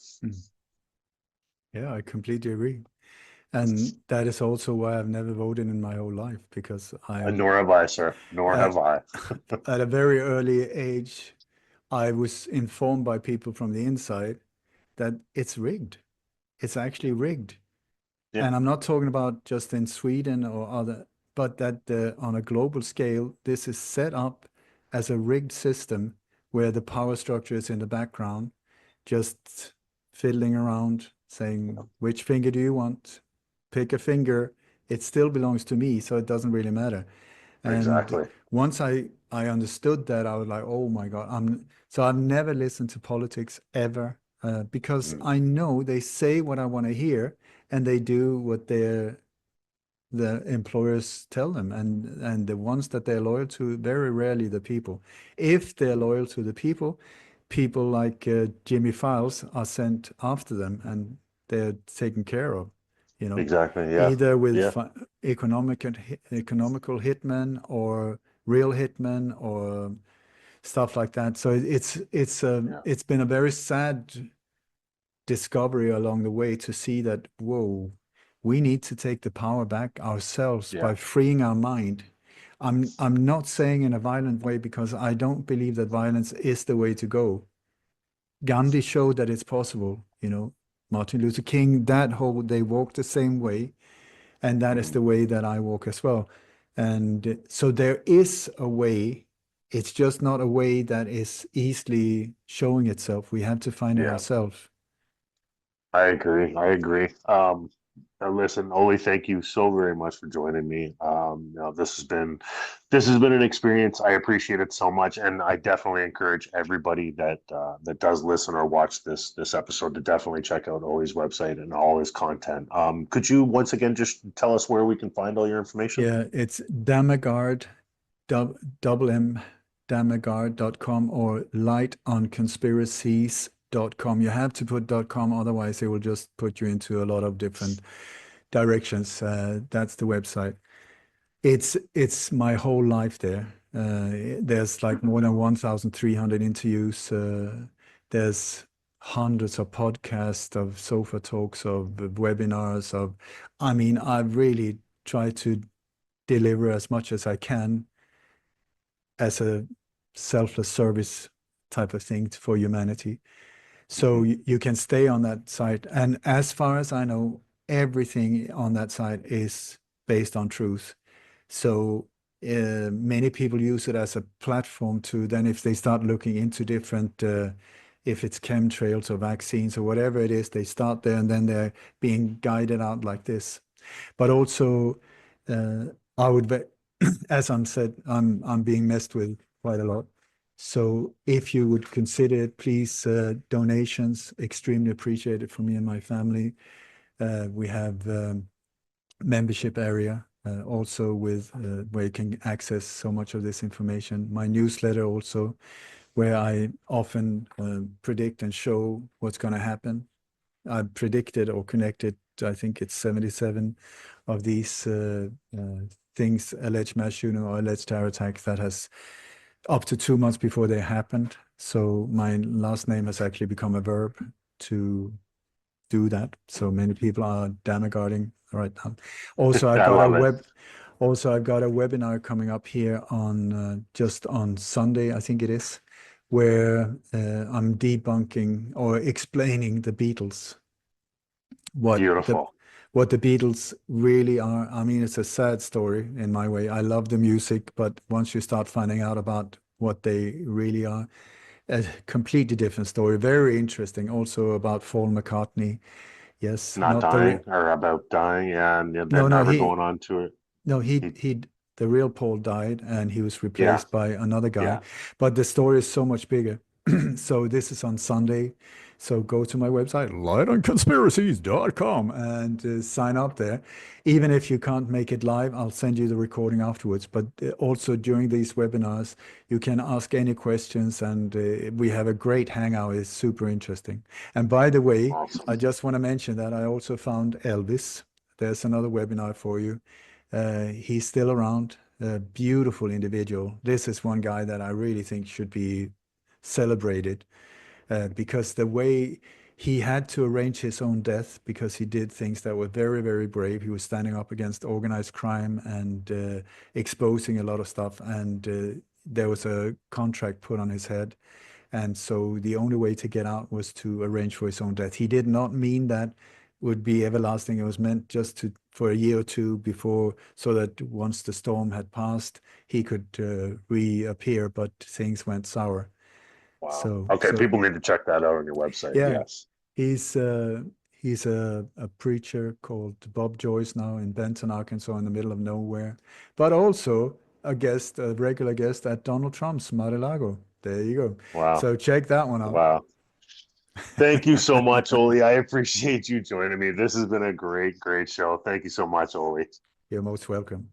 Yeah, I completely agree. And that is also why I've never voted in my whole life, because Nor have I, sir. Nor have I. at a very early age, I was informed by people from the inside that it's rigged. It's actually rigged. Yeah. And I'm not talking about just in Sweden or other, but that on a global scale, this is set up as a rigged system where the power structure is in the background, just fiddling around, saying, which finger do you want? Pick a finger. It still belongs to me, so it doesn't really matter. And Exactly. once I understood that, I was like, oh my God. So I've never listened to politics ever, because I know they say what I want to hear and they do what the employers tell them. And the ones that they're loyal to, very rarely the people. If they're loyal to the people like Jimmy Files are sent after them and they're taken care of. Exactly. Yeah. Either with Yeah. economical hitmen or real hitmen or stuff like that. So it's been a very sad discovery along the way to see that, whoa, we need to take the power back ourselves by freeing our mind. I'm not saying in a violent way, because I don't believe that violence is the way to go. Gandhi showed that it's possible, Martin Luther King, they walked the same way. And that is the way that I walk as well. And so there is a way. It's just not a way that is easily showing itself. We have to find it ourselves. I agree. Listen, Ole, thank you so very much for joining me. This has been an experience. I appreciate it so much, and I definitely encourage everybody that does listen or watch this episode to definitely check out Ole's website and all his content. Could you once again just tell us where we can find all your information? Yeah, it's Dammegard, double M, Dammegard.com or lightonconspiracies.com. You have to put .com, otherwise it will just put you into a lot of different directions. That's the website. It's my whole life there. There's like more than 1,300 interviews. There's hundreds of podcasts, of sofa talks, of webinars, I've really tried to deliver as much as I can as a selfless service type of thing for humanity. So you can stay on that site. And as far as I know, everything on that site is based on truth. So many people use it as a platform to then, if they start looking into different, if it's chemtrails or vaccines or whatever it is, they start there and then they're being guided out like this. But also, I would, as I'm said, I'm being messed with quite a lot. So if you would consider it, please, donations, extremely appreciated for me and my family. We have membership area also with where you can access so much of this information. My newsletter also, where I often predict and show what's going to happen. I predicted or connected, I think it's 77 of these things, alleged mass shooting or alleged terror attack, that has up to 2 months before they happened. So my last name has actually become a verb to do that. So many people are Dammegarding right now. Also, I've got I've got a webinar coming up here on just on Sunday, I think it is, where I'm debunking or explaining the Beatles. Beautiful. What the Beatles really are. I mean, it's a sad story in my way. I love the music, but once you start finding out about what they really are, a completely different story. Very interesting. Also about Paul McCartney. Yes, Not dying or about dying, yeah, and then never going on to it. No, the real Paul died and he was replaced by another guy. Yeah. But the story is so much bigger. So this is on Sunday. So go to my website, lightonconspiracies.com, and sign up there. Even if you can't make it live, I'll send you the recording afterwards. But also during these webinars, you can ask any questions, and we have a great hangout. It's super interesting. And by the way, Awesome. I just want to mention that I also found Elvis. There's another webinar for you. He's still around, a beautiful individual. This is one guy that I really think should be celebrated because the way he had to arrange his own death, because he did things that were very, very brave. He was standing up against organized crime and exposing a lot of stuff. And there was a contract put on his head. And so the only way to get out was to arrange for his own death. He did not mean that would be everlasting. It was meant just for a year or two before, so that once the storm had passed, he could reappear, but things went sour. Wow. So, okay, people need to check that out on your website. Yeah, yes. He's a preacher called Bob Joyce now in Benton, Arkansas, in the middle of nowhere, but also a regular guest at Donald Trump's Mar-a-Lago. There you go. Wow. So check that one out. Wow. Thank you so much, Ole. I appreciate you joining me. This has been a great, great show. Thank you so much, Ole. You're most welcome.